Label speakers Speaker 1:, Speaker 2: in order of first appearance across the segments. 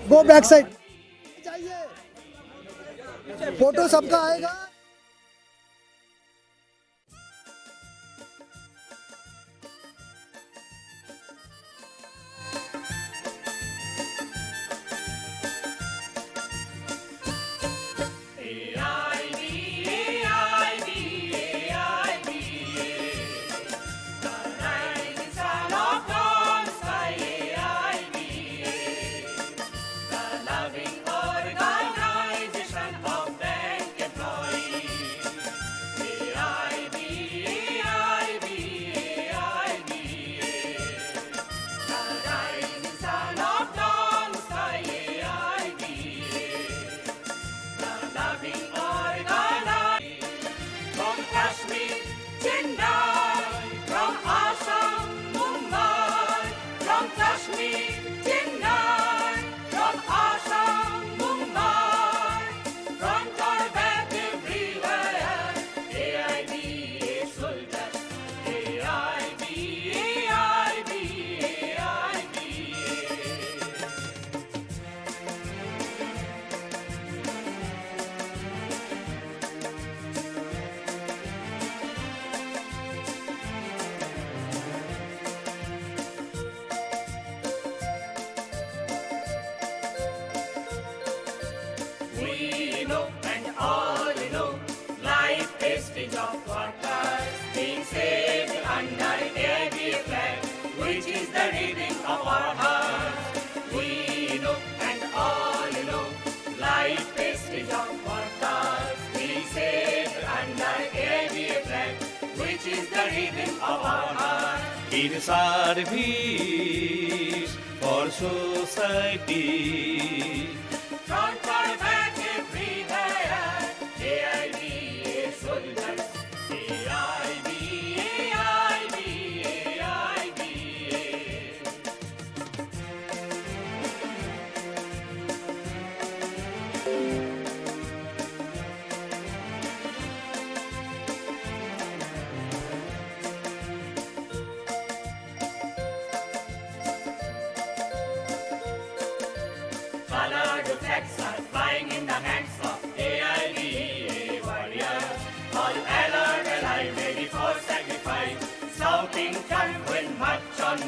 Speaker 1: Go back side चाहिए, photo सबका आएगा।
Speaker 2: From Kashmir, Chennai, from Assam, Mumbai, from Kashmir, Chennai, from Assam, Mumbai, from Tibet everywhere, AIBEA soldiers, AIBEA, AIBEA, AIBEA. We know and all know, life wastage of workers being saved under AIBEA flag, which is the reading of our hearts. We know and all know, life wastage of workers being saved under AIBEA flag, which is the reading of our hearts.
Speaker 3: In service for society.
Speaker 2: Front or back everywhere, AIBEA soldiers, AIBEA, AIBEA, AIBEA. Colored flags are flying in the hands of AIBEA warriors, all alert, alive, ready for sacrifice, shouting triumph when march on.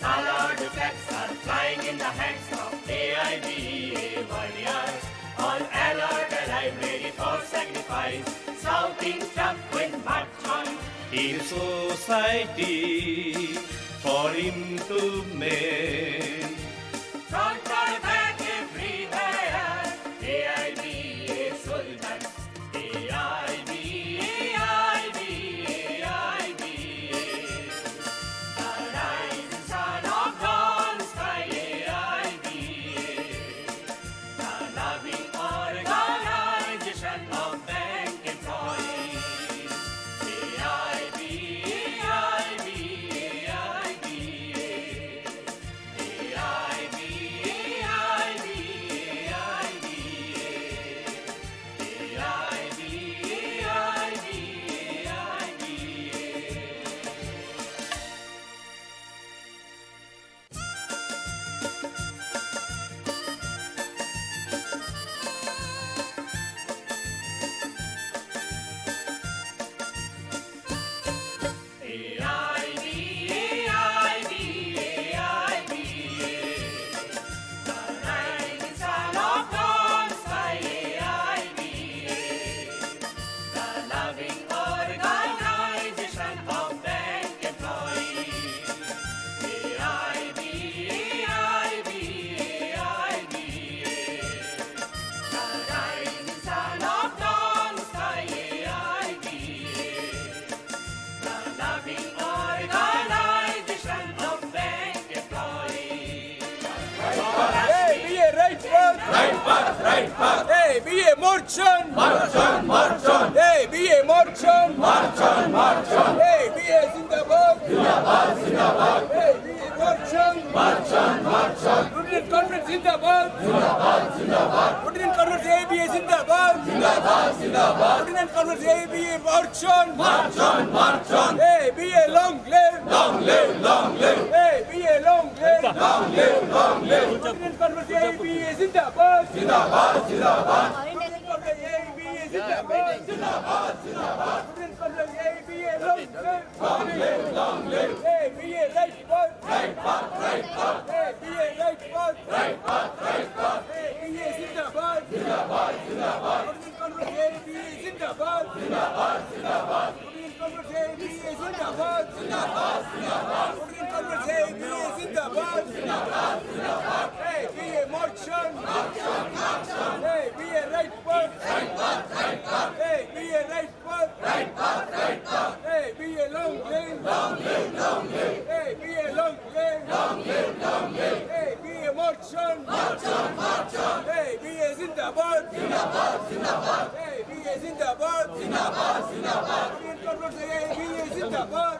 Speaker 2: Colored flags are flying in the hands of AIBEA warriors, all alert, alive, ready for sacrifice, shouting triumph when march on.
Speaker 3: In society for improvement.
Speaker 2: Front or back everywhere, AIBEA soldiers, AIBEA, AIBEA, AIBEA. The rising sun of dawn sky, AIBEA. The loving organization of bank employees, AIBEA, AIBEA,
Speaker 4: AIBEA march on!
Speaker 5: March on, march on!
Speaker 4: AIBEA march on!
Speaker 5: March on, march on!
Speaker 4: AIBEA zindabad!
Speaker 5: Zindabad, zindabad!
Speaker 4: AIBEA march on!
Speaker 5: March on, march on!
Speaker 4: Union Conference zindabad! Lieutenant Colonel AIBEA Zindabad. Lieutenant Colonel AIBEA march on. AIBEA long live. AIBEA long live. Lieutenant Colonel AIBEA Zindabad. Lieutenant Colonel AIBEA Zindabad. Lieutenant Colonel AIBEA long live. AIBEA right path. AIBEA right path. AIBEA Zindabad. Lieutenant Colonel AIBEA Zindabad. Lieutenant Colonel AIBEA Zindabad. Lieutenant Colonel AIBEA Zindabad. AIBEA march on. AIBEA right path. AIBEA right path. AIBEA long lane. AIBEA long lane. AIBEA march on. AIBEA Zindabad. AIBEA Zindabad. Lieutenant Colonel AIBEA Zindabad.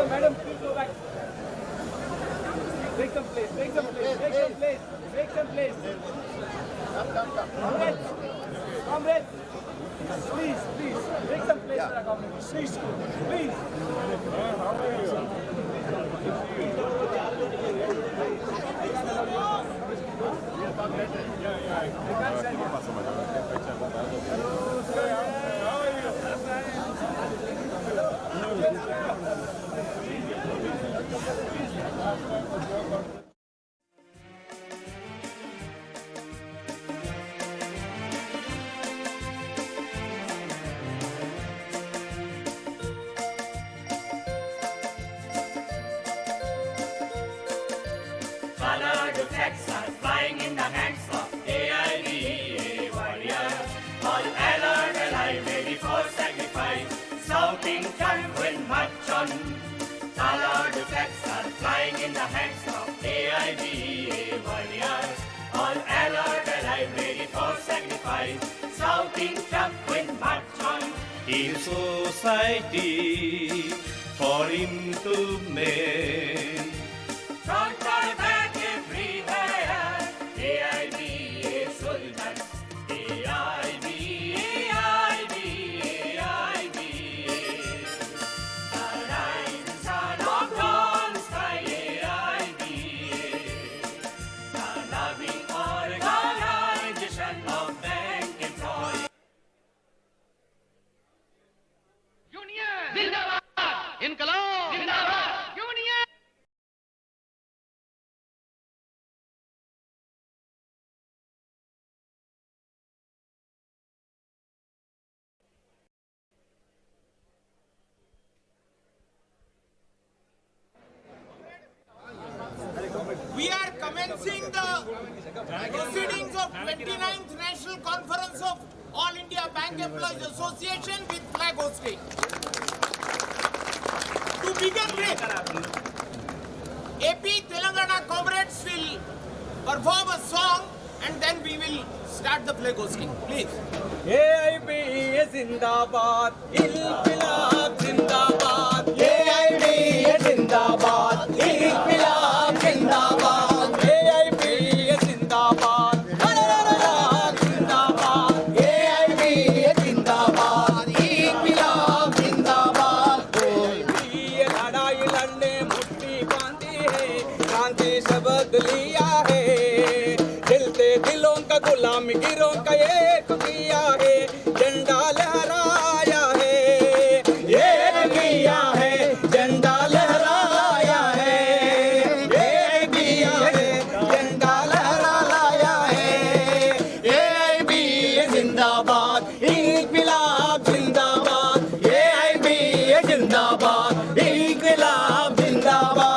Speaker 4: Madam, please go back. Take some place. Comrade, please, take some place for a comrade. Please.
Speaker 2: Colored flags are flying in the hands of AIBEA warriors. All alert, alive, ready for sacrifice, shouting chant when march on. Colored flags are flying in the hands of AIBEA warriors. All alert, alive, ready for sacrifice, shouting chant when march on.
Speaker 3: In society, for improvement.
Speaker 2: Front or back everywhere, AIBEA soldiers, AIBEA, AIBEA, AIBEA. The rising sun of dawn sky, AIBEA. The loving organization of bank employees.
Speaker 6: Union जिंदाबाद, इनकलाब जिंदाबाद, union.
Speaker 7: We are commencing the proceedings of 29th National Conference of All India Bank Employees Association with flag hosting. To begin with, AP Telangana comrades will perform a song and then we will start the flag hosting. Please.
Speaker 4: AIBEA जिंदाबाद, इनकलाब जिंदाबाद,
Speaker 5: AIBEA जिंदाबाद, इनकलाब जिंदाबाद,
Speaker 4: AIBEA जिंदाबाद, जिंदाबाद,
Speaker 5: AIBEA जिंदाबाद, इनकलाब जिंदाबाद।
Speaker 4: AIBEA लड़ाई लड़ने मुट्ठी बांधी है, क्रांति शब्द लिया है, जलते दिलों का गुलाम गिरों का एक किया है, झंडा लहराया है,
Speaker 5: एक किया है, झंडा लहराया है, एक किया है, झंडा लहराया है। AIBEA जिंदाबाद, इनकलाब जिंदाबाद, AIBEA जिंदाबाद, इनकलाब जिंदाबाद।
Speaker 4: AIBEA जिंदाबाद,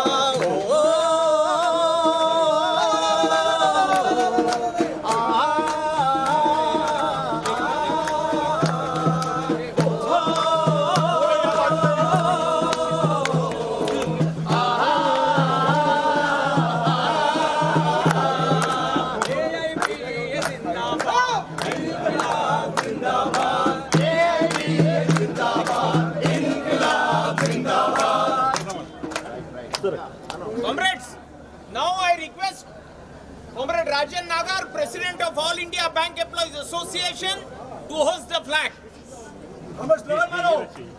Speaker 7: Comrades, now I request Comrade Rajan Nagar, President of All India Bank Employees Association, to host the flag.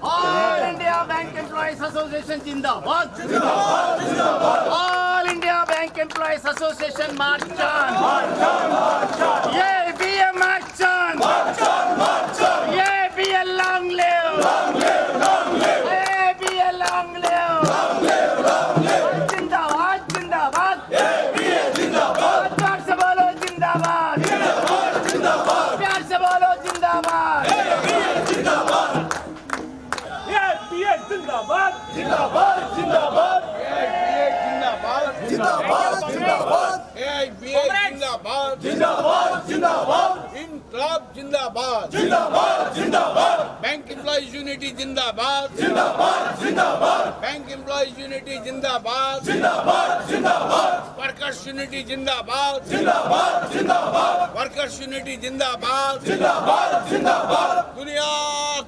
Speaker 8: All India Bank Employees Association Jindabad. Jindabad, Jindabad. All India Bank Employees Association March on. March on, march on. AIBEA March on. March on, march on. AIBEA long live. Long live, long live. AIBEA long live. Long live, long live. Jindabad, Jindabad. AIBEA Jindabad. प्यार से बोलो जिंदाबाद. जिंदाबाद, जिंदाबाद. प्यार से बोलो जिंदाबाद.
Speaker 4: जिंदाबाद, जिंदाबाद,
Speaker 5: जिंदाबाद, जिंदाबाद,
Speaker 1: जिंदाबाद जिंदाबाद
Speaker 7: AIBEA जिंदाबाद.
Speaker 5: जिंदाबाद, जिंदाबाद,
Speaker 7: इनकलाब जिंदाबाद.
Speaker 5: जिंदाबाद, जिंदाबाद,
Speaker 7: Bank Employees Unity जिंदाबाद.
Speaker 5: जिंदाबाद, जिंदाबाद,
Speaker 7: Bank Employees Unity जिंदाबाद.
Speaker 5: जिंदाबाद, जिंदाबाद,
Speaker 7: Workers Unity जिंदाबाद.
Speaker 5: जिंदाबाद, जिंदाबाद,
Speaker 7: Workers Unity जिंदाबाद.
Speaker 5: जिंदाबाद, जिंदाबाद।
Speaker 7: दुनिया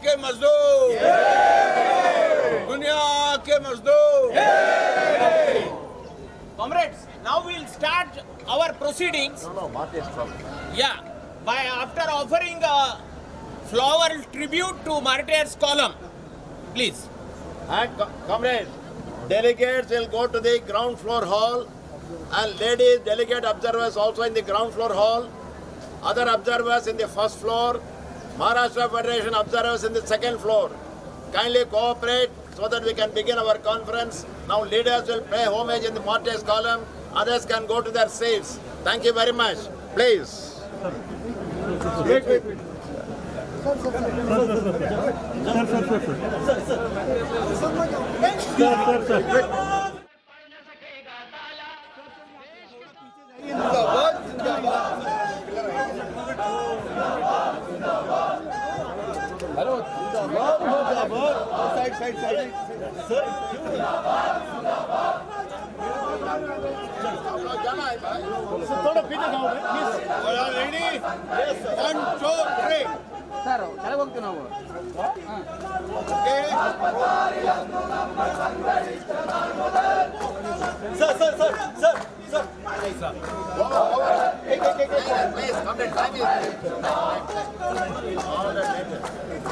Speaker 7: के मजदूर, दुनिया के मजदूर. Comrades, now we'll start our proceedings. Yeah, by after offering a flower tribute to martyrs column. Please.
Speaker 9: And comrades, delegates will go to the ground floor hall and ladies delegate observers also in the ground floor hall, other observers in the first floor, Maharashtra Federation observers in the second floor. Kindly cooperate so that we can begin our conference. Now leaders will pay homage in the martyrs column, others can go to their seats. Thank you very much. Please. थोड़ा पीछे जाओ ready yes 1 2 3
Speaker 8: sir ಕೆಳಗೆ ಹೋಗ್ತೀವಿ ನಾವು
Speaker 9: sir sir sir sir sir please come the time is all the later all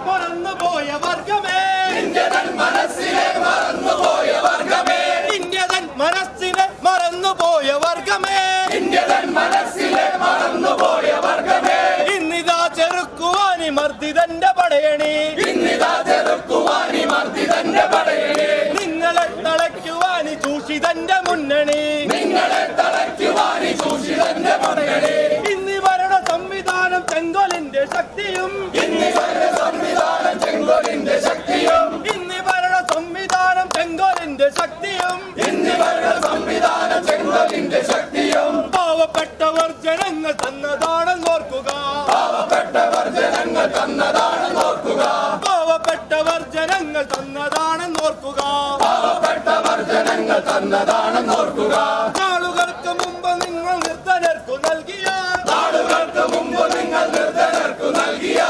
Speaker 6: മറന്നുപോയ വർഗമേ Indian മനസ്സിനെ മറന്നുപോയ വർഗമേ Indian മനസ്സിനെ മറന്നുപോയ വർഗമേ ഇന്ത്യൻ മനസ്സിനെ മറന്നുപോയ വർഗമേ ഇന്നിതാ ചെറുക്കുവാനി മർദ്ദിതന്റെ പടയണി ഇന്നിതാ ചെറുക്കുവാനി മർദ്ദിതന്റെ പടയണി നിങ്ങളെ തളയ്ക്കുവാനി ചൂഷിതന്റെ മുന്നണി നിങ്ങളെ തളയ്ക്കുവാനി ചൂഷിതന്റെ മുന്നണി ഇന്നി ഭരണ സംവിധാനം ചെങ്കോലിന്റെ ശക്തിയും ഇന്നി ഭരണ സംവിധാനം ചെങ്കോലിന്റെ ശക്തിയും ഇന്നി ഭരണ സംവിധാനം ചെങ്കോലിന്റെ ശക്തിയും ഇന്നി ഭരണ സംവിധാനം ചെങ്കോലിന്റെ ശക്തിയും പാവപ്പെട്ടവർ ജനങ്ങൾ തന്നതാണെന്ന് ഓർക്കുക പാവപ്പെട്ടവർ ജനങ്ങൾ തന്നതാണെന്ന് ഓർക്കുക പാവപ്പെട്ടവർ ജനങ്ങൾ തന്നതാണെന്ന് ഓർക്കുക പാവപ്പെട്ടവർ ജനങ്ങൾ തന്നതാണെന്ന് ഓർക്കുക നാളുകൾക്ക് മുമ്പ് നിങ്ങൾ നിർദ്ധനർക്കു നൽകിയ നാളുകൾക്ക് മുമ്പ് നിങ്ങൾ നിർദ്ധനർക്കു നൽകിയ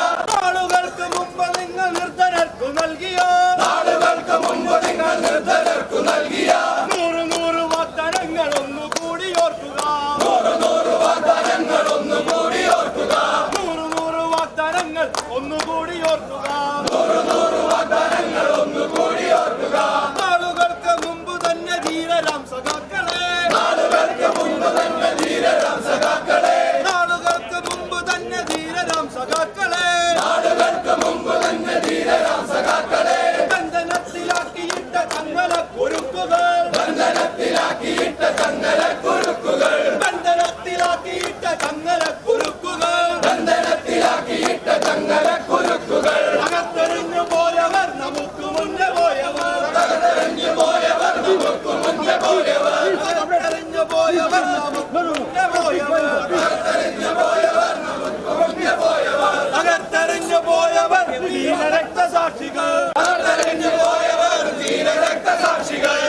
Speaker 6: നാളുകൾക്ക് മുമ്പ് നിങ്ങൾ നിർദ്ധനർക്കു നൽകിയ നാളുകൾക്ക് മുമ്പ് നിങ്ങൾ നിർദ്ധനർക്കു നൽകിയ 100 വാഗ്ദാനങ്ങൾ ഒന്നുകൂടി ഓർക്കുക 100 വാഗ്ദാനങ്ങൾ ഒന്നുകൂടി ഓർക്കുക 100 വാഗ്ദാനങ്ങൾ ഒന്നുകൂടി ഓർക്കുക 100 വാഗ്ദാനങ്ങൾ ഒന്നുകൂടി ഓർക്കുക നാളുകൾക്ക് മുമ്പ് തന്നെ ധീരരാം സഖാക്കളെ നാളുകൾക്ക് മുമ്പ് തന്നെ ധീരരാം സഖാക്കളെ നാളുകൾക്ക് മുമ്പ് തന്നെ ധീരരാം സഖാക്കളെ നാളുകൾക്ക് മുമ്പ് തന്നെ ധീരരാം സഖാക്കളെ ബന്ധനത്തിലാക്കിയിട്ട ചങ്ങല കുരുക്കുകൾ ബന്ധനത്തിലാക്കിയിട്ട ചങ്ങല കുരുക്കുകൾ ബന്ധനത്തിലാക്കിയിട്ട ചങ്ങല കുരുക്കുകൾ ബന്ധനത്തിലാക്കിയിട്ട ചങ്ങല കുരുക്കുകൾ അകത്തെറിഞ്ഞു പോയവർ നമുക്ക് മുന്നേ പോയവർ അകത്തെറിഞ്ഞു പോയവർ നമുക്ക് മുന്നേ പോയവർ അകത്തെറിഞ്ഞു പോയവർ നമുക്ക് മുന്നേ പോയവർ അകത്തെറിഞ്ഞു പോയവർ നമുക്ക് മുന്നേ പോയവർ അകത്തെറിഞ്ഞു പോയവർ ധീര രക്തസാക്ഷികൾ അകത്തെറിഞ്ഞു പോയവർ ധീര രക്തസാക്ഷികൾ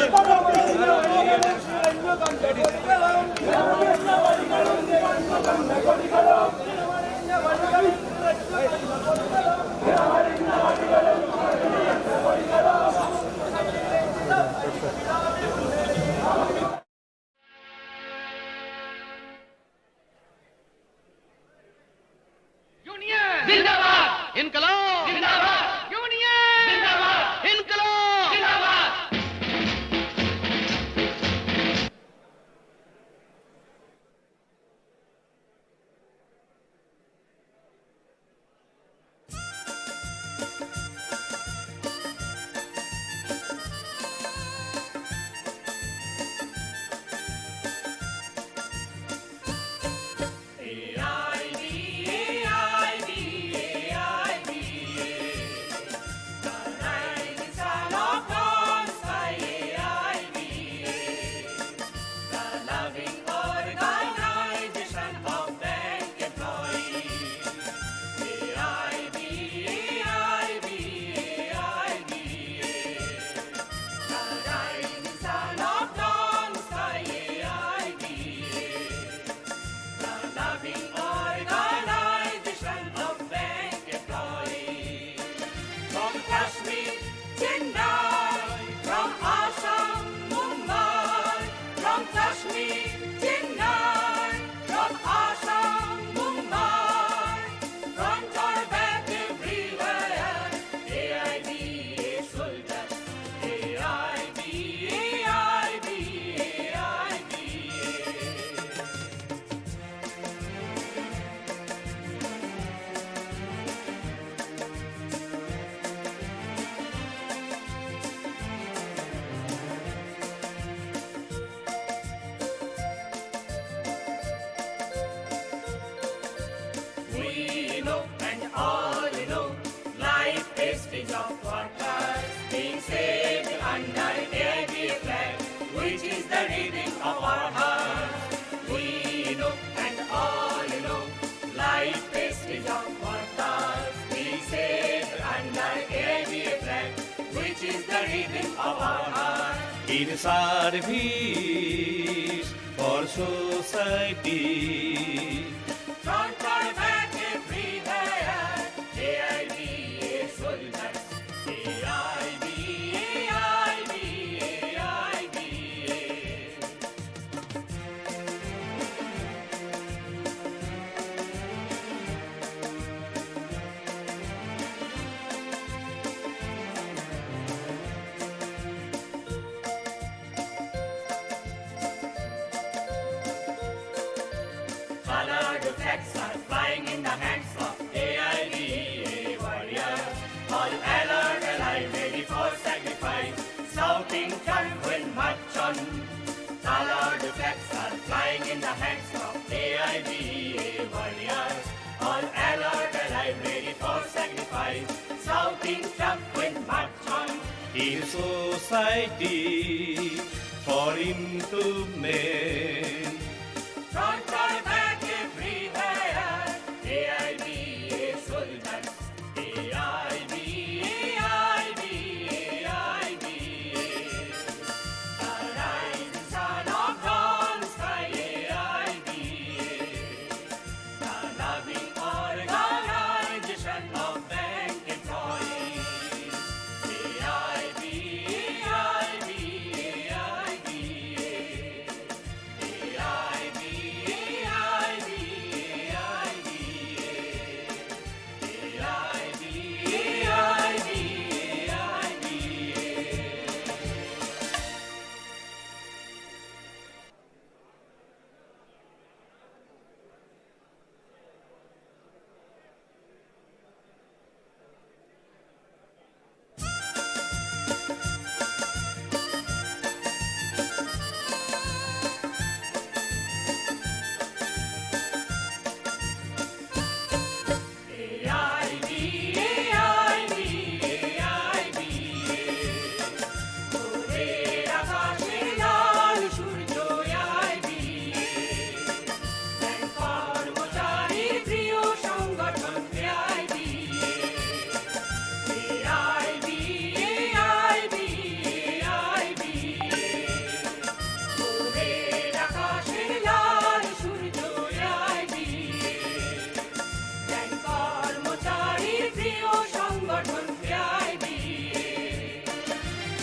Speaker 2: यूनियन जिंदाबाद इनकलाब जिंदाबाद यूनियन जिंदाबाद इनकलाब जिंदाबाद know, and all you know, life wastage of workers being saved under AIBEA flag, which is the reading of our hearts. We know, and all you know, life wastage of workers being saved under AIBEA flag, which is the reading of our hearts.
Speaker 3: In service for society,
Speaker 2: Front or back, everywhere, AIBEA soldiers, AIBEA, AIBEA, AIBEA. Colored flags are flying in the hands of AIBEA warriors, all alert, alive, ready for sacrifice, shouting tranquil march on. Colored flags are flying in the hands of AIBEA warriors, all alert, alive, ready for sacrifice, shouting tranquil march on.
Speaker 3: in society for improvement.
Speaker 2: Front or back, everywhere, AIBEA soldiers, AIBEA, AIBEA, AIBEA. The rising sun of dawn sky, AIBEA. The loving organization of bank employees, AIBEA, AIBEA,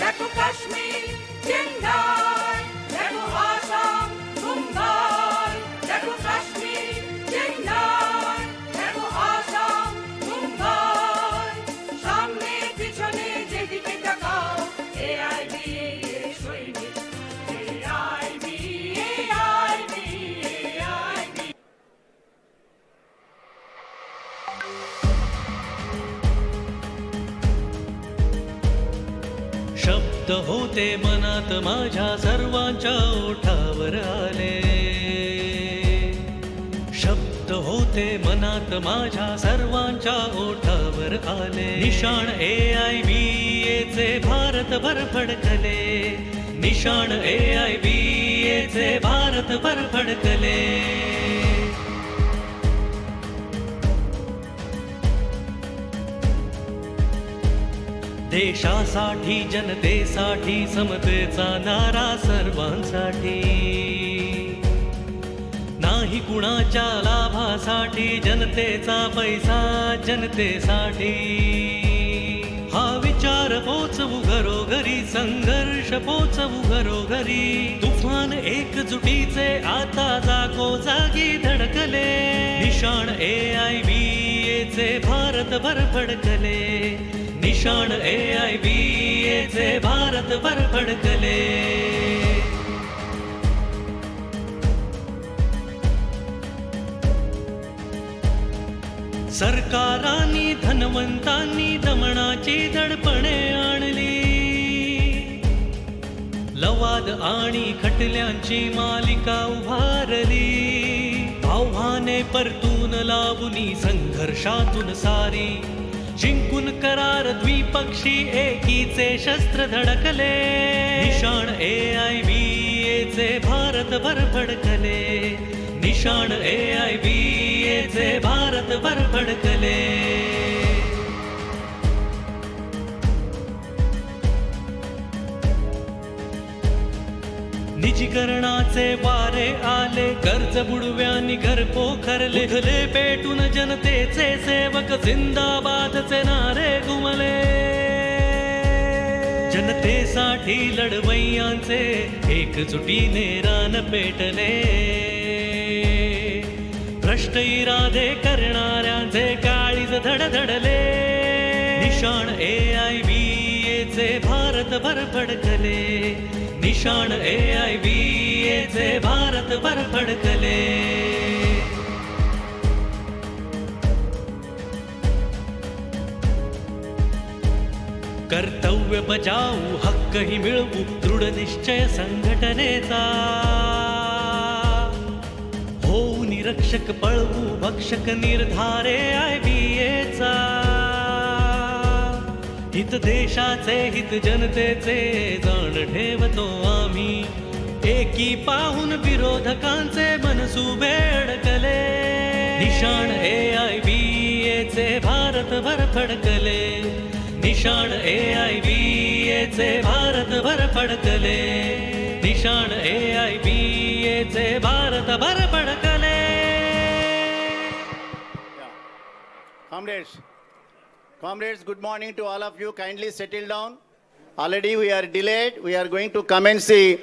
Speaker 2: দেখো কাশ্মীর চেন্নাই, দেখো আসাম মুম্বাই, দেখো কাশ্মীর চেন্নাই, দেখো আসাম মুম্বাই, সামনে পিছনে যেদিকে তাকাও AIBEA সৈনিক, AIBEA, AIBEA, AIBEA।
Speaker 10: शब्द होते मनात माझ्या सर्वांच्या ओठावर आले, शब्द होते मनात माझ्या सर्वांच्या ओठावर आले, निशाण AIBEA चे भारतभर फडकले, निशाण AIBEA चे भारतभर फडकले। देशासाठी जनतेसाठी समतेचा नारा सर्वांसाठी, नाही कुणाच्या लाभासाठी, जनतेचा पैसा जनतेसाठी, हा विचार पोचवू घरोघरी, संघर्ष पोचवू घरोघरी, तुफान एकजुटीचे आता जागोजागी धडकले, निशाण AIBEA चे भारतभर फडकले, निशाण AIBEA चे भारतभर फडकले। सरकारांनी धनवंतांनी दमनाची दडपणे आणली, लवाद आणि खटल्यांची मालिका उभारली, आव्हाने परतून हातून लावुनी संघर्षातून सारी जिंकून करार द्विपक्षी एकीचे शस्त्र धडकले निशाण AIBEA चे भारतभर फडकले निशाण AIBEA चे भारतभर फडकले निजीकरणाचे वारे आले कर्ज बुडव्यांनी घर पोखरले उठले पेटून जनतेचे सेवक जिंदाबादचे नारे घुमले जनतेसाठी लढवय्यांचे एकजुटीने रान पेटले भ्रष्ट इरादे करणाऱ्यांचे काळीज धडधडले निशाण AIBEA चे भारतभर फडकले निशाण AIBEA चे भारतभर फडकले कर्तव्य बजावू हक्कही मिळवू दृढ निश्चय संघटनेचा होऊ निरक्षक पळवू भक्षक निर्धारे AIBEA चा हित देशाचे हित जनतेचे जाण ठेवतो आम्ही एकी पाहून विरोधकांचे मनसुबे अडकले निशाण AIBEA चे भारतभर फडकले निशाण AIBEA चे भारतभर फडकले निशाण AIBEA चे भारतभर Phadkale
Speaker 8: Comrades, good morning to all of you. Kindly settle down. Already we are delayed. We are going to commence the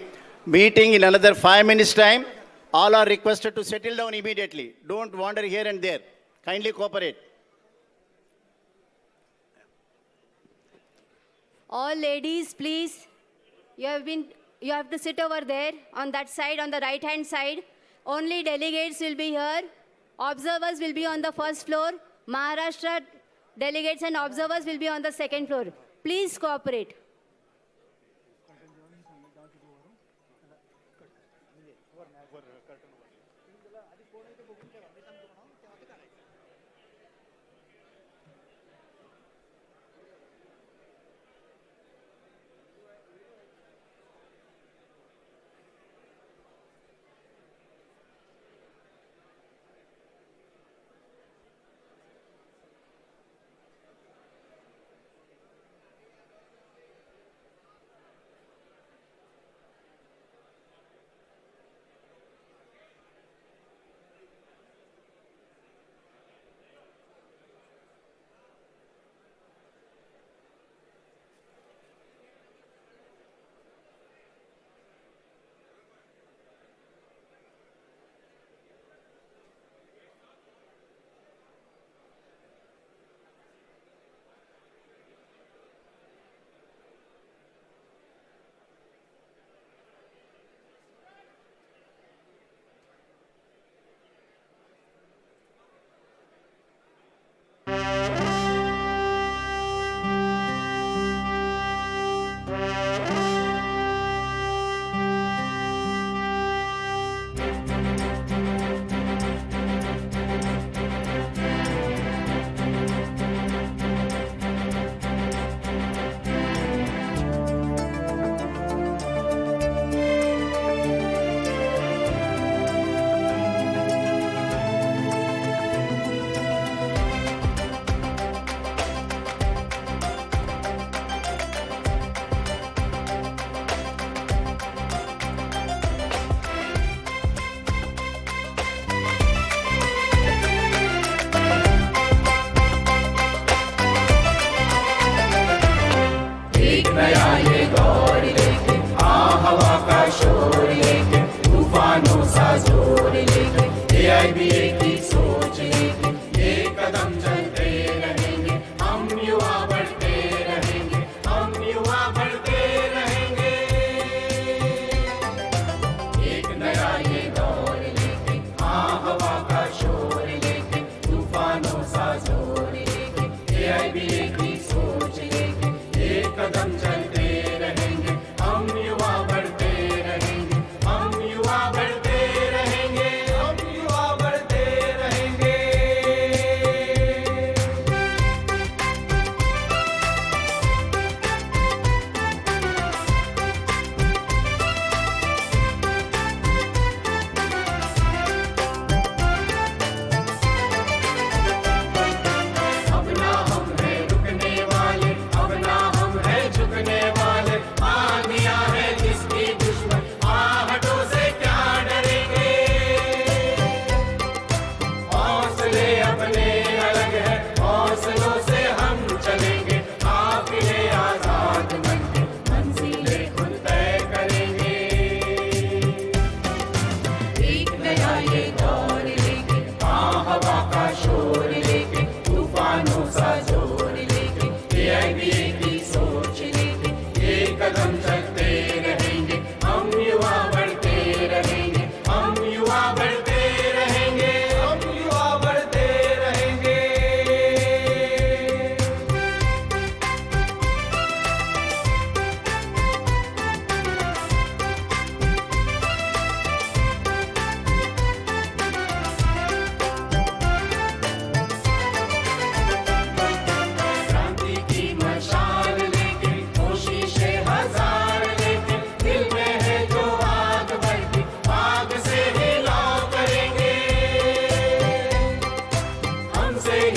Speaker 8: meeting in another 5 minutes time. All are requested to settle down immediately. Don't wander here and there. Kindly cooperate.
Speaker 11: All ladies, please. You have to sit over there on that side, on the right hand side. Only delegates will be here. Observers will be on the first floor. Maharashtra delegates and observers will be on the second floor. Please cooperate.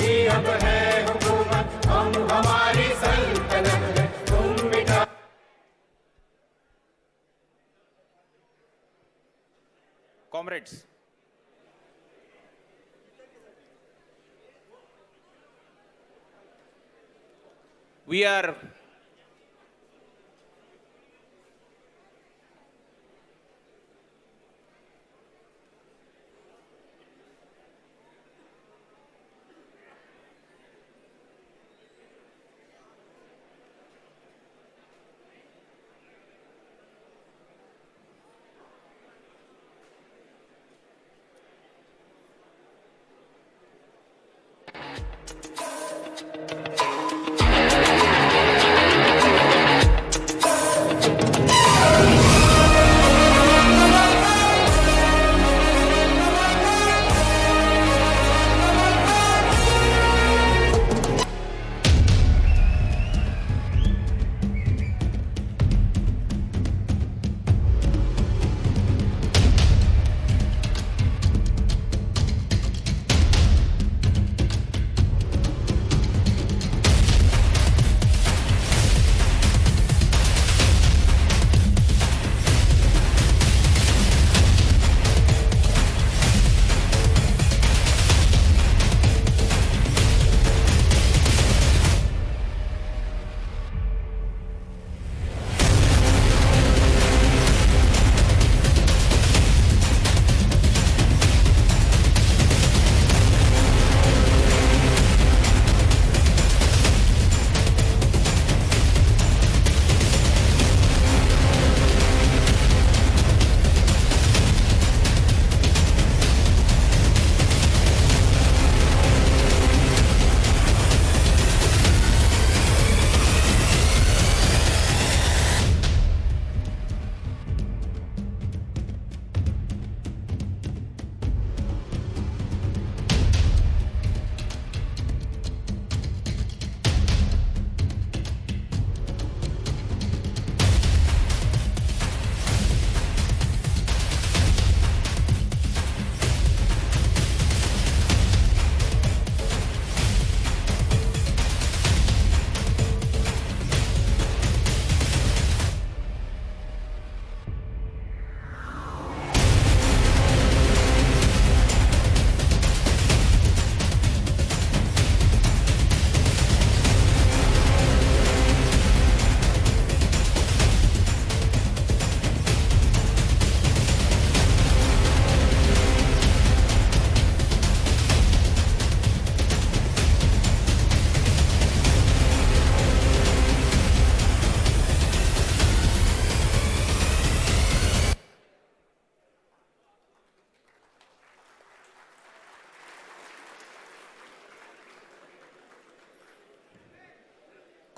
Speaker 2: ही अब है हुकूमत, हम हमारी सल्तनत है, तुम मिटा।
Speaker 7: Comrades, we are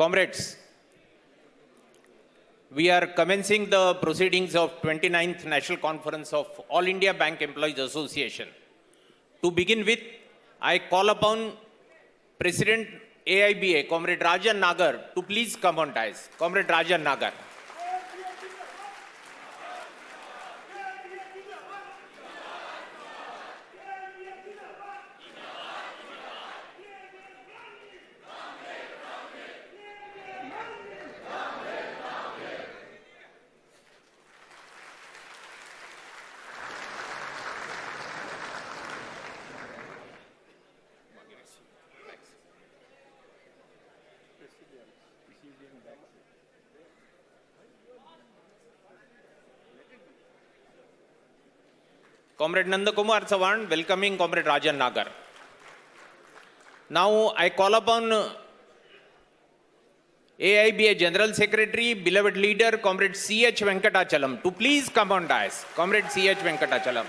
Speaker 7: Comrades, we are commencing the proceedings of 29th National Conference of All India Bank Employees Association. To begin with, I call upon President AIBA, Comrade Rajan Nagar, to please come on dais. Comrade Rajan Nagar. Comrade Nandakumar Savan, welcoming Comrade Rajan Nagar. Now I call upon AIBA General Secretary, beloved leader, Comrade C.H. Venkatachalam, to please come on dais. Comrade C.H. Venkatachalam.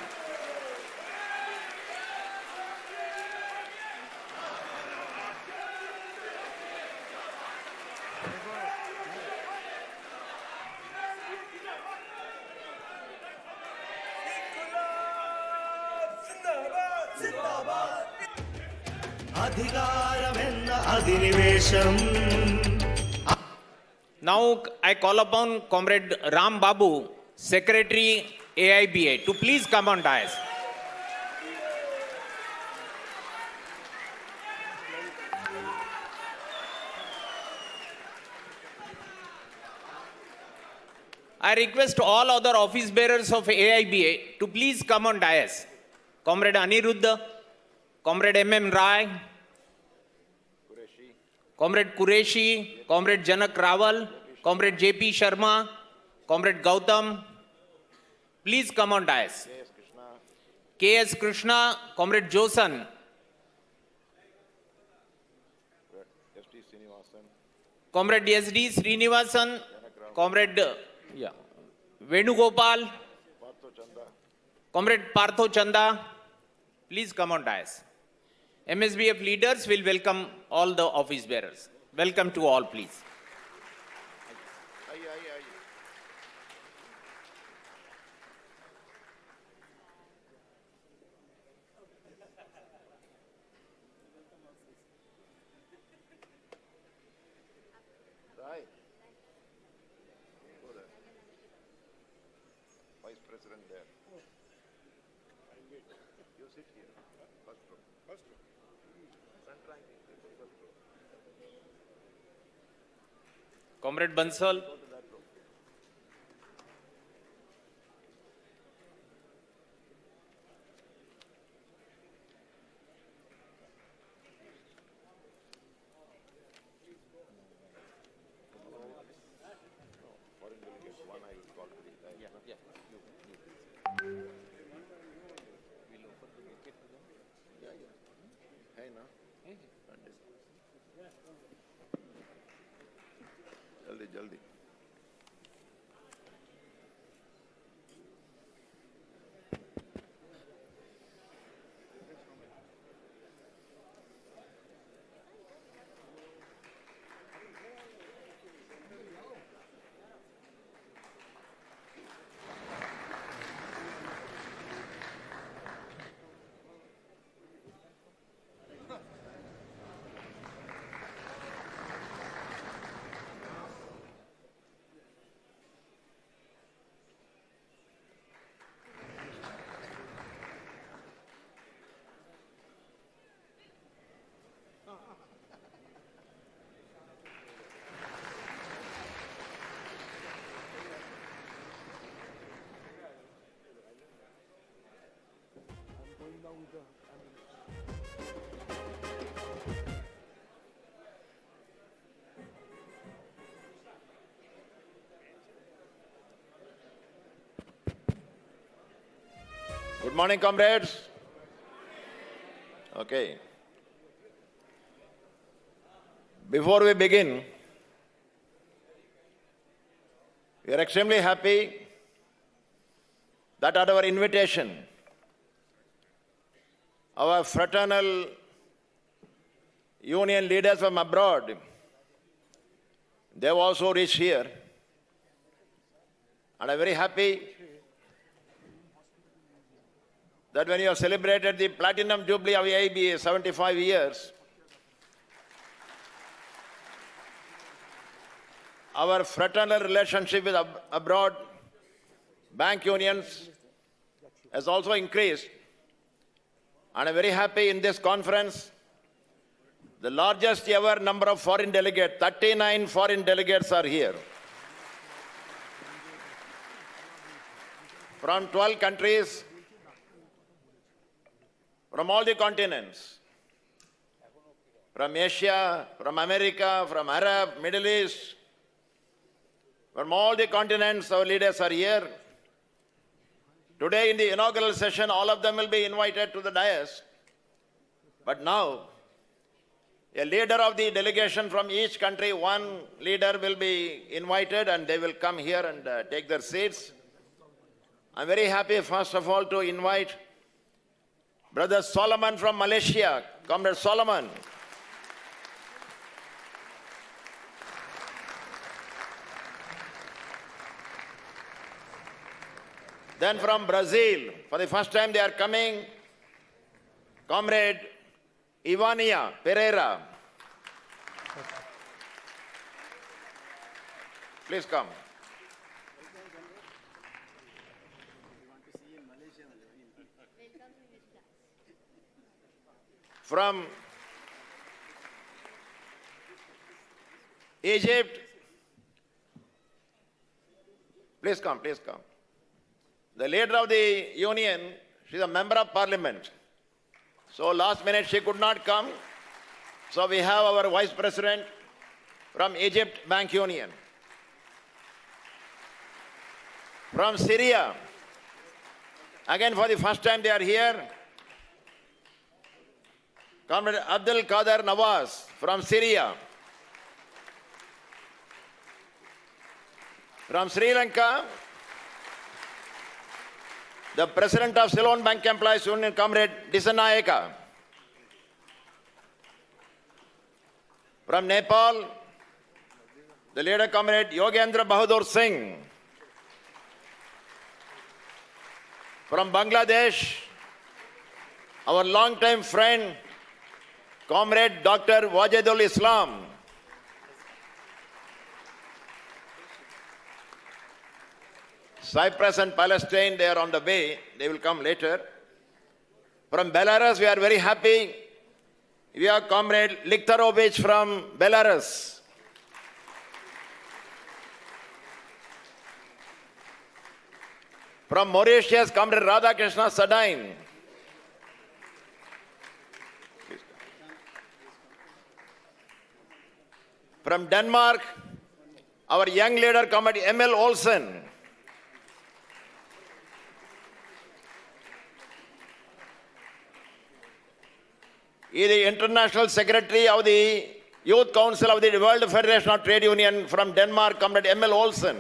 Speaker 7: Now I call upon Comrade Ram Babu, Secretary AIBA, to please come on dais. I request all other office bearers of AIBA to please come on dais. Comrade Aniruddha, Comrade M.M. Rai, Comrade Qureshi, Comrade Janak Rawal, Comrade J.P. Sharma, Comrade Gautam, please come on dais. K.S. Krishna, Comrade Josan, Comrade S.D. Srinivasan, Comrade Venugopal, Comrade Partho Chanda, please come on dais. MSBF leaders will welcome all the office bearers. Welcome to all, please.
Speaker 9: Vice President there. You sit here. First row. First row. Front rank. First row.
Speaker 7: Comrade Bansal.
Speaker 9: जल्दी जल्दी Good morning, comrades. Okay. Before we begin, we are extremely happy that at our invitation, our fraternal union leaders from abroad, they have also reached here. And I'm very happy that when you have celebrated the Platinum Jubilee of AIBA, 75 years, our fraternal relationship with abroad bank unions has also increased. And I'm very happy in this conference, the largest ever number of foreign delegates, 39 foreign delegates are here. From 12 countries, from all the continents, from Asia, from America, from Arab, Middle East, from all the continents, our leaders are here. Today in the inaugural session, all of them will be invited to the dais. But now, a leader of the delegation from each country, one leader will be invited and they will come here and take their seats. I'm very happy, first of all, to invite Brother Solomon from Malaysia. Comrade Solomon. Then from Brazil, for the first time they are coming, Comrade Ivania Pereira. Please come. From Egypt, Please come, please come. The leader of the union, she's a member of parliament. So last minute she could not come. So we have our vice president from Egypt Bank Union. From Syria, again for the first time they are here. Comrade Abdul Qadir Nawaz from Syria. From Sri Lanka, the president of Ceylon Bank Employees Union, Comrade Disanayaka. From Nepal, the leader, Comrade Yogendra Bahadur Singh. From Bangladesh, our long-time friend, Comrade Dr. Wajidul Islam. Cyprus and Palestine, they are on the way. They will come later. From Belarus, we are very happy. We have Comrade Liktarovich from Belarus. From Mauritius, Comrade Radhakrishna Sadain. From Denmark, our young leader, Comrade Emil Olsen. He is the International Secretary of the Youth Council of the World Federation of Trade Union from Denmark, Comrade Emil Olsen.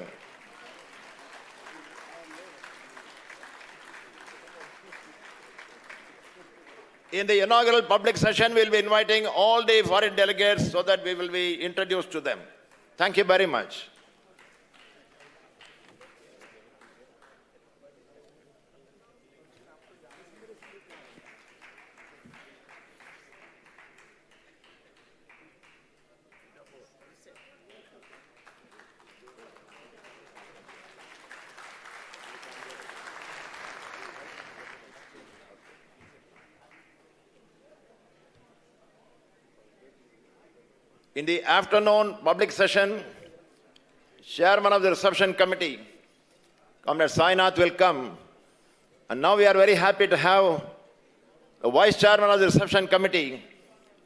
Speaker 9: In the inaugural public session, we will be inviting all the foreign delegates so that we will be introduced to them. Thank you very much. In the afternoon public session, Chairman of the Reception Committee, Comrade Sainath, will come. And now we are very happy to have the Vice Chairman of the Reception Committee,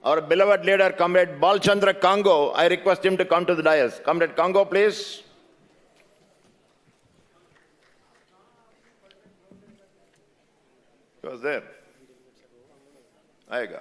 Speaker 9: our beloved leader, Comrade Balchandra Kango. I request him to come to the dais. Comrade Kango, please. He was there. There you go.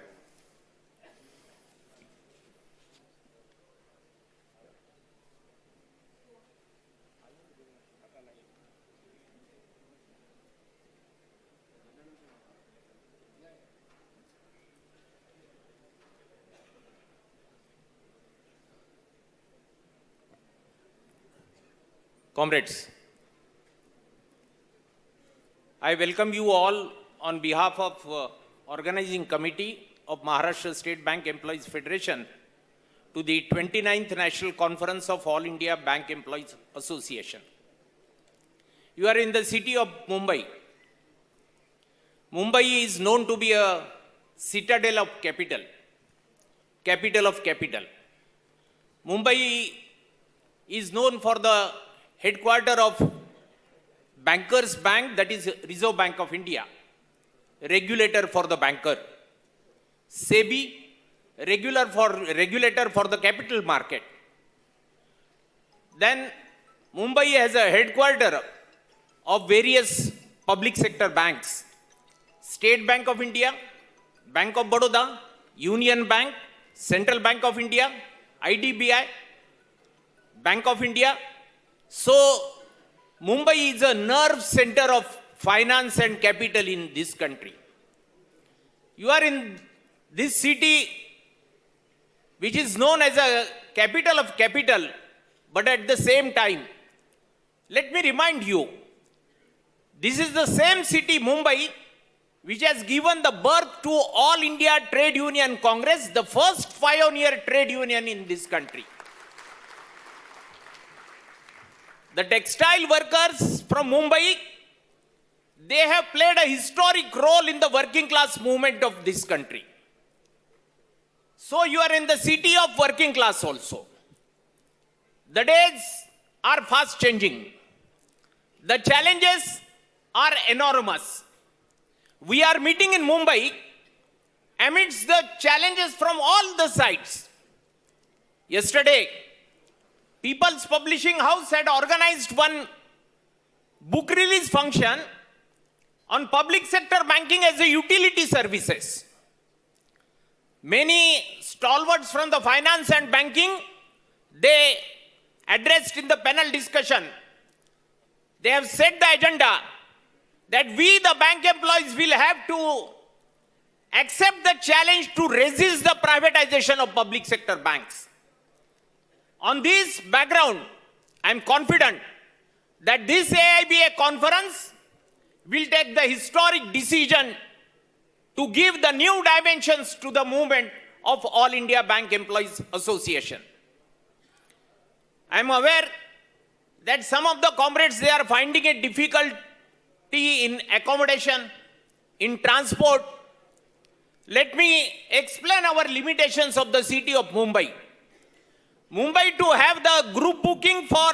Speaker 7: Comrades, I welcome you all on behalf of Organizing Committee of Maharashtra State Bank Employees Federation to the 29th National Conference of All India Bank Employees Association. You are in the city of Mumbai. Mumbai is known to be a citadel of capital, capital of capital. Mumbai is known for the headquarter of Bankers Bank, that is Reserve Bank of India, regulator for the banker. SEBI, regulator for the capital market. Then Mumbai has a headquarter of various public sector banks. State Bank of India, Bank of Baroda, Union Bank, Central Bank of India, AIBEA, Bank of India. So, Mumbai is a nerve center of finance and capital in this country. You are in this city, which is known as a capital of capital, but at the same time, let me remind you, this is the same city, Mumbai, which has given the birth to All India Trade Union Congress, the first pioneer trade union in this country. The textile workers from Mumbai, they have played a historic role in the working class movement of this country. So you are in the city of working class also. The days are fast changing. The challenges are enormous. We are meeting in Mumbai amidst the challenges from all the sides. Yesterday, People's Publishing House had organized one book release function on public sector banking as a utility services. Many stalwarts from the finance and banking, they addressed in the panel discussion. They have set the agenda that we, the bank employees, will have to accept the challenge to resist the privatization of public sector banks. On this background, I am confident that this AIBA conference will take the historic decision to give the new dimensions to the movement of All India Bank Employees Association. I am aware that some of the comrades, they are finding a difficulty in accommodation, in transport. Let me explain our limitations of the city of Mumbai. Mumbai, to have the group booking for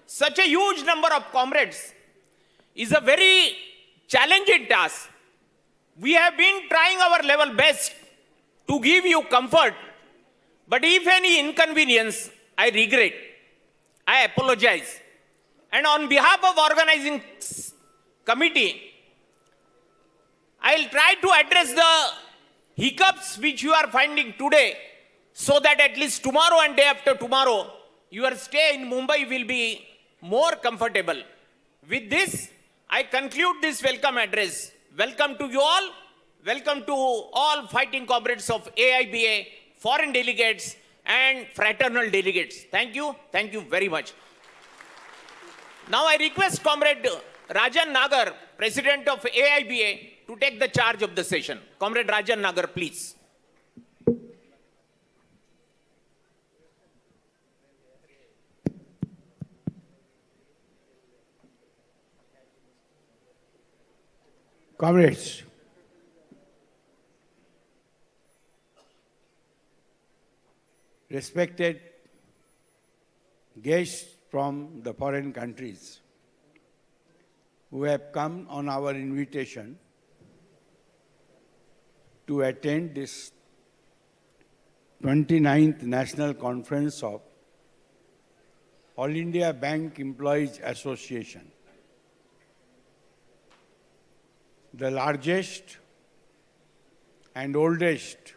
Speaker 7: such a huge number of comrades is a very challenging task. We have been trying our level best to give you comfort, but if any inconvenience, I regret. I apologize. And on behalf of organizing committee, I'll try to address the hiccups which you are finding today, so that at least tomorrow and day after tomorrow, your stay in Mumbai will be more comfortable. With this, I conclude this welcome address. Welcome to you all. Welcome to all fighting comrades of AIBA, foreign delegates, and fraternal delegates. Thank you. Thank you very much. Now I request Comrade Rajan Nagar, President of AIBA, to take the charge of the session. Comrade Rajan Nagar, please.
Speaker 1: Comrades, respected guests from the foreign countries who have come on our invitation to attend this 29th National Conference of All India Bank Employees Association, the largest and oldest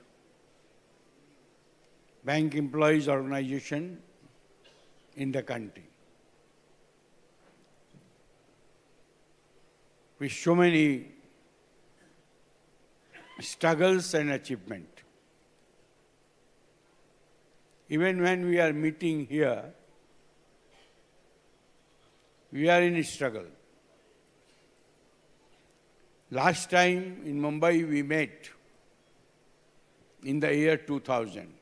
Speaker 1: bank employees organization in the country, with so many struggles and achievement. Even when we are meeting here, we are in struggle. Last time in Mumbai we met in the year 2000.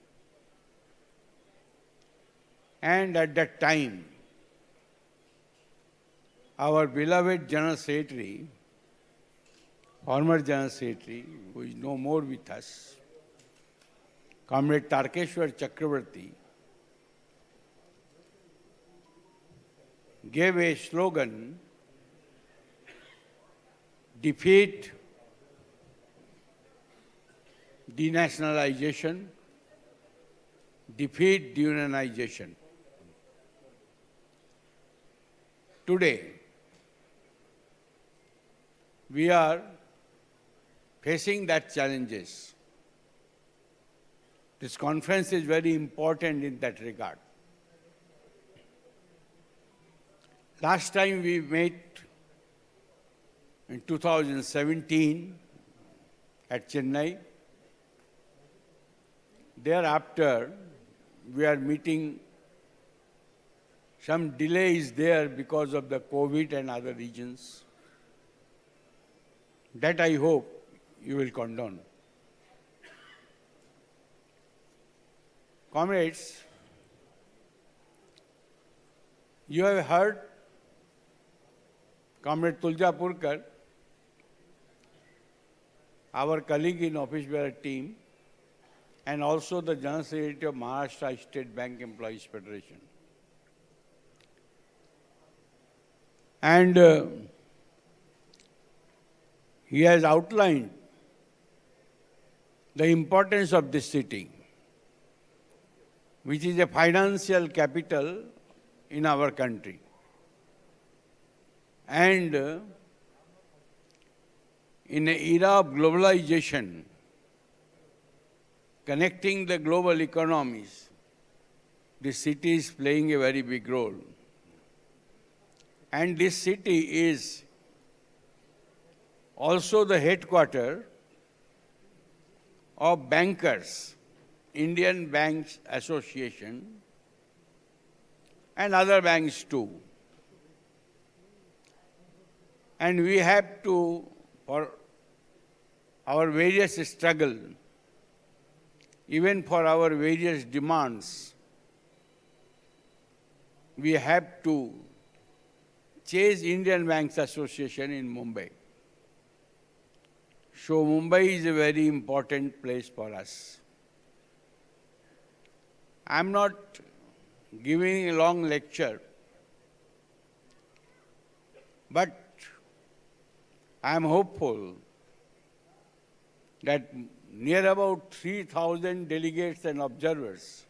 Speaker 1: And at that time, our beloved General Secretary, former General Secretary, who is no more with us, Comrade Tarkeshwar Chakravarti, gave a slogan, defeat denationalization, defeat deunionization. Today, we are facing that challenges. This conference is very important in that regard. Last time we met in 2017 at Chennai. Thereafter, we are meeting. Some delay is there because of the COVID and other regions. That I hope you will condone. Comrades, you have heard Comrade Tuljapurkar, our colleague in office bearer team, and also the General Secretary of Maharashtra State Bank Employees Federation. And he has outlined the importance of this city, which is a financial capital in our country. And in an era of globalization, connecting the global economies, this city is playing a very big role. And this city is also the headquarters of bankers, Indian Banks Association, and other banks too. And we have to, for our various struggle, even for our various demands, we have to chase Indian Banks Association in Mumbai. So Mumbai is a very important place for us. I'm not giving a long lecture, but I'm hopeful that near about 3,000 delegates and observers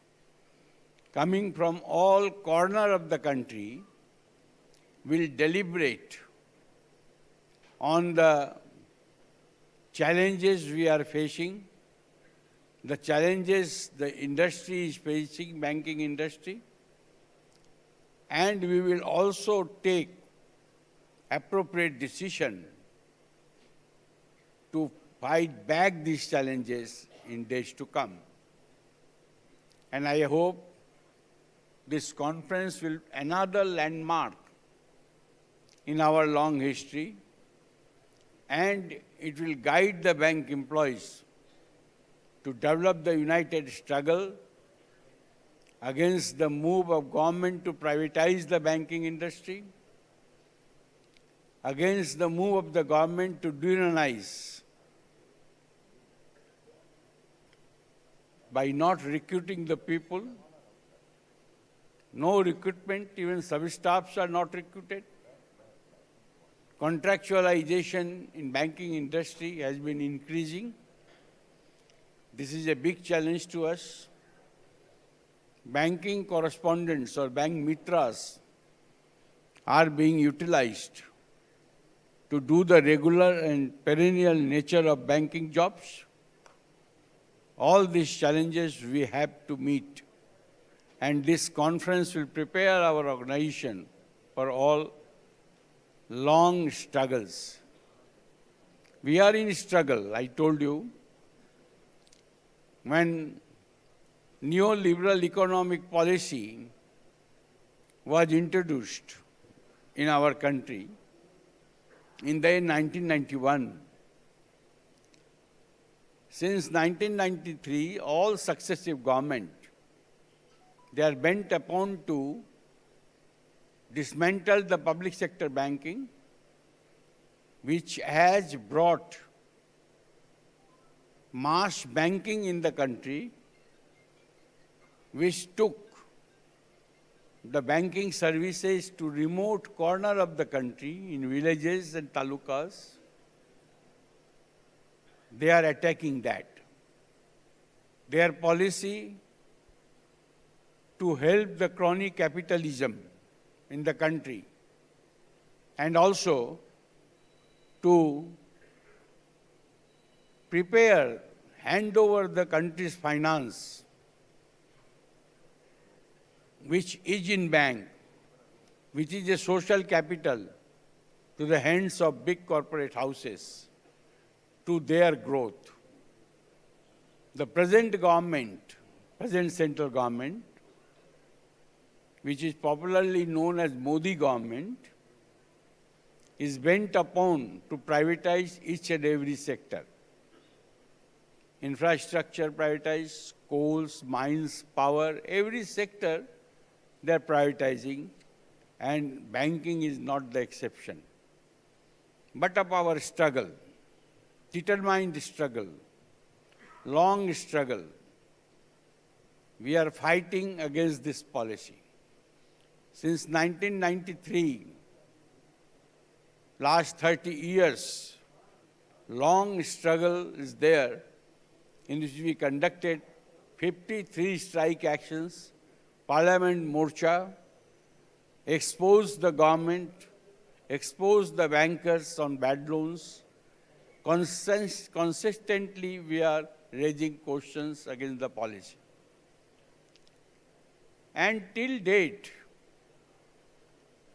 Speaker 1: coming from all corners of the country will deliberate on the challenges we are facing, the challenges the industry is facing, banking industry, and we will also take appropriate decision to fight back these challenges in days to come. And I hope this conference will be another landmark in our long history, and it will guide the bank employees to develop the united struggle against the move of government to privatize the banking industry, against the move of the government to deunionize by not recruiting the people. No recruitment, even sub-staffs are not recruited. Contractualization in banking industry has been increasing. This is a big challenge to us. Banking correspondents or bank mitras are being utilized to do the regular and perennial nature of banking jobs. All these challenges we have to meet, and this conference will prepare our organization for all long struggles. We are in struggle, I told you. When neoliberal economic policy was introduced in our country in the year 1991, since 1993, all successive governments, they are bent upon to dismantle the public sector banking, which has brought mass banking in the country, which took the banking services to remote corner of the country in villages and talukas. They are attacking that. Their policy to help the crony capitalism in the country, and also to prepare, hand over the country's finance, which is in bank, which is a social capital, to the hands of big corporate houses, to their growth. The present government, present central government, which is popularly known as Modi government, is bent upon to privatize each and every sector. Infrastructure privatized, coals, mines, power, every sector they are privatizing, and banking is not the exception. But of our struggle, determined struggle, long struggle, we are fighting against this policy. Since 1993, last 30 years, long struggle is there in which we conducted 53 strike actions, Parliament Morcha, exposed the government, exposed the bankers on bad loans. Consistently, we are raising questions against the policy. And till date,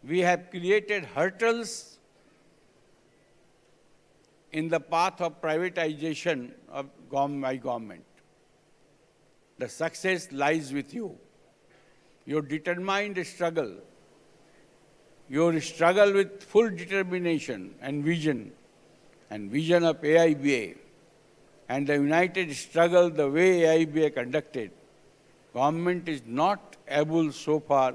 Speaker 1: we have created hurdles in the path of privatization of my government. The success lies with you. Your determined struggle, your struggle with full determination and vision of AIBA, and the united struggle the way AIBA conducted, government is not able so far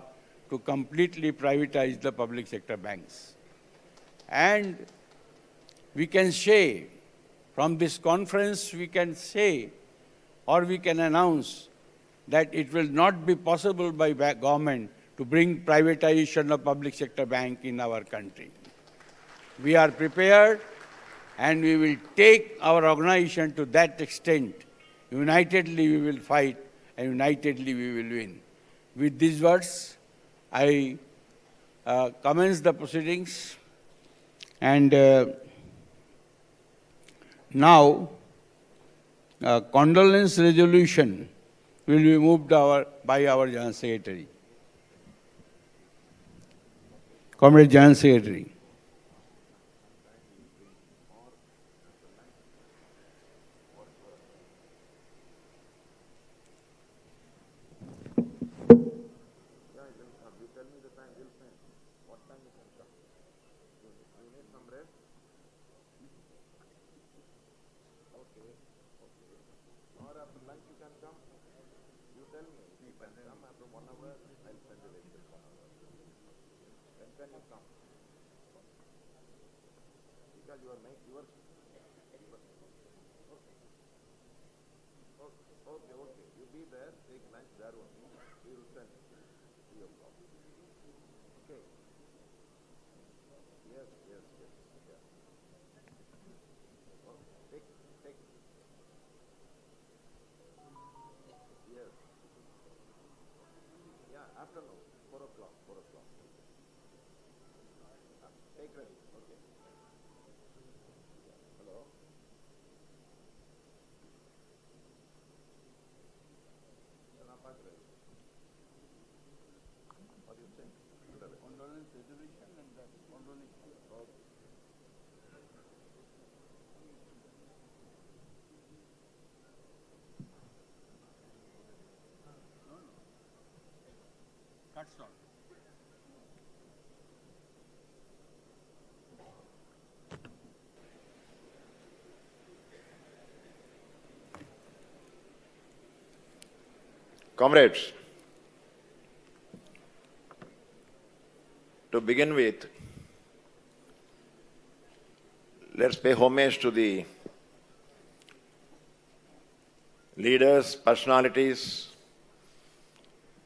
Speaker 1: to completely privatize the public sector banks. And we can say, from this conference, we can say, or we can announce that it will not be possible by government to bring privatization of public sector bank in our country. We are prepared and we will take our organization to that extent. Unitedly we will fight and unitedly we will win. With these words, I commence the proceedings, and now condolence resolution will be moved by our General Secretary. Comrade General Secretary.
Speaker 9: Comrades, to begin with, let's pay homage to the leaders, personalities,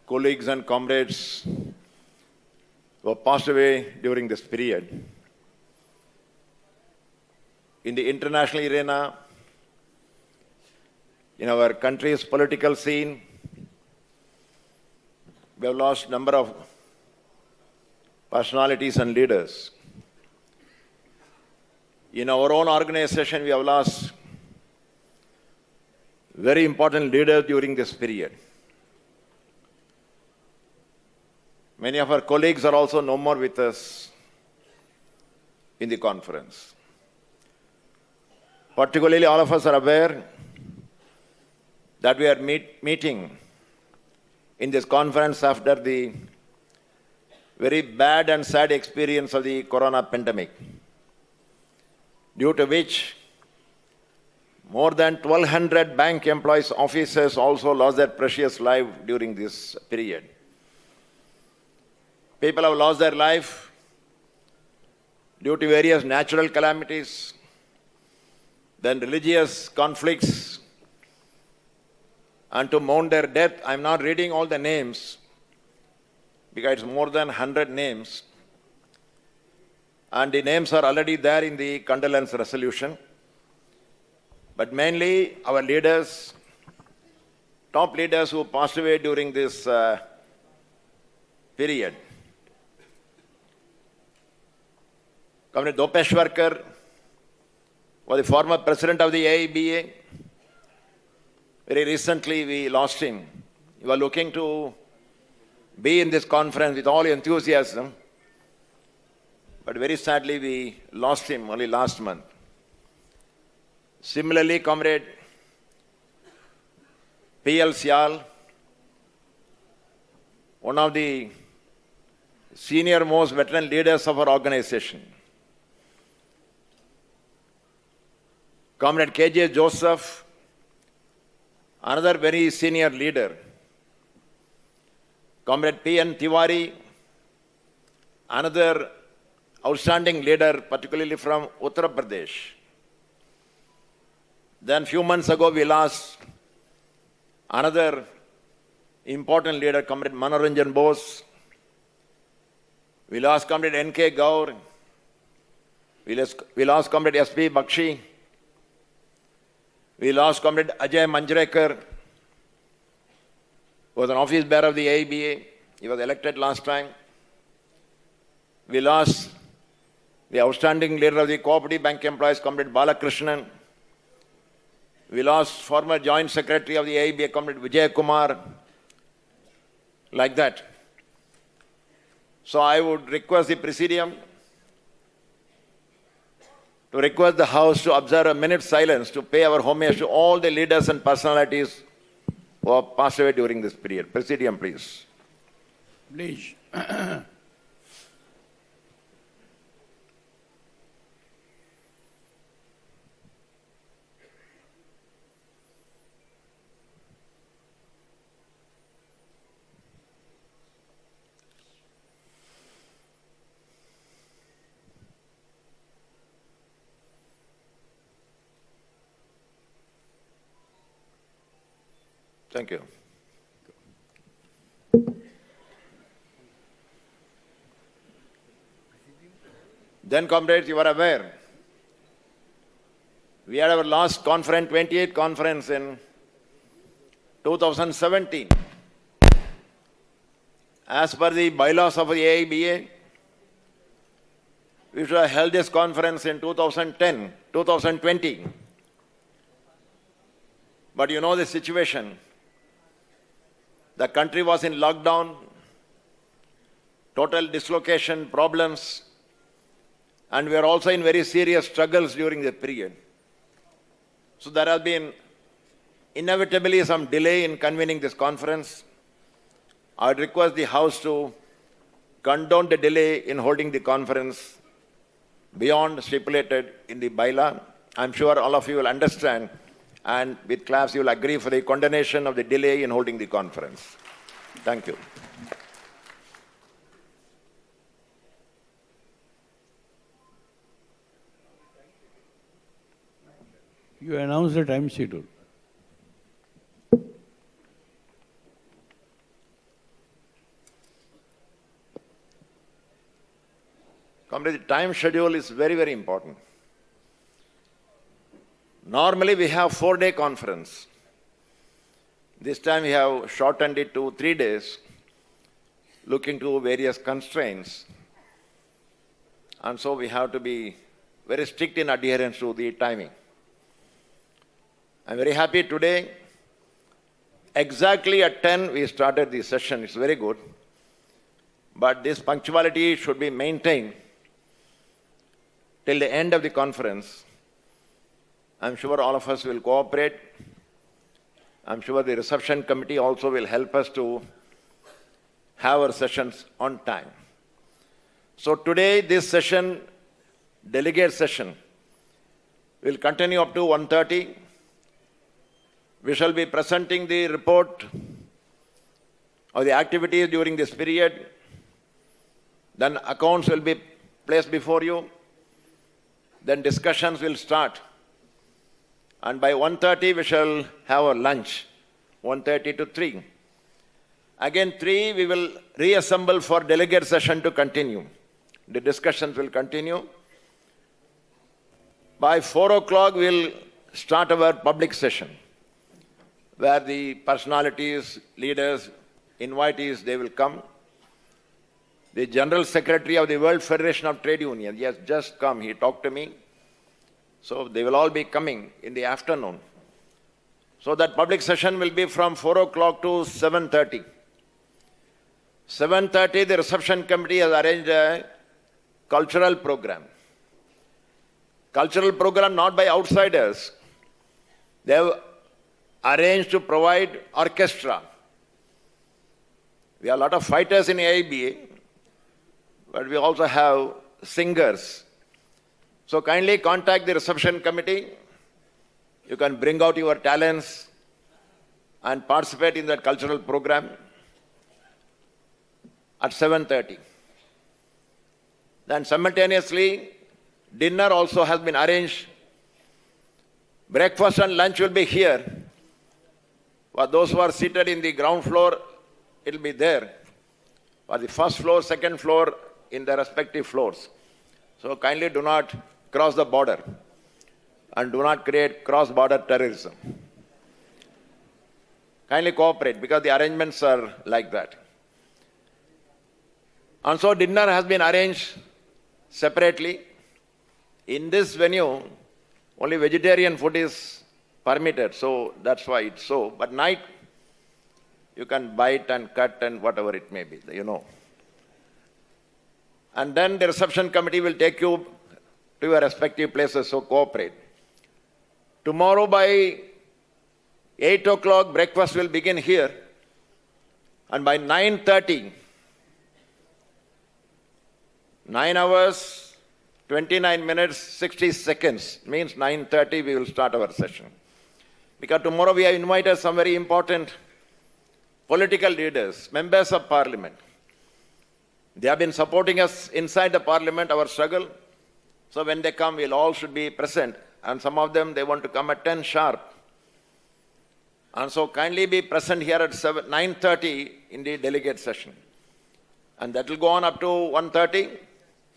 Speaker 9: colleagues and comrades who have passed away during this period. In the international arena, in our country's political scene, we have lost a number of personalities and leaders. In our own organization, we have lost very important leaders during this period. Many of our colleagues are also no more with us in the conference. Particularly, all of us are aware that we are meeting in this conference after the very bad and sad experience of the corona pandemic, due to which more than 1,200 bank employees, officers also lost their precious life during this period. People have lost their life due to various natural calamities, then religious conflicts, and to mourn their death. I'm not reading all the names because it's more than 100 names. and the names are already there in the condolence resolution. But mainly our leaders, top leaders who passed away during this period. Comrade Dopeshwarkar was the former president of the AIBEA. Very recently we lost him. We were looking to be in this conference with all enthusiasm, but very sadly we lost him only last month. Similarly, Comrade P.L. Sial, one of the senior most veteran leaders of our organization. Comrade K.J. Joseph, another very senior leader. Comrade P.N. Tiwari, another outstanding leader, particularly from Uttar Pradesh. Then few months ago we lost another important leader, Comrade Manoranjan Bose. We lost Comrade N.K. Gaur. We lost Comrade S.P. Bakshi. We lost Comrade Ajay Manjrekar, who was an office bearer of the AIBEA. He was elected last time. We lost the outstanding leader of the Cooperative Bank Employees, Comrade Balakrishnan. We lost former Joint Secretary of the AIBEA, Comrade Vijay Kumar. Like that. So I would request the Presidium to request the House to observe a minute's silence to pay our homage to all the leaders and personalities who have passed away during this period. Presidium, please.
Speaker 1: Please.
Speaker 9: Thank you. Then, comrades, you are aware, we had our last conference, 28th conference in 2017. As per the bylaws of the AIBEA, we should have held this conference in 2020. But you know the situation. The country was in lockdown, total dislocation, problems, and we are also in very serious struggles during that period. So there has been inevitably some delay in convening this conference. I would request the House to condone the delay in holding the conference beyond stipulated in the bylaw. I'm sure all of you will understand, and with claps you will agree for the condonation of the delay in holding the conference. Thank you.
Speaker 1: You announce the time schedule.
Speaker 9: Comrade, the time schedule is very, very important. Normally we have 4-day conference. This time we have shortened it to 3 days, looking to various constraints. And so we have to be very strict in adherence to the timing. I'm very happy today. Exactly at 10 we started the session. It's very good. But this punctuality should be maintained till the end of the conference. I'm sure all of us will cooperate. I'm sure the reception committee also will help us to have our sessions on time. So today, this session, delegate session, will continue up to 1:30. We shall be presenting the report of the activities during this period. Then accounts will be placed before you. Then discussions will start. And by 1:30 we shall have a lunch, 1:30 to 3. Again 3 we will reassemble for delegate session to continue. The discussions will continue. By 4 o'clock, we'll start our public session, where the personalities, leaders, invitees, they will come. The General Secretary of the World Federation of Trade Unions, he has just come, he talked to me. So they will all be coming in the afternoon. So that public session will be from 4 o'clock to 7:30. 7:30, the reception committee has arranged a cultural program. Cultural program not by outsiders. They have arranged to provide orchestra. We have a lot of fighters in AIBEA, but we also have singers. So kindly contact the reception committee. You can bring out your talents and participate in that cultural program at 7:30. Then simultaneously, dinner also has been arranged. Breakfast and lunch will be here. For those who are seated in the ground floor, it will be there. For the first floor, second floor, in their respective floors. So kindly do not cross the border and do not create cross-border terrorism. Kindly cooperate because the arrangements are like that. And so dinner has been arranged separately. In this venue, only vegetarian food is permitted, so that's why it's so. But night, you can bite and cut and whatever it may be, you know. And then the reception committee will take you to your respective places, so cooperate. Tomorrow by 8 o'clock, breakfast will begin here. And by 9:30, 9 hours, 29 minutes, 60 seconds, means 9:30 we will start our session. Because tomorrow we have invited some very important political leaders, members of parliament. They have been supporting us inside the parliament, our struggle. So when they come, we'll all should be present. And some of them, they want to come at 10 sharp. And so kindly be present here at 9:30 in the delegate session. And that will go on up to 1:30.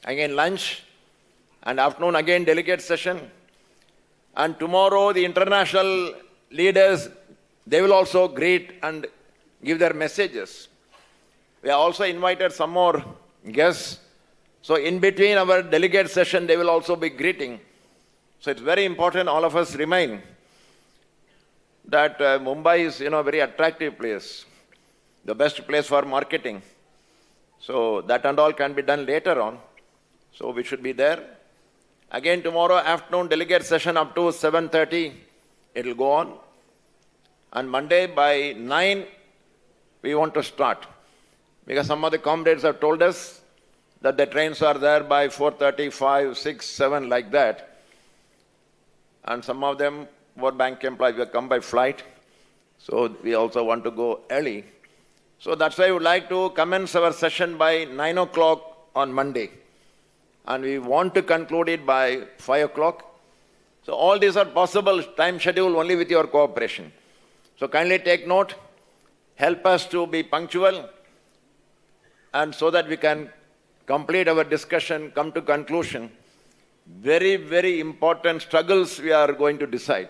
Speaker 9: Again lunch. And afternoon again delegate session. And tomorrow the international leaders, they will also greet and give their messages. We have also invited some more guests. So in between our delegate session, they will also be greeting. So it's very important all of us remind that Mumbai is, a very attractive place, the best place for marketing. So that and all can be done later on. So we should be there. Again tomorrow afternoon delegate session up to 7:30, it will go on. And Monday by 9, we want to start. Because some of the comrades have told us that the trains are there by 4:30, 5, 6, 7, like that. And some of them were bank employees will come by flight. So we also want to go early. So that's why we would like to commence our session by 9 o'clock on Monday. And we want to conclude it by 5 o'clock. So all these are possible time schedule only with your cooperation. So kindly take note, help us to be punctual, and so that we can complete our discussion, come to conclusion. Very, very important struggles we are going to decide.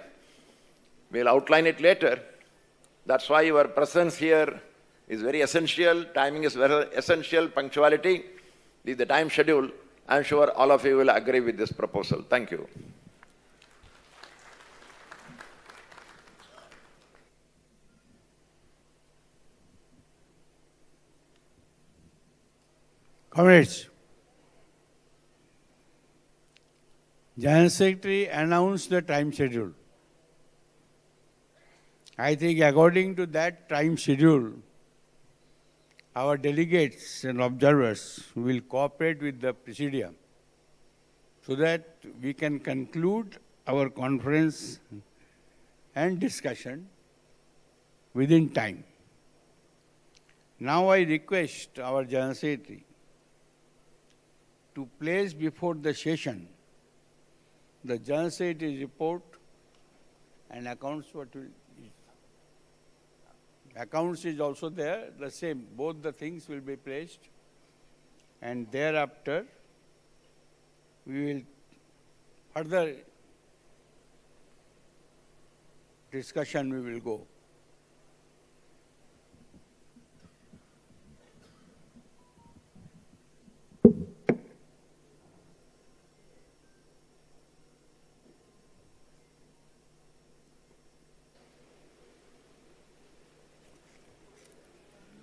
Speaker 9: We'll outline it later. That's why your presence here is very essential. Timing is very essential. Punctuality is the time schedule. I'm sure all of you will agree with this proposal. Thank you.
Speaker 1: Comrades, General Secretary announced the time schedule. I think according to that time schedule, our delegates and observers will cooperate with the Presidium so that we can conclude our conference and discussion within time. Now I request our General Secretary to place before the session the General Secretary's report and accounts. Accounts is also there, the same. Both the things will be placed. And thereafter, we will further discussion we will go.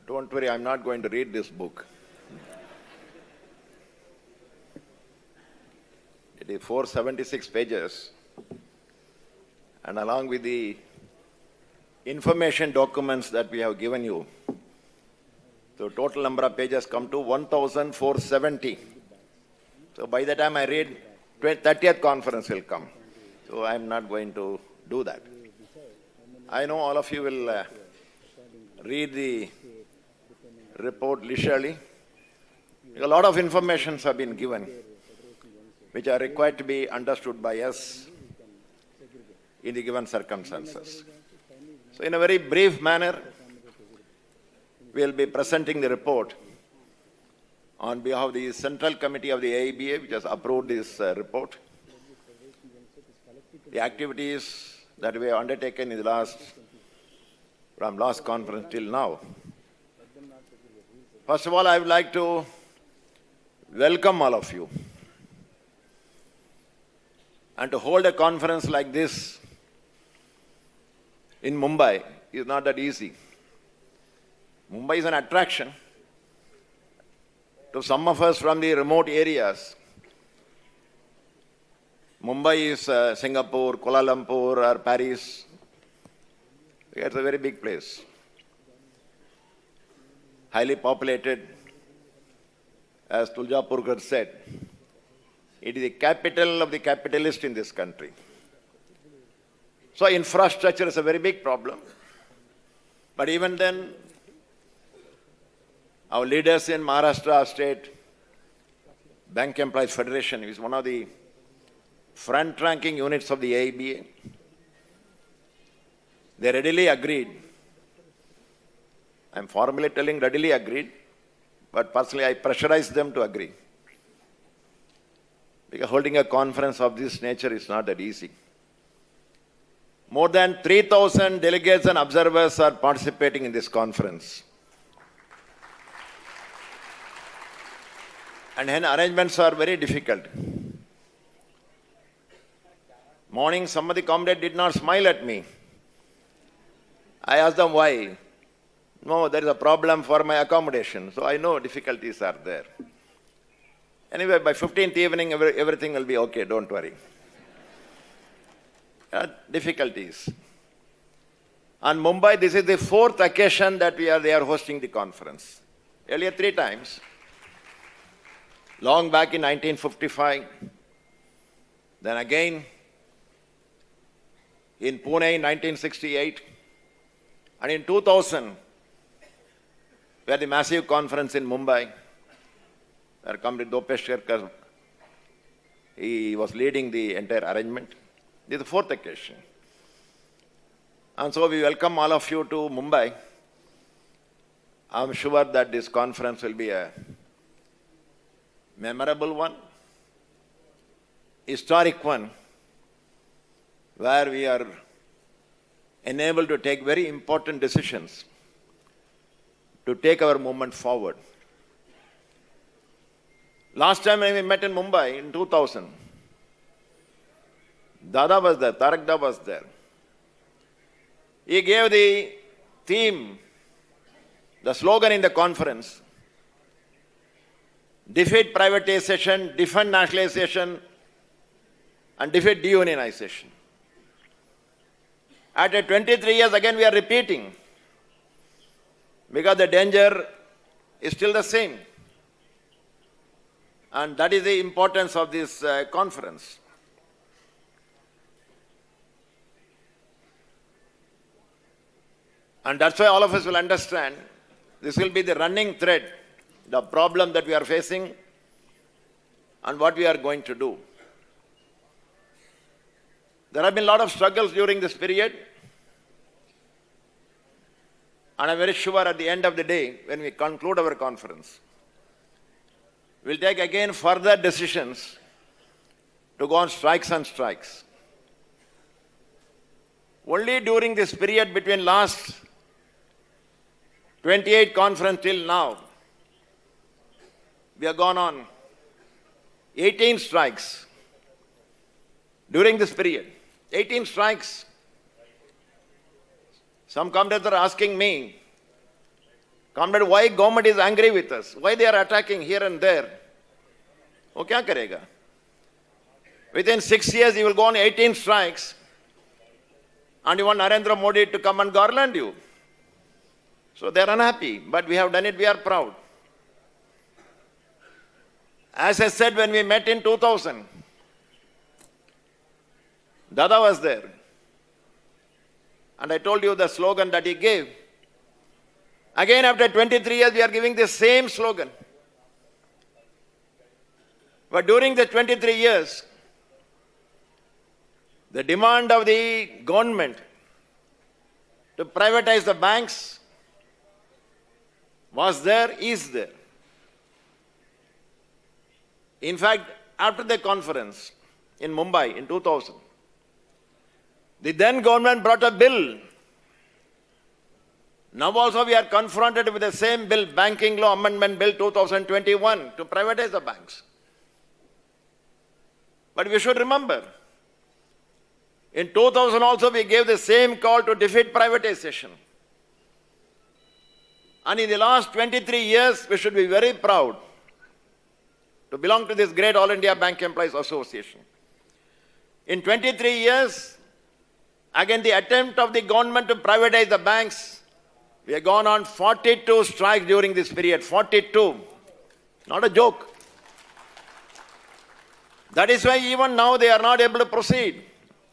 Speaker 9: Don't worry, I'm not going to read this book. It is 476 pages, and along with the information documents that we have given you, the total number of pages come to 1,470. So by the time I read, 30th conference will come. So I'm not going to do that. I know all of you will read the report leisurely. A lot of informations have been given, which are required to be understood by us in the given circumstances. So in a very brief manner, we will be presenting the report on behalf of the Central Committee of the AIBEA, which has approved this report. The activities that we have undertaken in the from last conference till now. First of all, I would like to welcome all of you. And to hold a conference like this in Mumbai is not that easy. Mumbai is an attraction to some of us from the remote areas. Mumbai is Singapore, Kuala Lumpur, or Paris. It's a very big place. Highly populated, as Tuljapurkar said. It is the capital of the capitalists in this country. So infrastructure is a very big problem. But even then, our leaders in Maharashtra State Bank Employees Federation is one of the front-ranking units of the AIBEA. They readily agreed. I'm formally telling readily agreed, but personally I pressurized them to agree. Because holding a conference of this nature is not that easy. More than 3,000 delegates and observers are participating in this conference. And hence arrangements are very difficult. Morning, some of the comrades did not smile at me. I asked them why. No, there is a problem for my accommodation. So I know difficulties are there. Anyway, by 15th evening, everything will be okay, don't worry. Difficulties. On Mumbai, this is the 4th occasion that they are hosting the conference. Earlier 3 times. Long back in 1955. Then again in Pune in 1968. And in 2000, we had the massive conference in Mumbai, where Comrade Dopesh Sherkar, he was leading the entire arrangement. This is the 4th occasion. And so we welcome all of you to Mumbai. I'm sure that this conference will be a memorable one, historic one, where we are enabled to take very important decisions to take our movement forward. Last time when we met in Mumbai in 2000, Dada was there, Tarak Da was there. He gave the theme, the slogan in the conference, defeat privatization, defend nationalization, and defeat deunionization. After 23 years, again we are repeating, because the danger is still the same. And that is the importance of this conference. And that's why all of us will understand, this will be the running thread, the problem that we are facing and what we are going to do. There have been a lot of struggles during this period. And I'm very sure at the end of the day, when we conclude our conference, we'll take again further decisions to go on strikes and strikes. Only during this period between last 28 conference till now, we have gone on 18 strikes during this period. 18 strikes. Some comrades are asking me, comrade, why government is angry with us? Why they are attacking here and there? वो क्या करेगा? Within 6 years, you will go on 18 strikes, and you want Narendra Modi to come and garland you. So they are unhappy, but we have done it, we are proud. As I said when we met in 2000, Dada was there. And I told you the slogan that he gave. Again, after 23 years, we are giving the same slogan. But during the 23 years, the demand of the government to privatize the banks was there, is there. In fact, after the conference in Mumbai in 2000, the then government brought a bill. Now also we are confronted with the same bill, Banking Law Amendment Bill 2021, to privatize the banks. But we should remember, in 2000 also we gave the same call to defeat privatization. And in the last 23 years, we should be very proud to belong to this great All India Bank Employees Association. In 23 years, again the attempt of the government to privatize the banks, we have gone on 42 strikes during this period, 42. Not a joke. That is why even now they are not able to proceed.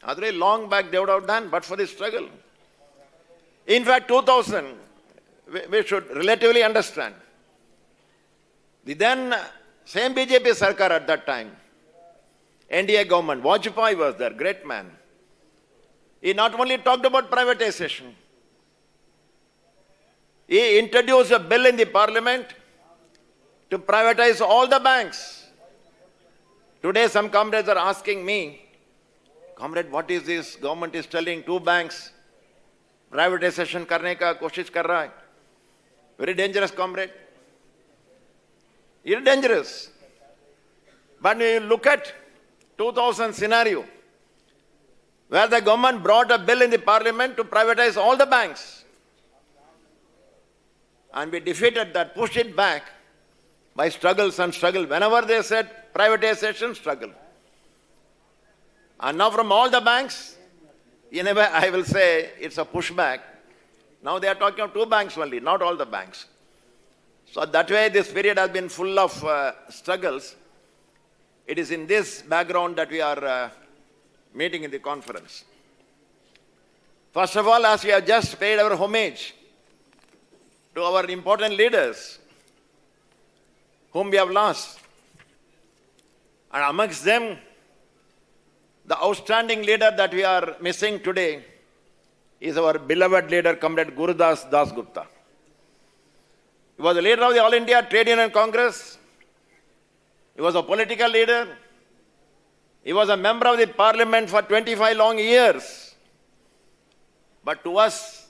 Speaker 9: Otherwise, long back they would have done, but for the struggle. In fact, 2000, we should relatively understand. The then same BJP Sarkar at that time, NDA government, Vajpayee was there, great man. He not only talked about privatization, he introduced a bill in the parliament to privatize all the banks. Today some comrades are asking me, comrade, what is this? Government is telling 2 banks, privatization karne ka koshish kar raha hai. Very dangerous, comrade. It's dangerous. But when you look at 2000 scenario, where the government brought a bill in the parliament to privatize all the banks. And we defeated that, pushed it back by struggles and struggle. Whenever they said privatization, struggle. And now from all the banks, in a way I will say it's a pushback. Now they are talking of 2 banks only, not all the banks. So that way this period has been full of struggles. It is in this background that we are meeting in the conference. First of all, as we have just paid our homage to our important leaders whom we have lost, and amongst them, the outstanding leader that we are missing today is our beloved leader, Comrade Gurudas Das Gupta. He was the leader of the All India Trade Union Congress. He was a political leader. He was a member of the parliament for 25 long years. But to us,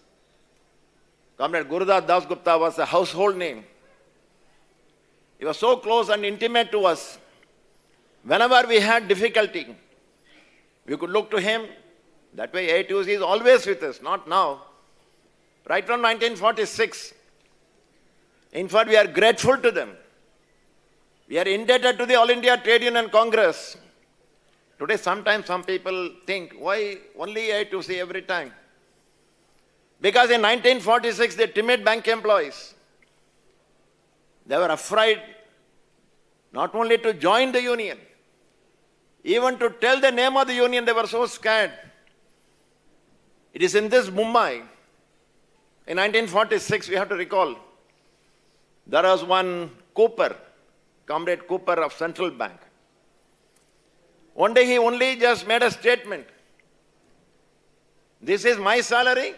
Speaker 9: Comrade Gurudas Das Gupta was a household name. He was so close and intimate to us. Whenever we had difficulty, we could look to him. That way AITUC is always with us, not now. Right from 1946. In fact, we are grateful to them. We are indebted to the All India Trade Union Congress. Today, sometimes some people think, why only AITUC every time? Because in 1946, the timid bank employees, they were afraid not only to join the union, even to tell the name of the union, they were so scared. It is in this Mumbai, in 1946, we have to recall, there was one Cooper, Comrade Cooper of Central Bank. One day he only just made a statement. This is my salary.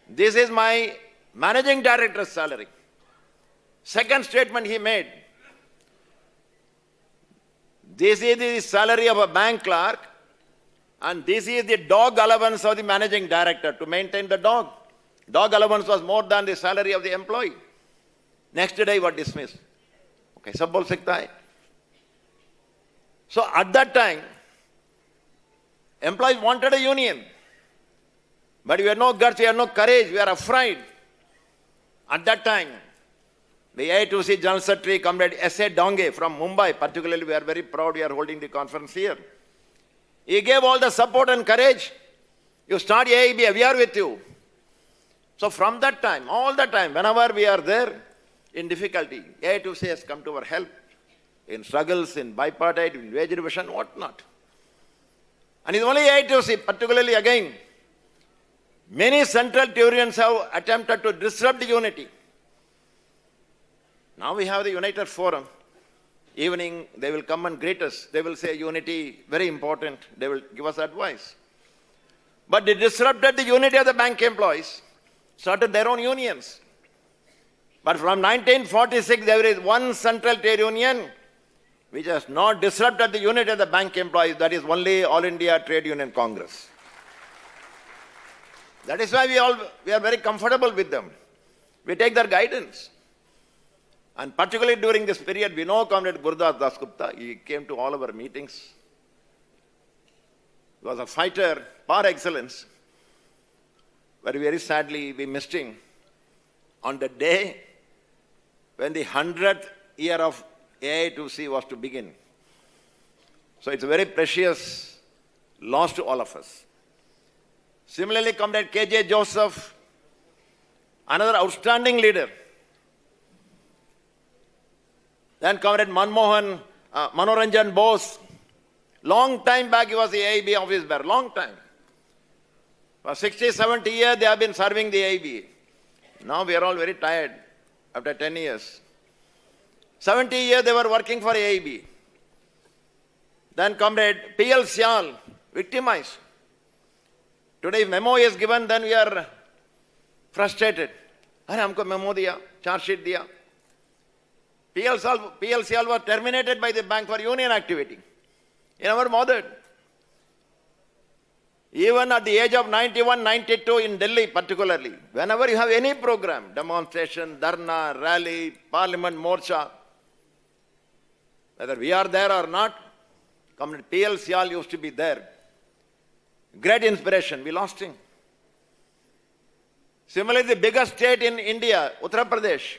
Speaker 9: This is my managing director's salary. Second statement he made. This is the salary of a bank clerk, and this is the dog allowance of the managing director to maintain the dog. Dog allowance was more than the salary of the employee. Next day he was dismissed. Okay, sab bol sakta hai. So at that time, employees wanted a union. But we had no guts, we had no courage, we are afraid. At that time, the A2C General Secretary, Comrade S.A. Donge from Mumbai, particularly we are very proud we are holding the conference here. He gave all the support and courage. You start AIBEA, we are with you. So from that time, all the time, whenever we are there in difficulty, A2C has come to our help in struggles, in bipartite, in wage revision, whatnot. And it's only A2C, particularly again, many central Turians have attempted to disrupt the unity. Now we have the United Forum. Evening, they will come and greet us. They will say unity, very important. They will give us advice. But they disrupted the unity of the bank employees, started their own unions. But from 1946, there is one central trade union which has not disrupted the unity of the bank employees. That is only All India Trade Union Congress. That is why we are very comfortable with them. We take their guidance. And particularly during this period, we know Comrade Gurdas Dasgupta. He came to all our meetings. He was a fighter par excellence. But very sadly, we missed him on the day when the 100th year of AI2C was to begin. So it's a very precious loss to all of us. Similarly, Comrade K.J. Joseph, another outstanding leader. Then Comrade Manoranjan Bose. Long time back he was the AIBEA office bearer, long time. For 60, 70 years they have been serving the AIBEA. Now we are all very tired after 10 years. 70 years they were working for AIBEA. Then Comrade P.L. Syal, victimized. Today if memo is given, then we are frustrated. Arey humko memo diya, charge sheet diya. P.L. Syal was terminated by the bank for union activity. He never bothered. Even at the age of 91, 92 in Delhi particularly, whenever you have any program, demonstration, dharna, rally, parliament, morcha, whether we are there or not, Comrade P.L. Syal used to be there. Great inspiration, we lost him. Similarly, the biggest state in India, Uttar Pradesh,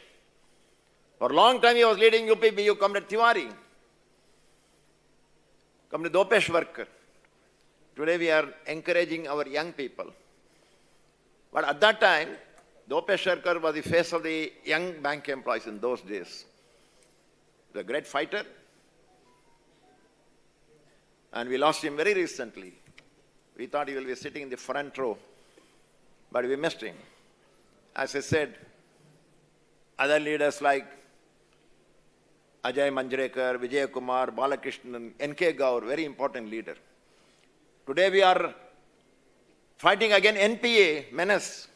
Speaker 9: for a long time he was leading UPBU, Comrade Tiwari, Comrade Dopeshwarkar. Today we are encouraging our young people. But at that time, Dopeshwarkar was the face of the young bank employees in those days. He was a great fighter. And we lost him very recently. We thought he will be sitting in the front row, but we missed him. As I said, other leaders like Ajay Manjrekar, Vijay Kumar, Balakrishnan, N.K. Gaur, very important leader. Today we are fighting against NPA menace,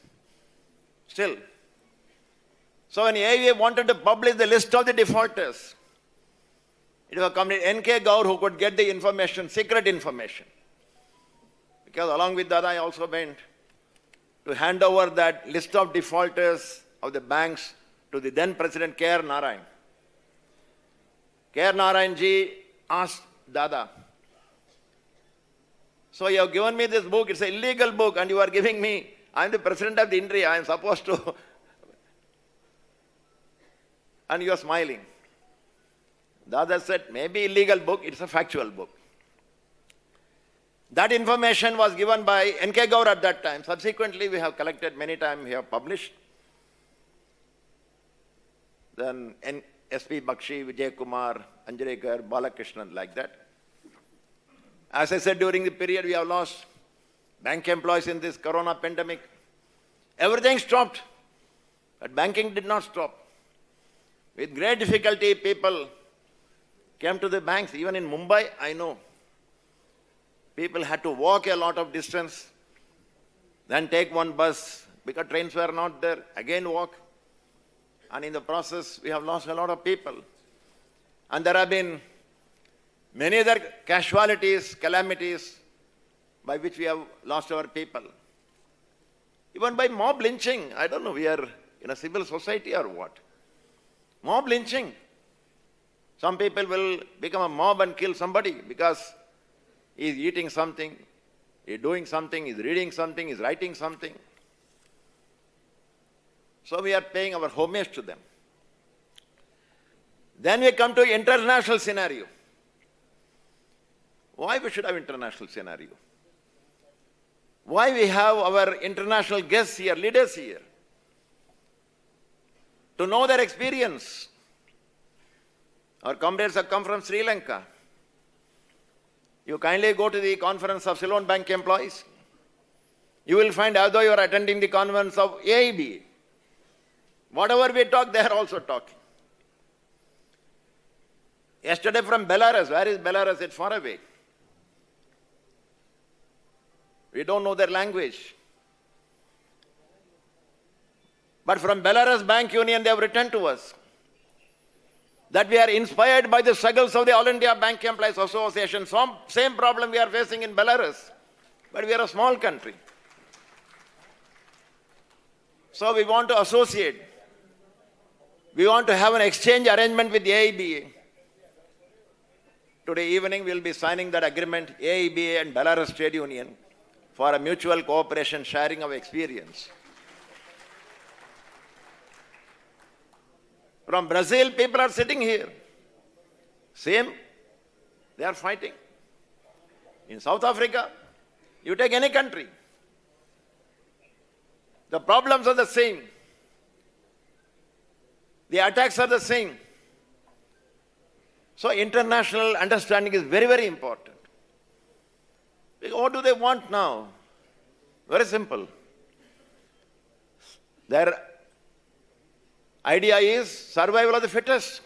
Speaker 9: still. So when AIBEA wanted to publish the list of the defaulters, it was Comrade N.K. Gaur who could get the information, secret information. Because along with that I also went to hand over that list of defaulters of the banks to the then President K.R. Narayan. K.R. Narayan ji asked Dada, so you have given me this book, it's an illegal book, and you are giving me, I am the President of the India, I am supposed to. And you are smiling. Dada said, maybe illegal book, it's a factual book. That information was given by N.K. Gaur at that time. Subsequently, we have collected many times, we have published. Then S.P. Bakshi, Vijay Kumar, Anjarekar, Balakrishnan, like that. As I said, during the period we have lost bank employees in this corona pandemic. Everything stopped, but banking did not stop. With great difficulty, people came to the banks. Even in Mumbai, I know. People had to walk a lot of distance, then take one bus, because trains were not there, again walk. And in the process, we have lost a lot of people. And there have been many other casualties, calamities by which we have lost our people. Even by mob lynching, I don't know, we are in a civil society or what. Mob lynching. Some people will become a mob and kill somebody because he is eating something, he is doing something, he is reading something, he is writing something. So we are paying our homage to them. Then we come to international scenario. Why we should have international scenario? Why we have our international guests here, leaders here? To know their experience. Our comrades have come from Sri Lanka. You kindly go to the conference of Ceylon Bank employees. You will find, although you are attending the conference of AIBEA, whatever we talk, they are also talking. Yesterday from Belarus, where is Belarus? It's far away. We don't know their language. But from Belarus Bank Union, they have written to us that we are inspired by the struggles of the All India Bank Employees Association. Same problem we are facing in Belarus, but we are a small country. So we want to associate. We want to have an exchange arrangement with the AIBEA. Today evening we will be signing that agreement, AIBEA and Belarus Trade Union, for a mutual cooperation, sharing of experience. From Brazil, people are sitting here. Same, they are fighting. In South Africa, you take any country, the problems are the same. The attacks are the same. So international understanding is very, very important. What do they want now? Very simple. Their idea is survival of the fittest.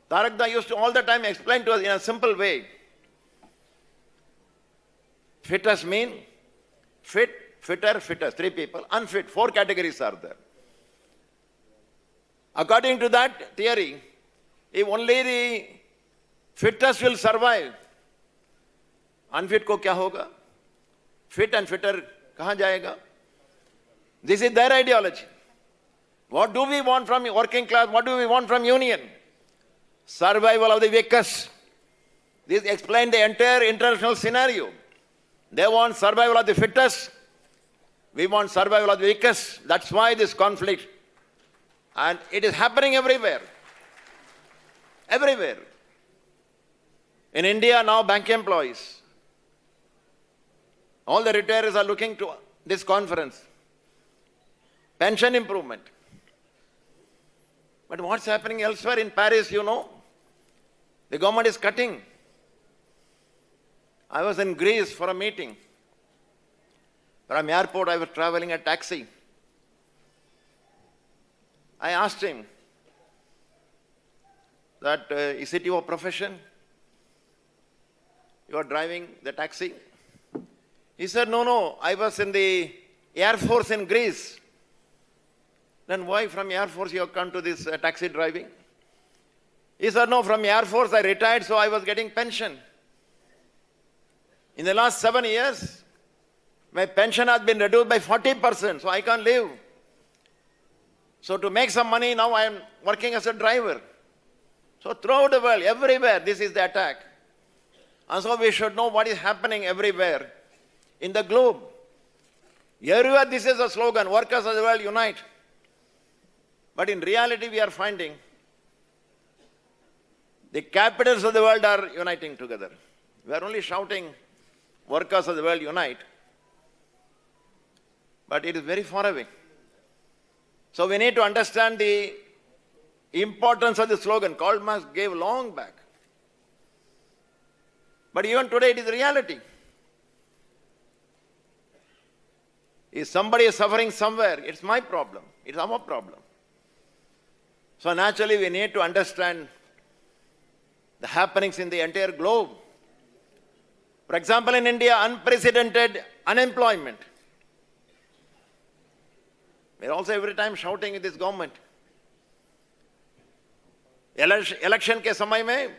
Speaker 9: Tarakda used to all the time explain to us in a simple way. Fittest mean fit, fitter, fittest, 3 people. Unfit, 4 categories are there. According to that theory, if only the fittest will survive, unfit ko kya hoga? Fit and fitter kahan jayega? This is their ideology. What do we want from working class? What do we want from union? Survival of the weakest. This explains the entire international scenario. They want survival of the fittest. We want survival of the weakest. That's why this conflict. And it is happening everywhere. Everywhere. In India now, bank employees, all the retirees are looking to this conference. Pension improvement. But what's happening elsewhere in Paris, you know? The government is cutting. I was in Greece for a meeting. From airport, I was traveling a taxi. I asked him that, is it your profession? You are driving the taxi? He said, no, I was in the Air Force in Greece. Then why from Air Force you have come to this taxi driving? He said, no, from Air Force I retired, so I was getting pension. In the last 7 years, my pension has been reduced by 40%, so I can't live. So to make some money, now I am working as a driver. So throughout the world, everywhere, this is the attack. And so we should know what is happening everywhere in the globe. Everywhere this is a slogan, workers of the world unite. But in reality, we are finding the capitals of the world are uniting together. We are only shouting, workers of the world unite. But it is very far away. So we need to understand the importance of the slogan. Karl Marx gave long back. But even today, it is reality. If somebody is suffering somewhere, it's my problem. It's our problem. So naturally, we need to understand the happenings in the entire globe. For example, in India, unprecedented unemployment. We're also every time shouting at this government. Election के समय में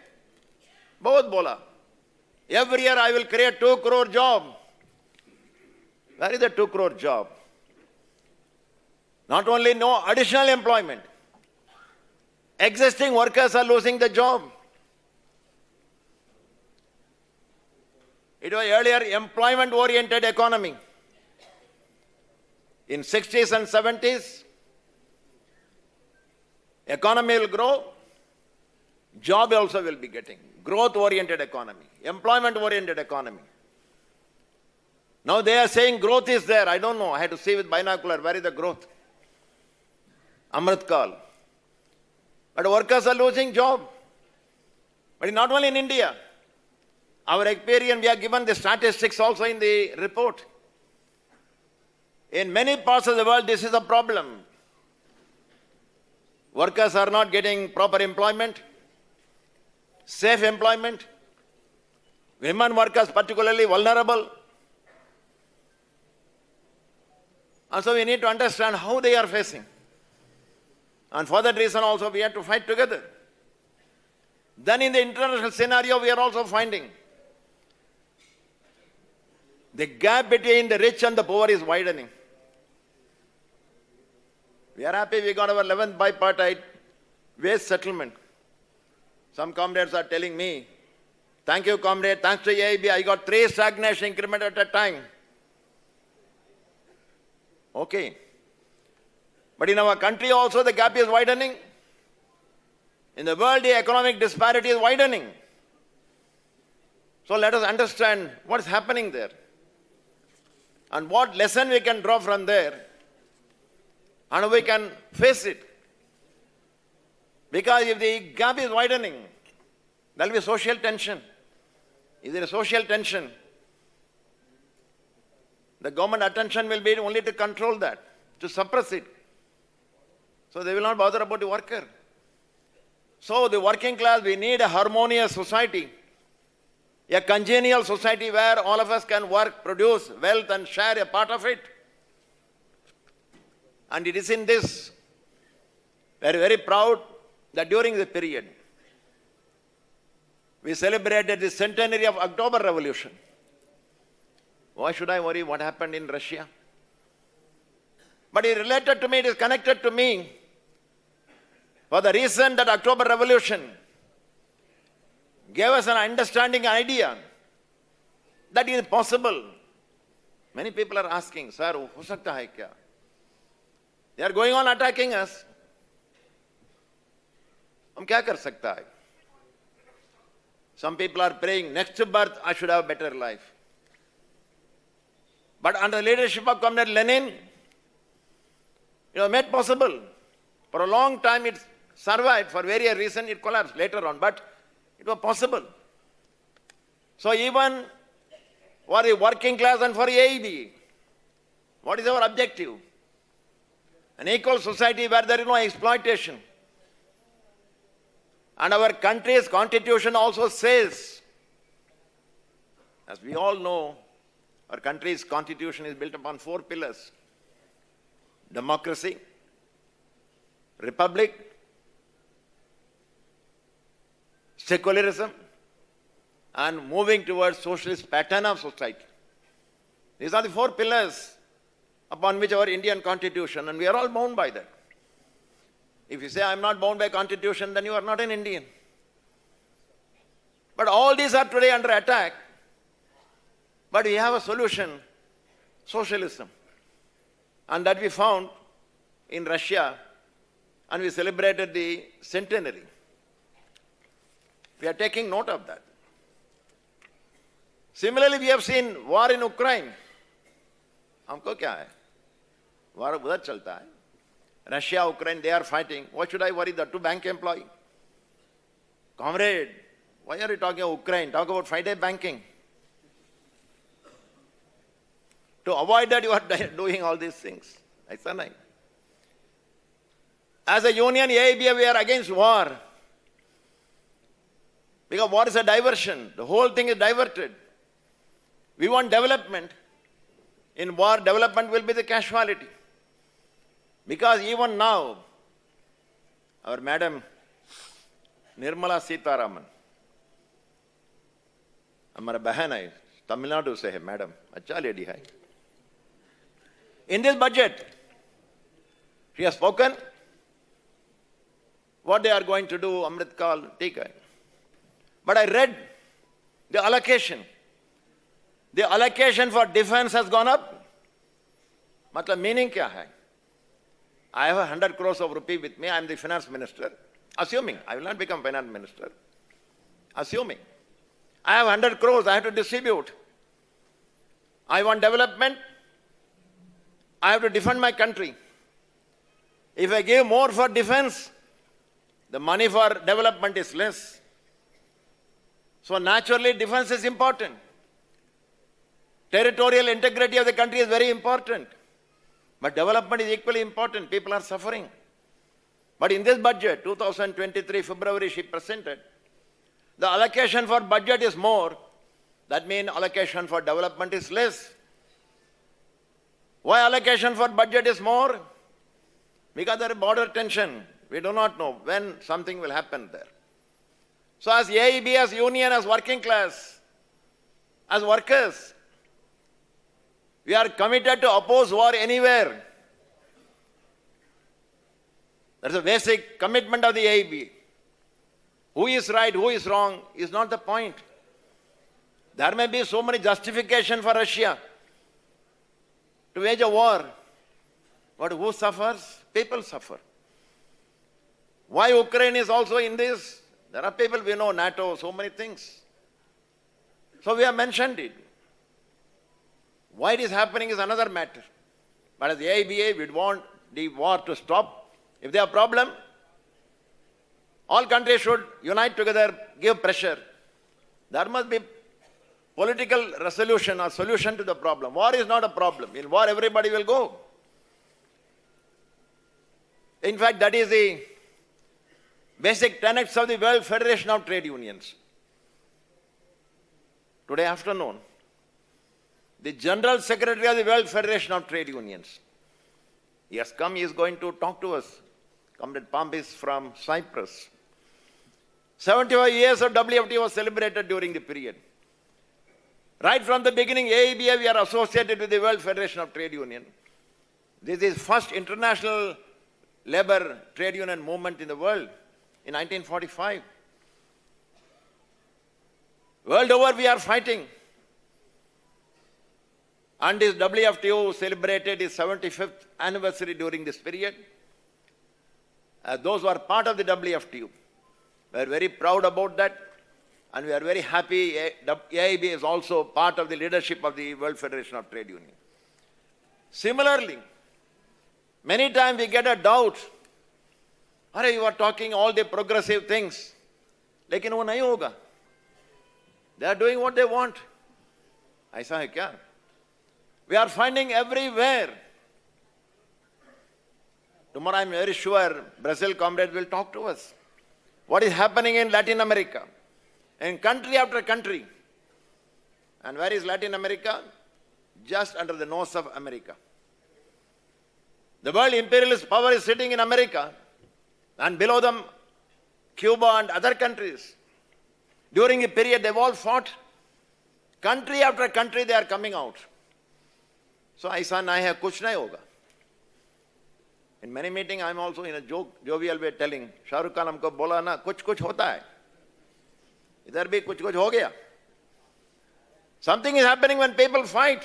Speaker 9: Both bola. Every year I will create 2 crore job. Where is the 2 crore job? Not only no additional employment, existing workers are losing the job. It was earlier employment-oriented economy. In 60s and 70s, economy will grow, job also will be getting. Growth-oriented economy, employment-oriented economy. Now they are saying growth is there. I don't know. I had to see with binocular. Where is the growth? Amrit Kal. But workers are losing job. But not only in India. Our experience, we are given the statistics also in the report. In many parts of the world, this is a problem. Workers are not getting proper employment, safe employment. Women workers particularly vulnerable. And so we need to understand how they are facing. And for that reason also we have to fight together. Then in the international scenario we are also finding the gap between the rich and the poor is widening. We are happy we got our 11th bipartite waste settlement. Some comrades are telling me, thank you comrade, thanks to AIBEA, I got 3 stagnation increment at a time. Okay. But in our country also the gap is widening. In the world the economic disparity is widening. So let us understand what is happening there. And what lesson we can draw from there. And we can face it. Because if the gap is widening, there will be social tension. If there is social tension, the government attention will be only to control that, to suppress it. So they will not bother about the worker. So the working class, we need a harmonious society, a congenial society where all of us can work, produce wealth and share a part of it. And it is in this, we are very proud that during the period, we celebrated the centenary of October Revolution. Why should I worry what happened in Russia? But it related to me, it is connected to me for the reason that October Revolution gave us an understanding idea that it is possible. Many people are asking, sir, ho sakta hai kya? They are going on attacking us. Hum kya kar sakta hai? Some people are praying, next birth I should have a better life. But under the leadership of Comrade Lenin, it was made possible. For a long time it survived. For various reasons it collapsed later on. But it was possible. So even for the working class and for AIBEA, what is our objective? An equal society where there is no exploitation. And our country's constitution also says, as we all know, our country's constitution is built upon 4 pillars. Democracy, republic, secularism, and moving towards socialist pattern of society. These are the 4 pillars upon which our Indian constitution, and we are all bound by that. If you say, I am not bound by constitution, then you are not an Indian. But all these are today under attack. But we have a solution, socialism. And that we found in Russia, and we celebrated the centenary. We are taking note of that. Similarly, we have seen war in Ukraine. हमको क्या है? War उधर चलता है. Russia, Ukraine, they are fighting. Why should I worry? The 2 bank employee. Comrade, why are you talking about Ukraine? Talk about 5-day banking. To avoid that, you are doing all these things. As a union, AIBEA, we are against war. Because war is a diversion. The whole thing is diverted. We want development. In war, development will be the casualty. Because even now, our Madam Nirmala Sitaraman, हमारा बहन है, तमिलनाडु से है madam, अच्छा lady है. In this budget, she has spoken what they are going to do, Amrit Kal, ठीक है. But I read the allocation. The allocation for defense has gone up. मतलब meaning क्या है? I have 100 crores of rupee with me. I am the finance minister. Assuming I will not become finance minister. Assuming I have 100 crores, I have to distribute. I want development. I have to defend my country. If I give more for defense, the money for development is less. So naturally, defense is important. Territorial integrity of the country is very important. But development is equally important. People are suffering. But in this budget, 2023 February, she presented, the allocation for budget is more. That means allocation for development is less. Why allocation for budget is more? Because there is border tension. We do not know when something will happen there. So as AIBEA, as union, as working class, as workers, we are committed to oppose war anywhere. That's a basic commitment of the AIBEA. Who is right, who is wrong is not the point. There may be so many justifications for Russia to wage a war. But who suffers? People suffer. Why Ukraine is also in this? There are people we know, NATO, so many things. So we have mentioned it. Why it is happening is another matter. But as the AIBEA, we want the war to stop. If there are problem, all countries should unite together, give pressure. There must be political resolution or solution to the problem. War is not a problem. In war, everybody will go. In fact, that is the basic tenets of the World Federation of Trade Unions. Today afternoon, the General Secretary of the World Federation of Trade Unions, he has come, he is going to talk to us. Comrade Pompis from Cyprus. 75 years of WFT was celebrated during the period. Right from the beginning, AIBEA, we are associated with the World Federation of Trade Union. This is first international labor trade union movement in the world in 1945. World over, we are fighting. And this WFTO celebrated its 75th anniversary during this period. Those who are part of the WFTO, we are very proud about that. And we are very happy AIBEA is also part of the leadership of the World Federation of Trade Union. Similarly, many times we get a doubt. Arey, you are talking all the progressive things. Lekin wo nahi hoga. They are doing what they want. Aisa hai kya? We are finding everywhere. Tomorrow I am very sure Brazil comrade will talk to us. What is happening in Latin America? In country after country. And where is Latin America? Just under the nose of America. The world imperialist power is sitting in America, and below them, Cuba and other countries. During a period, they've all fought. Country after country, they are coming out. So, aisa nahi hai, kuch nahi hoga. In many meetings, I am also in a jovial way telling, Shah Rukh Khan humko bola na, kuch hota hai. Idhar bhi kuch ho gaya. Something is happening when people fight.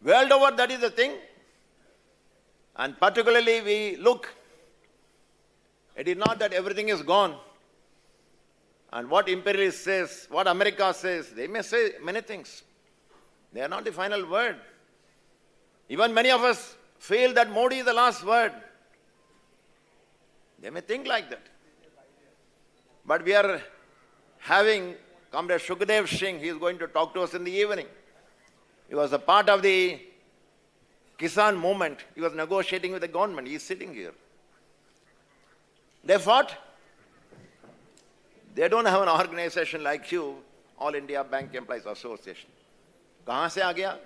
Speaker 9: World over, that is the thing. And particularly we look, it is not that everything is gone. And what imperialist says, what America says, they may say many things. They are not the final word. Even many of us feel that Modi is the last word. They may think like that. But we are having Comrade Sukhdev Singh, he is going to talk to us in the evening. He was a part of the Kisan movement. He was negotiating with the government. He is sitting here. They fought. They don't have an organization like you, All India Bank Employees Association. कहाँ से आ गया?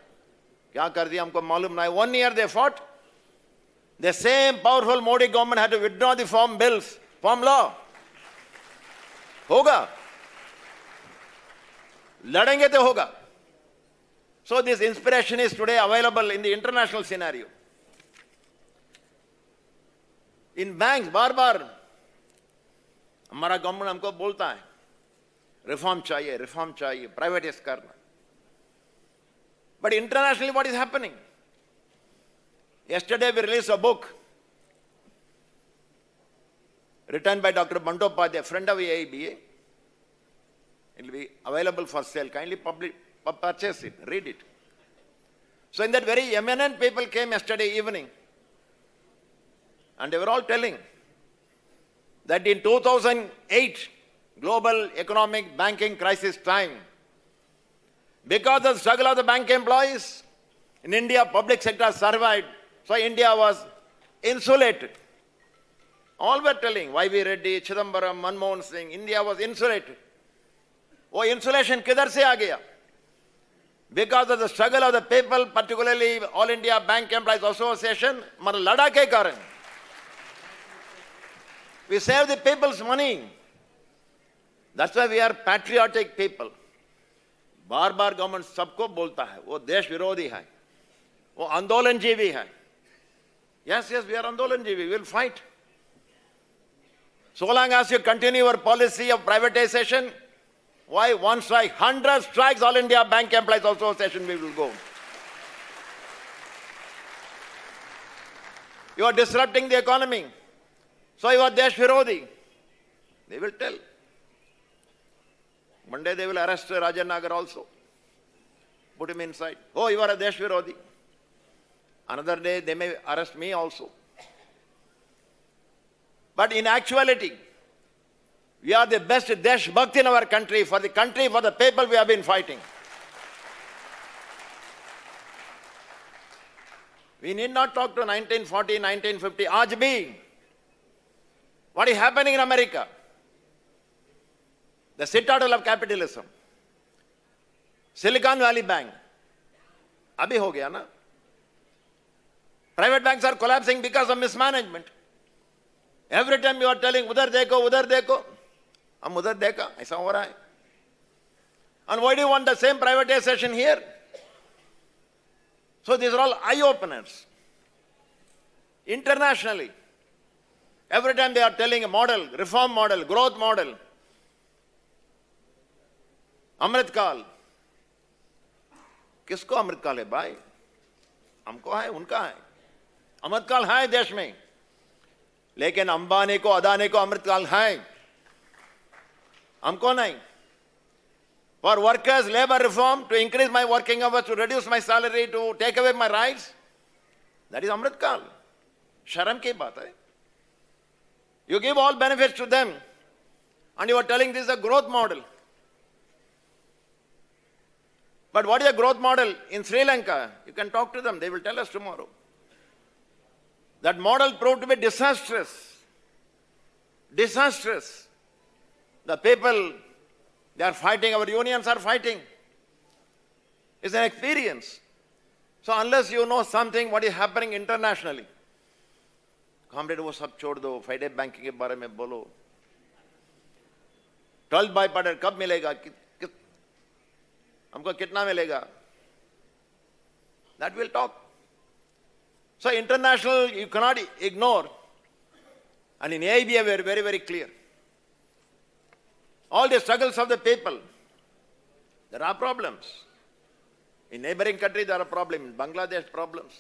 Speaker 9: क्या कर दिया हमको मालूम नहीं. 1 year they fought. The same powerful Modi government had to withdraw the farm bills, farm law. होगा. लड़ेंगे तो होगा. So this inspiration is today available in the international scenario. In banks, बार बार हमारा गवर्नमेंट हमको बोलता है रिफॉर्म चाहिए, प्राइवेटाइज करना. But internationally, what is happening? Yesterday we released a book written by Dr. Bandyopadhyay, a friend of AIBEA. It will be available for sale. Kindly purchase it, read it. So in that, very eminent people came yesterday evening, and they were all telling that in 2008, global economic banking crisis time, because of the struggle of the bank employees, in India, public sector survived, so India was insulated. All were telling, Y.V. Reddy, Chidambaram, Manmohan Singh, India was insulated. वो insulation किधर से आ गया? Because of the struggle of the people, particularly All India Bank Employees Association, हमारा लड़ा के कारण. We save the people's money. That's why we are patriotic people. Bar bar government सबको बोलता है वो देश विरोधी है, वो आंदोलनजीवी है. Yes, we are आंदोलनजीवी. We will fight. So long as you continue your policy of privatization, why one strike? 100 strikes, All India Bank Employees Association, we will go. You are disrupting the economy. So you are Desh Virodi. They will tell. Monday they will arrest Rajan Nagar also. Put him inside. Oh, you are a Desh Virodi. Another day they may arrest me also. But in actuality, we are the best Desh Bhakt in our country, for the people we have been fighting. We need not talk to 1940, 1950. Aaj bhi. What is happening in America? The citadel of capitalism. Silicon Valley Bank. Abhi ho gaya na? Private banks are collapsing because of mismanagement. Every time you are telling, udhar dekho, hum udhar dekha, aisa ho raha hai. And why do you want the same privatization here? So these are all eye-openers. Internationally, every time they are telling a model, reform model, growth model, Amritkal. किसको अमृतकाल है भाई? हमको है, उनका है. अमृतकाल है देश में, लेकिन अंबानी को, अदानी को अमृतकाल है, हमको नहीं. For workers, labor reform, to increase my working hours, to reduce my salary, to take away my rights, that is अमृतकाल. शर्म की बात है. You give all benefits to them, and you are telling this is a growth model. But what is a growth model in Sri Lanka? You can talk to them, they will tell us tomorrow. That model proved to be disastrous. Disastrous. The people, they are fighting, our unions are fighting. It's an experience. So unless you know something, what is happening internationally, comrade, वो सब छोड़ दो, Friday banking के बारे में बोलो. 12th bipartite कब मिलेगा? हमको कितना मिलेगा? That will talk. So international, you cannot ignore. And in AIBEA, we are very, very clear. All the struggles of the people, there are problems. In neighboring countries, there are problems. In Bangladesh, problems.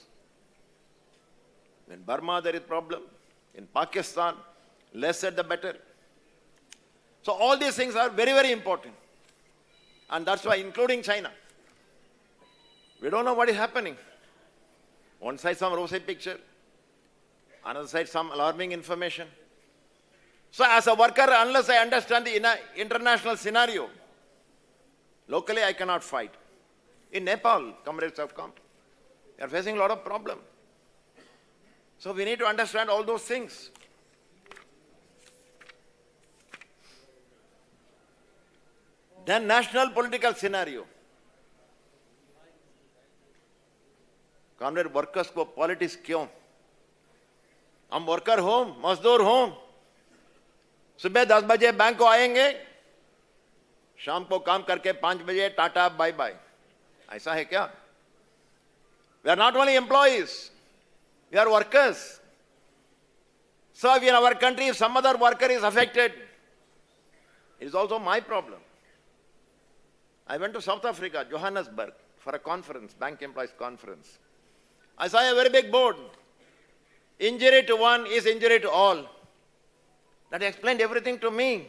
Speaker 9: In Burma, there is problem. In Pakistan, less said the better. So all these things are very, very important. And that's why, including China, we don't know what is happening. One side, some rosy picture. Another side, some alarming information. So as a worker, unless I understand the international scenario, locally I cannot fight. In Nepal, comrades have come. They are facing a lot of problems. So we need to understand all those things. Then national political scenario. Comrade, workers को politics क्यों? हम worker हो, मजदूर हो, सुबह 10 बजे bank को आएंगे, शाम को काम करके 5 बजे टाटा बाय बाय, ऐसा है क्या? We are not only employees, we are workers. So if in our country, if some other worker is affected, it is also my problem. I went to South Africa, Johannesburg, for a conference, bank employees conference. I saw a very big board. Injury to one is injury to all. That explained everything to me.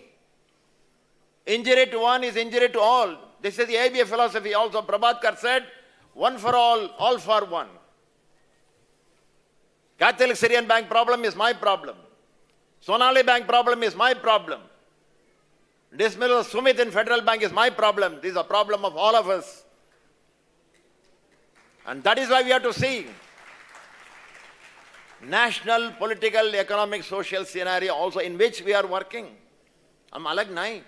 Speaker 9: Injury to one is injury to all. This is the AIBEA philosophy also. Prabhakar said, one for all for one. Catholic Syrian Bank problem is my problem. Sonali Bank problem is my problem. Dismissal of Sumit in Federal Bank is my problem. This is a problem of all of us. And that is why we have to see national, political, economic, social scenario also in which we are working. Hum alag nahi.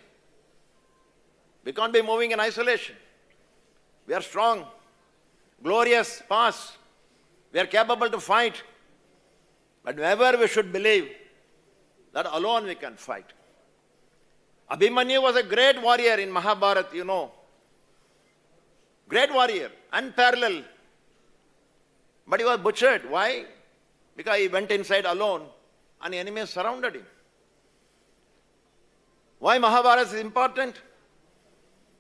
Speaker 9: We can't be moving in isolation. We are strong, glorious past. We are capable to fight. But never we should believe that alone we can fight. Abhimanyu was a great warrior in Mahabharata, you know. Great warrior, unparalleled. But he was butchered. Why? Because he went inside alone and the enemies surrounded him. Why Mahabharata is important?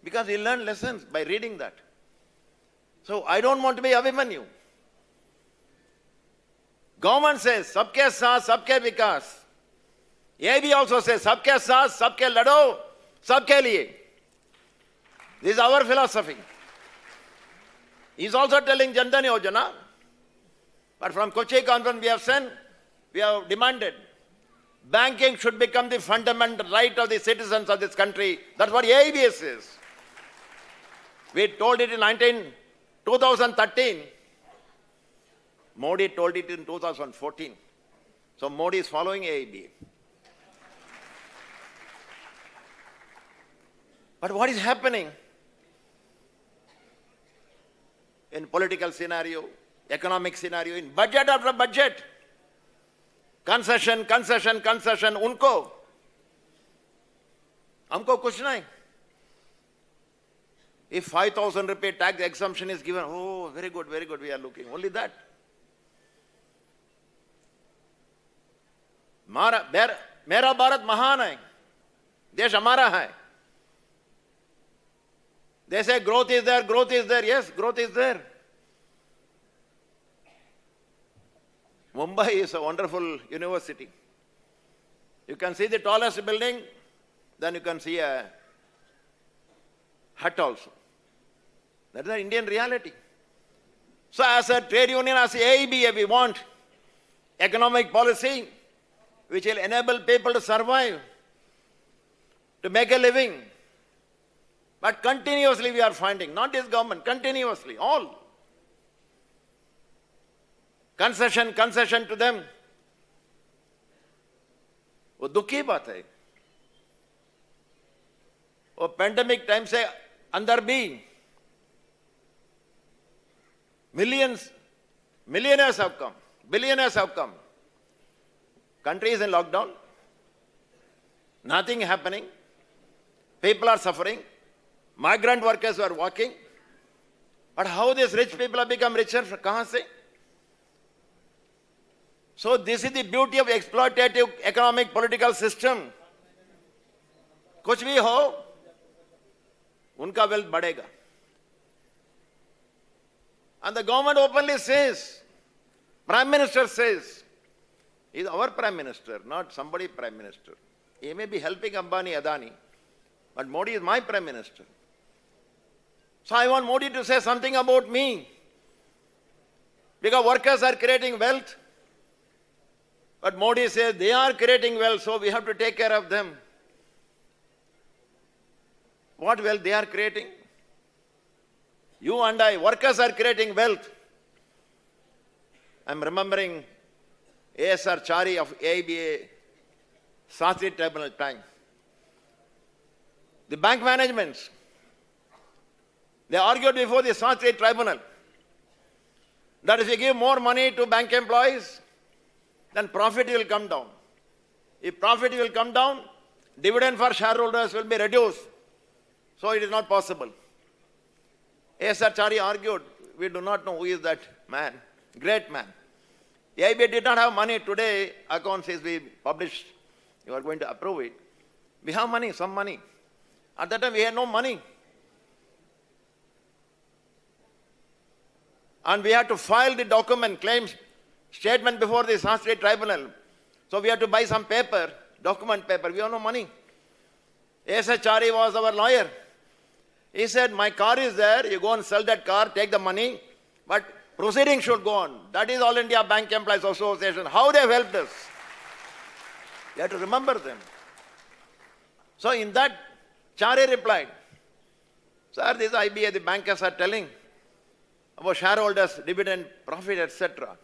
Speaker 9: Because he learned lessons by reading that. So I don't want to be Abhimanyu. Government says, sabke saath, sabke vikas. AIBEA also says, sabke saath, sabke lado, sabke liye. This is our philosophy. He is also telling Jan Dhan Yojana. But from Kochi conference we have demanded banking should become the fundamental right of the citizens of this country. That's what AIBEA says. We told it in 2013. Modi told it in 2014. So Modi is following AIBEA. But what is happening in political scenario, economic scenario, in budget after budget? Concession, unko. Humko kuch nahi. If 5,000 rupee tax exemption is given, oh, very good, we are looking. Only that. Mera Bharat mahan hai. Desh hamara hai. They say growth is there. Yes, growth is there. Mumbai is a wonderful university. You can see the tallest building, then you can see a hut also. That is the Indian reality. So as a trade union, as AIBEA, we want economic policy which will enable people to survive, to make a living. But continuously we are finding, not this government, continuously, all. Concession to them. वो दुख की बात है. वो pandemic time से अंदर भी millionaires have come, billionaires have come. Country is in lockdown. Nothing happening. People are suffering. Migrant workers are working. But how these rich people have become richer? Kahan se? So this is the beauty of exploitative economic political system. कुछ भी हो, उनका wealth बढ़ेगा. And the government openly says, Prime Minister says, he is our Prime Minister, not somebody Prime Minister. He may be helping Ambani, Adani, but Modi is my Prime Minister. So I want Modi to say something about me. Because workers are creating wealth. But Modi says they are creating wealth, so we have to take care of them. What wealth they are creating? You and I, workers are creating wealth. I am remembering ASR Chari of AIBEA, Sastri Tribunal time. The bank managements, they argued before the Sastri Tribunal that if you give more money to bank employees, then profit will come down. If profit will come down, dividend for shareholders will be reduced. So it is not possible. ASRCharya argued, we do not know who is that man, great man. AIBEA did not have money. Today, accounts is we published, you are going to approve it. We have money, some money. At that time, we had no money. And we had to file the document, claims, statement before the Sanskrit tribunal. So we had to buy some paper, document paper. We have no money. ASRCharya was our lawyer. He said, my car is there, you go and sell that car, take the money, but proceedings should go on. That is All India Bank Employees Association. How they have helped us. You have to remember them. So in that, Charya replied, sir, this IBA, the bankers are telling about shareholders, dividend, profit, etc.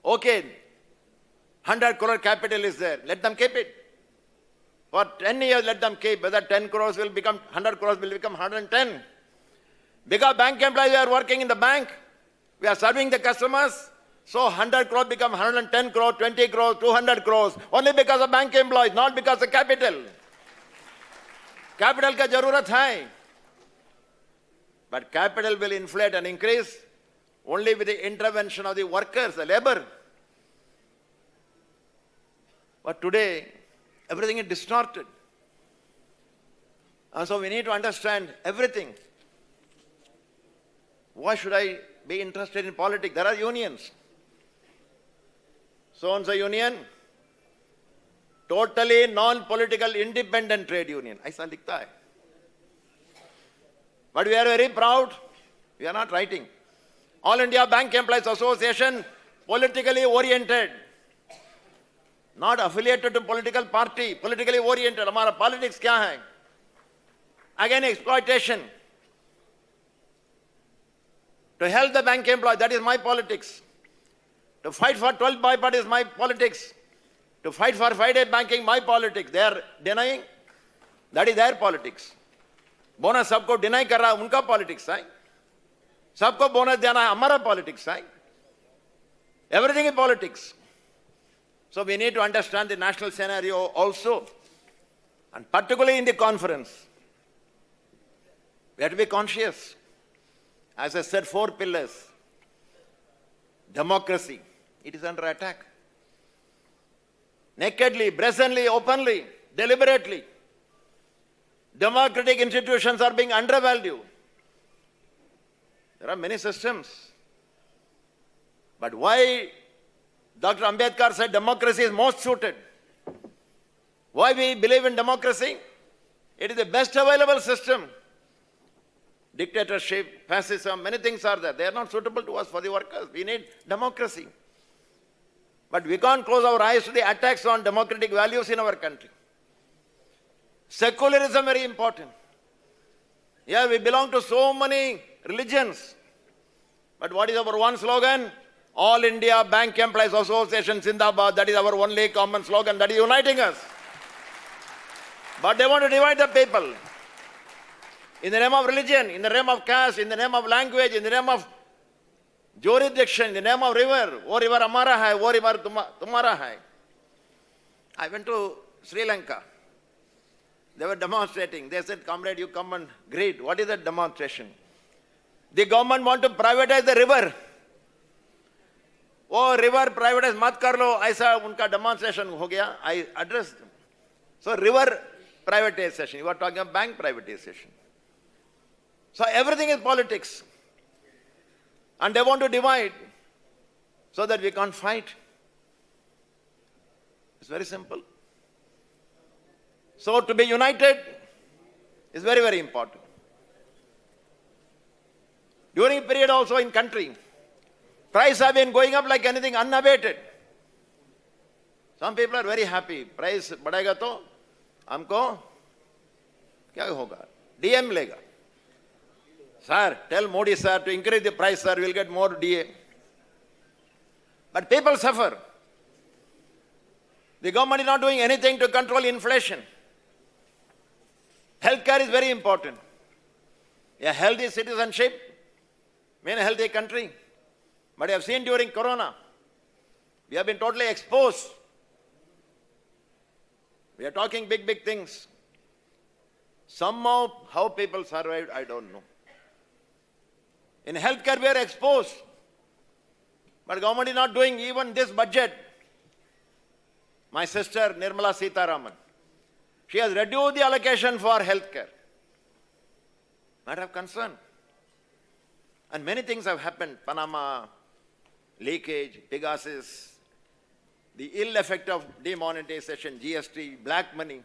Speaker 9: Okay, 100 crore capital is there. Let them keep it. For 10 years, let them keep. Whether 10 crores will become 100 crores will become 110. Because bank employees are working in the bank, we are serving the customers. So 100 crores become 110 crores, 20 crores, 200 crores. Only because of bank employees, not because of capital. Capital ka jarurat hai. But capital will inflate and increase only with the intervention of the workers, the labor. But today, everything is distorted. And so we need to understand everything. Why should I be interested in politics? There are unions. So-and-so union, totally non-political independent trade union. Aisa likhta hai. But we are very proud. We are not writing. All India Bank Employees Association, politically oriented. Not affiliated to political party, politically oriented. Hamara politics kya hai? Again, exploitation. To help the bank employee, that is my politics. To fight for 12 bypass is my politics. To fight for 5-day banking, my politics. They are denying, that is their politics. Bonus sabko deny kar raha, unka politics hai. Sabko bonus dena hai, hamara politics hai. Everything is politics. So we need to understand the national scenario also, and particularly in the conference. We have to be conscious. As I said, 4 pillars. Democracy, it is under attack. Nakedly, brazenly, openly, deliberately. Democratic institutions are being undervalued. There are many systems. But why Dr. Ambedkar said democracy is most suited? Why we believe in democracy? It is the best available system. Dictatorship, fascism, many things are there. They are not suitable to us for the workers. We need democracy. But we can't close our eyes to the attacks on democratic values in our country. Secularism very important. Yeah, we belong to so many religions. But what is our one slogan? All India Bank Employees Association Zindabad. That is our only common slogan that is uniting us. But they want to divide the people. In the name of religion, in the name of caste, in the name of language, in the name of jurisdiction, in the name of river. Wo river hamara hai, wo river tumhara hai. I went to Sri Lanka. They were demonstrating. They said, comrade, you come and greet. What is that demonstration? The government want to privatize the river. Oh, river privatize mat kar lo. Aisa unka demonstration ho gaya. I addressed them. So river privatization. You are talking about bank privatization. So everything is politics. And they want to divide so that we can't fight. It's very simple. So to be united is very, very important. During period also in country, prices have been going up like anything, unabated. Some people are very happy. Price बढ़ेगा तो हमको क्या होगा? DM लेगा. Sir, tell Modi sir to increase the price, sir, we'll get more DA. But people suffer. The government is not doing anything to control inflation. Healthcare is very important. A healthy citizenship means a healthy country. But you have seen during Corona, we have been totally exposed. We are talking big, big things. Somehow, how people survived, I don't know. In healthcare, we are exposed. But government is not doing even this budget. My sister, Nirmala Sitaraman, she has reduced the allocation for healthcare. Matter of concern. And many things have happened. Panama, leakage, Pegasus, the ill effect of demonetization, GST, black money.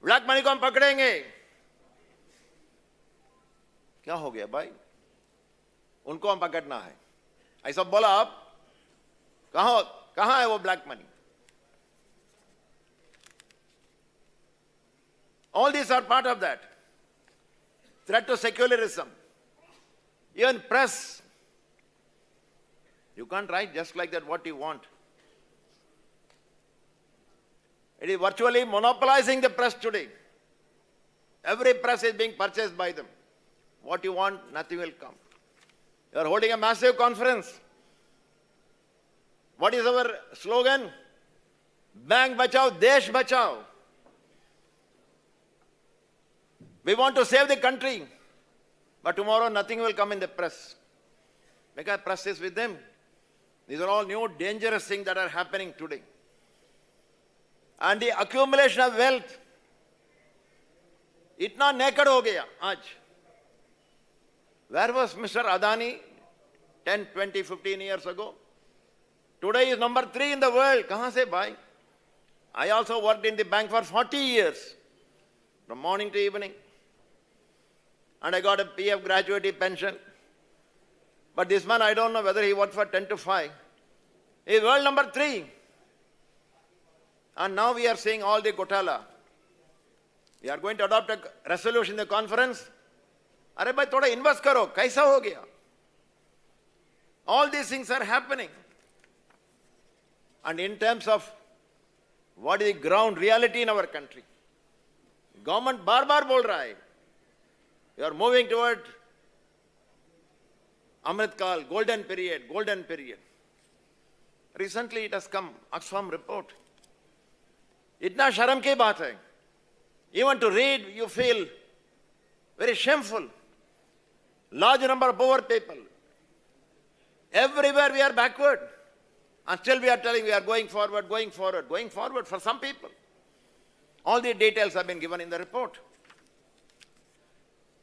Speaker 9: Black money को हम पकड़ेंगे. क्या हो गया भाई? उनको हम पकड़ना है. ऐसा बोला आप? कहां है वो black money? All these are part of that. Threat to secularism. Even press. You can't write just like that what you want. It is virtually monopolizing the press today. Every press is being purchased by them. What you want, nothing will come. You are holding a massive conference. What is our slogan? Bank bachao, desh bachao. We want to save the country. But tomorrow nothing will come in the press. Because press is with them. These are all new dangerous things that are happening today. And the accumulation of wealth, itna naked ho gaya aaj. Where was Mr. Adani 10, 20, 15 years ago? Today is number 3 in the world. Kahan se bhai? I also worked in the bank for 40 years, from morning to evening. And I got a PF gratuity pension. But this man, I don't know whether he worked for 10 to 5. He is world number 3. And now we are seeing all the Gotala. We are going to adopt a resolution in the conference. Arey bhai, thoda invest karo. Kaisa ho gaya? All these things are happening. And in terms of what is the ground reality in our country, government bar bol raha hai. We are moving toward Amrit Kal, golden period, golden period. Recently it has come, Oxfam report. Itna sharam ki baat hai. Even to read, you feel very shameful. Large number of poor people. Everywhere we are backward. And still we are telling we are going forward, going forward, going forward for some people. All the details have been given in the report.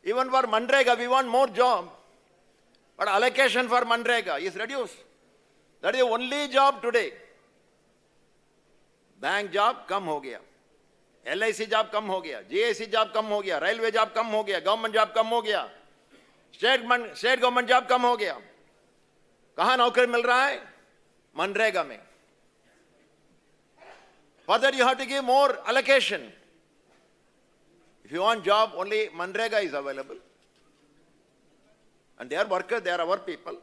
Speaker 9: Even for Manrega, we want more job. But allocation for Manrega is reduced. That is the only job today. Bank job kam ho gaya. LIC job kam ho gaya. GIC job kam ho gaya. Railway job kam ho gaya. Government job kam ho gaya. State government job kam ho gaya. Kahan naukari mil raha hai? Manrega mein. For that you have to give more allocation. If you want job, only Manrega is available. And they are workers, they are our people.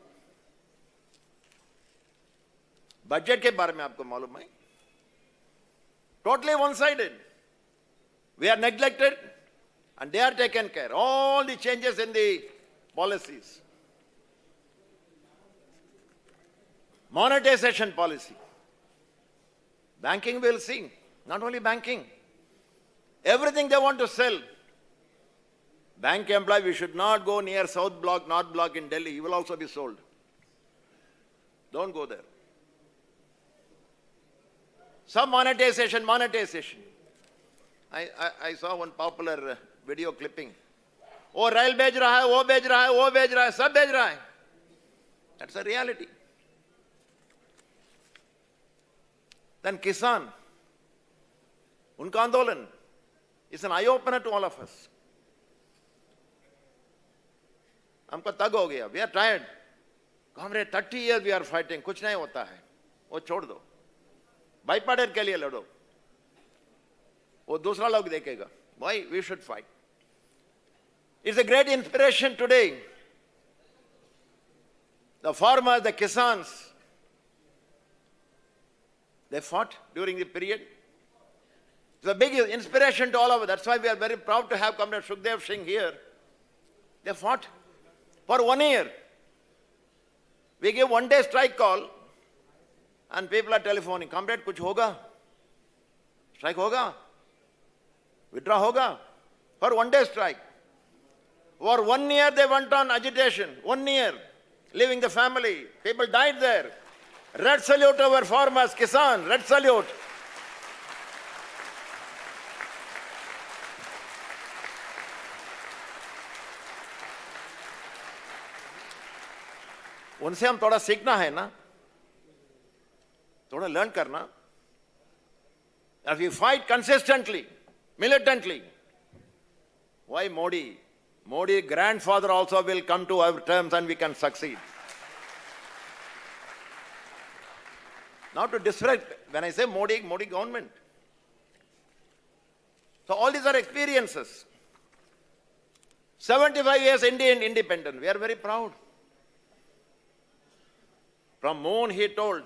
Speaker 9: Budget के बारे में आपको मालूम है? Totally one-sided. We are neglected and they are taken care. All the changes in the policies. Monetization policy. Banking will see. Not only banking. Everything they want to sell. Bank employee, we should not go near South Block, North Block in Delhi. He will also be sold. Don't go there. Some monetization. I saw one popular video clipping. Oh, rail बेच रहा है, वो बेच रहा है, वो बेच रहा है, सब बेच रहा है. That's a reality. Then Kisan, उनका आंदोलन is an eye-opener to all of us. हमको तग हो गया. We are tired. Comrade, 30 years we are fighting. कुछ नहीं होता है. वो छोड़ दो. बाइपार्टिट के लिए लड़ो. वो दूसरा लोग देखेगा. Why we should fight? It's a great inspiration today. The farmers, the Kisans, they fought during the period. It's a big inspiration to all of us. That's why we are very proud to have Comrade Sukhdev Singh here. They fought for 1 year. We gave 1-day strike call and people are telephoning. Comrade, kuch hoga? Strike hoga? Withdraw hoga? for one-day strike. For 1 year they went on agitation, 1 year, leaving the family. People died there. Red salute to our farmers, Kisan, red salute. उनसे हम थोड़ा सीखना है ना, थोड़ा learn करना. If we fight consistently, militantly, why Modi? Modi grandfather also will come to our terms and we can succeed. Not to disrespect, when I say Modi, Modi government. So all these are experiences. 75 years Indian independence, we are very proud. From Moon he told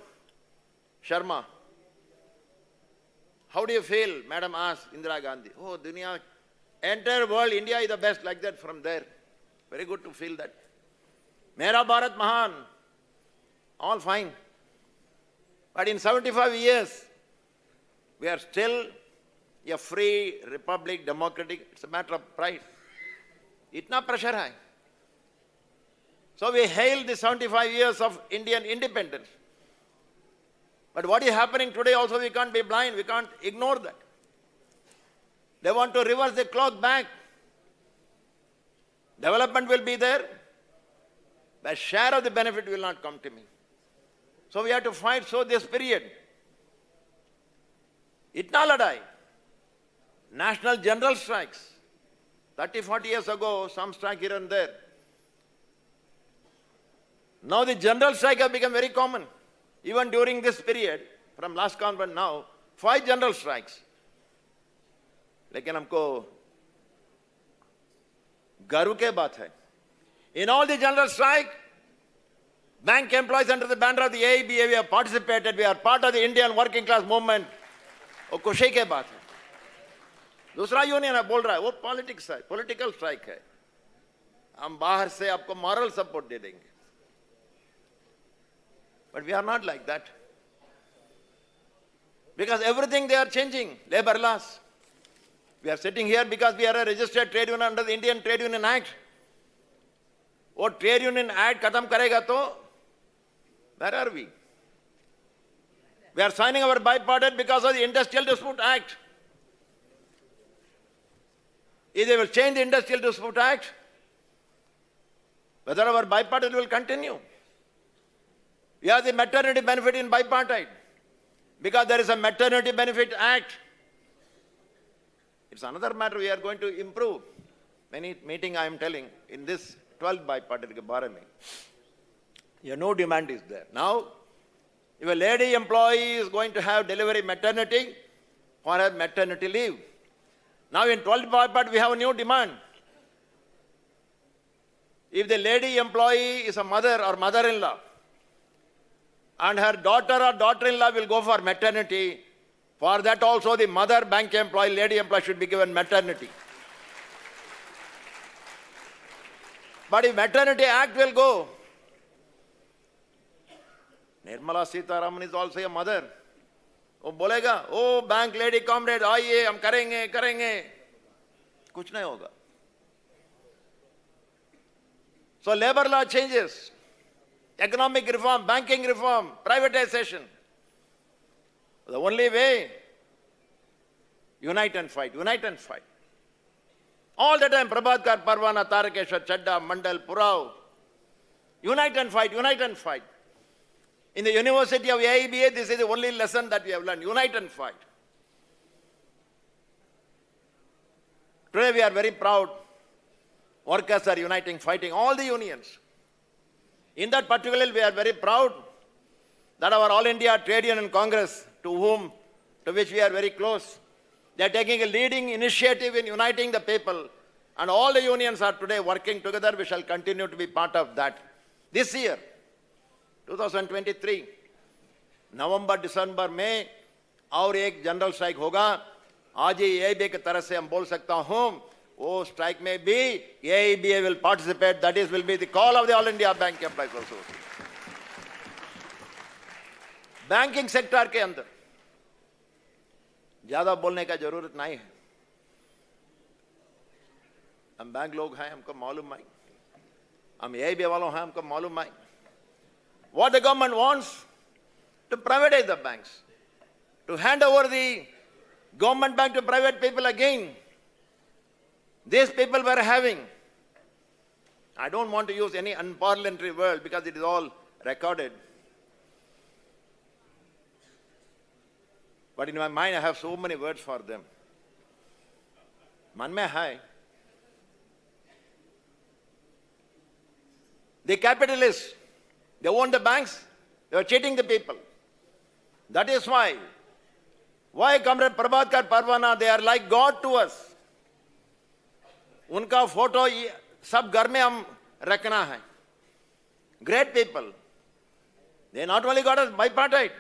Speaker 9: Sharma, how do you feel? Madam asked Indira Gandhi. Oh, dunya, entire world, India is the best, like that from there. Very good to feel that. Mera Bharat Mahan, all fine. But in 75 years, we are still a free republic, democratic. It's a matter of pride. Itna pressure hai. So we hail the 75 years of Indian independence. But what is happening today also, we can't be blind, we can't ignore that. They want to reverse the clock back. Development will be there, but share of the benefit will not come to me. So we have to fight through this period. Itna ladai. National general strikes. 30, 40 years ago, some strike here and there. Now the general strike have become very common. Even during this period, from last conference now, 5 general strikes. लेकिन हमको गर्व के बात है. In all the general strike, bank employees under the banner of the AIBEA, we have participated, we are part of the Indian working class movement. वो खुशी के बात है. दूसरा यूनियन है बोल रहा है वो पॉलिटिक्स है, पॉलिटिकल स्ट्राइक है. हम बाहर से आपको मॉरल सपोर्ट दे देंगे. But we are not like that. Because everything they are changing, labor laws. We are sitting here because we are a registered trade union under the Indian Trade Union Act. वो Trade Union Act खत्म करेगा तो where are we? We are signing our bipartite because of the Industrial Dispute Act. If they will change the Industrial Dispute Act, whether our bipartite will continue. We have the maternity benefit in bipartite because there is a maternity benefit act. It's another matter we are going to improve. Many meeting I am telling in this 12th bipartite ke baare mein. Your no demand is there. Now, if a lady employee is going to have delivery maternity for her maternity leave. Now in 12th bipartite we have a new demand. If the lady employee is a mother or mother-in-law, and her daughter or daughter-in-law will go for maternity, for that also the mother bank employee, lady employee should be given maternity. But if maternity act will go, Nirmala Sitaraman is also a mother. वो बोलेगा, ओ bank lady comrade आइए हम करेंगे कुछ नहीं होगा. So labor law changes. Economic reform, banking reform, privatization. The only way, unite and fight, unite and fight. All the time, Prabhakar, Parwana, Tarakeshwar, Chadda, Mandal, Purao. Unite and fight, unite and fight. In the University of AIBEA, this is the only lesson that we have learned, unite and fight. Today we are very proud. Workers are uniting, fighting, all the unions. In that particular, we are very proud that our All India Trade Union Congress, to which we are very close, they are taking a leading initiative in uniting the people, and all the unions are today working together. We shall continue to be part of that. This year, 2023, November, December में और एक general strike होगा. आज ही AIBEA की तरफ से हम बोल सकता हूँ वो स्ट्राइक में भी AIBEA will participate. That is will be the call of the All India Bank Employees Association. Banking sector के अंदर ज्यादा बोलने का जरूरत नहीं है. हम बैंक लोग हैं, हमको मालूम है, हम AIBEA वालों हैं, हमको मालूम है. What the government wants? To privatize the banks, to hand over the government bank to private people again. These people were having, I don't want to use any unparliamentary word because it is all recorded. But in my mind I have so many words for them. Man mein hai. The capitalists, they own the banks, they are cheating the people. That is why Comrade Prabhakar Parwana, they are like God to us. Unka photo sab ghar mein hum rakhna hai. Great people. They not only got us bipartite,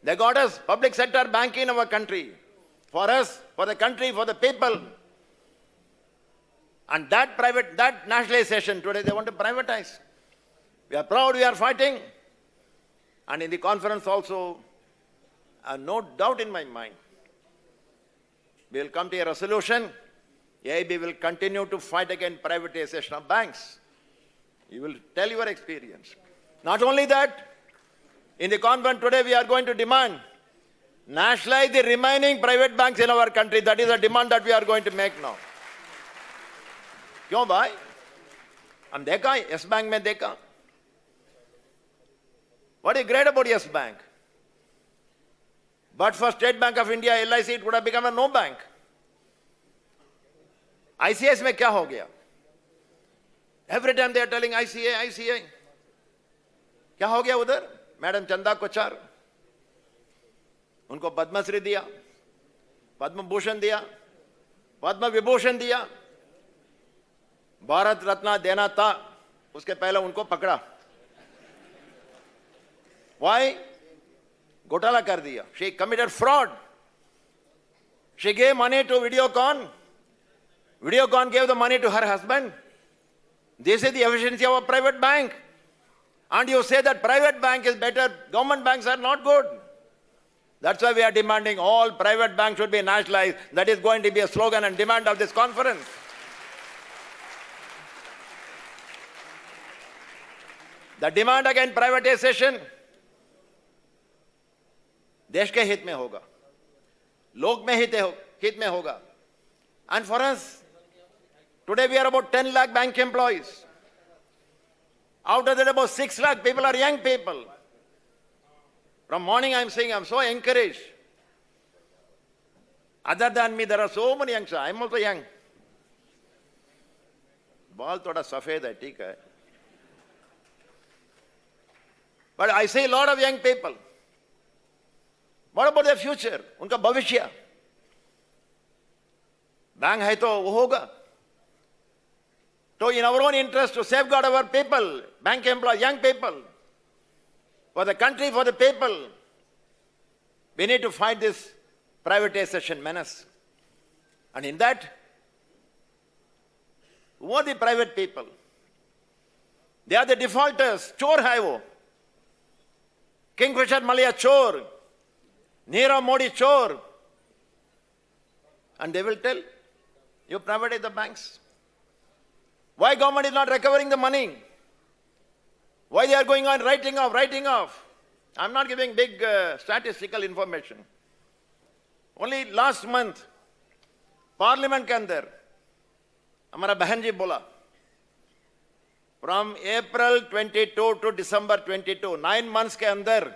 Speaker 9: they got us public sector banking in our country. For us, for the country, for the people. And that nationalization today, they want to privatize. We are proud, we are fighting. And in the conference also, I have no doubt in my mind, we will come to a resolution. AIB will continue to fight against privatization of banks. You will tell your experience. Not only that, in the conference today, we are going to demand nationalize the remaining private banks in our country. That is a demand that we are going to make now. क्यों भाई? हम देखा Yes Bank में देखा. What is great about Yes Bank? But for State Bank of India, LIC, it would have become a no bank. ICS में क्या हो गया? Every time they are telling ICA. क्या हो गया उधर? मैडम चंदा कोचर, उनको पद्मश्री दिया, पद्म भूषण दिया, पद्म विभूषण दिया, भारत रत्न देना था, उसके पहले उनको पकड़ा. Why? घोटाला कर दिया. She committed fraud. She gave money to Videocon. Videocon gave the money to her husband. This is the efficiency of a private bank. And you say that private bank is better, government banks are not good. That's why we are demanding all private banks should be nationalized. That is going to be a slogan and demand of this conference. The demand against privatization, देश के हित में होगा, लोक में हित में होगा. And for us, today we are about 10 lakh bank employees. Out of that, about 6 lakh people are young people. From morning I am saying I am so encouraged. Other than me, there are so many youngsters. I am also young. बाल थोड़ा सफेद है, ठीक है. But I see a lot of young people. What about their future? उनका भविष्य. Bank है तो वो होगा. So in our own interest to safeguard our people, bank employees, young people, for the country, for the people, we need to fight this privatization menace. And in that, who are the private people? They are the defaulters. Chor hai wo. Kingfisher Malia chor. Nirav Modi chor. And they will tell, you privatize the banks. Why government is not recovering the money? Why they are going on writing off? I'm not giving big statistical information. Only last month, Parliament के अंदर हमारा बहन जी बोला, from April 22 to December 22, 9 months के अंदर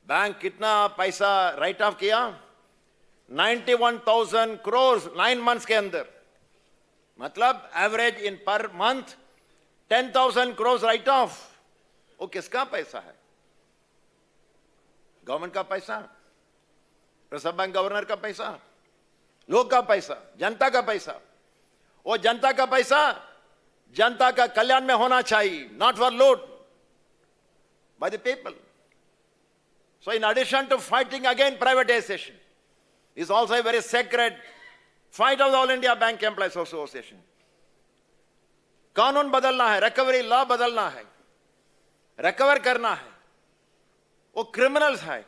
Speaker 9: bank कितना पैसा write off किया? 91,000 crores 9 months के अंदर. मतलब average in per month 10,000 crores right of. वो किसका पैसा है? गवर्नमेंट का पैसा, रिजर्व बैंक गवर्नर का पैसा, लोग का पैसा, जनता का पैसा. वो जनता का पैसा जनता का कल्याण में होना चाहिए, नॉट फॉर लूट by the people. So in addition to fighting against privatization, is also a very sacred fight of the All India Bank Employees Association. कानून बदलना है, रिकवरी लॉ बदलना है, रिकवर करना है. वो क्रिमिनल्स है.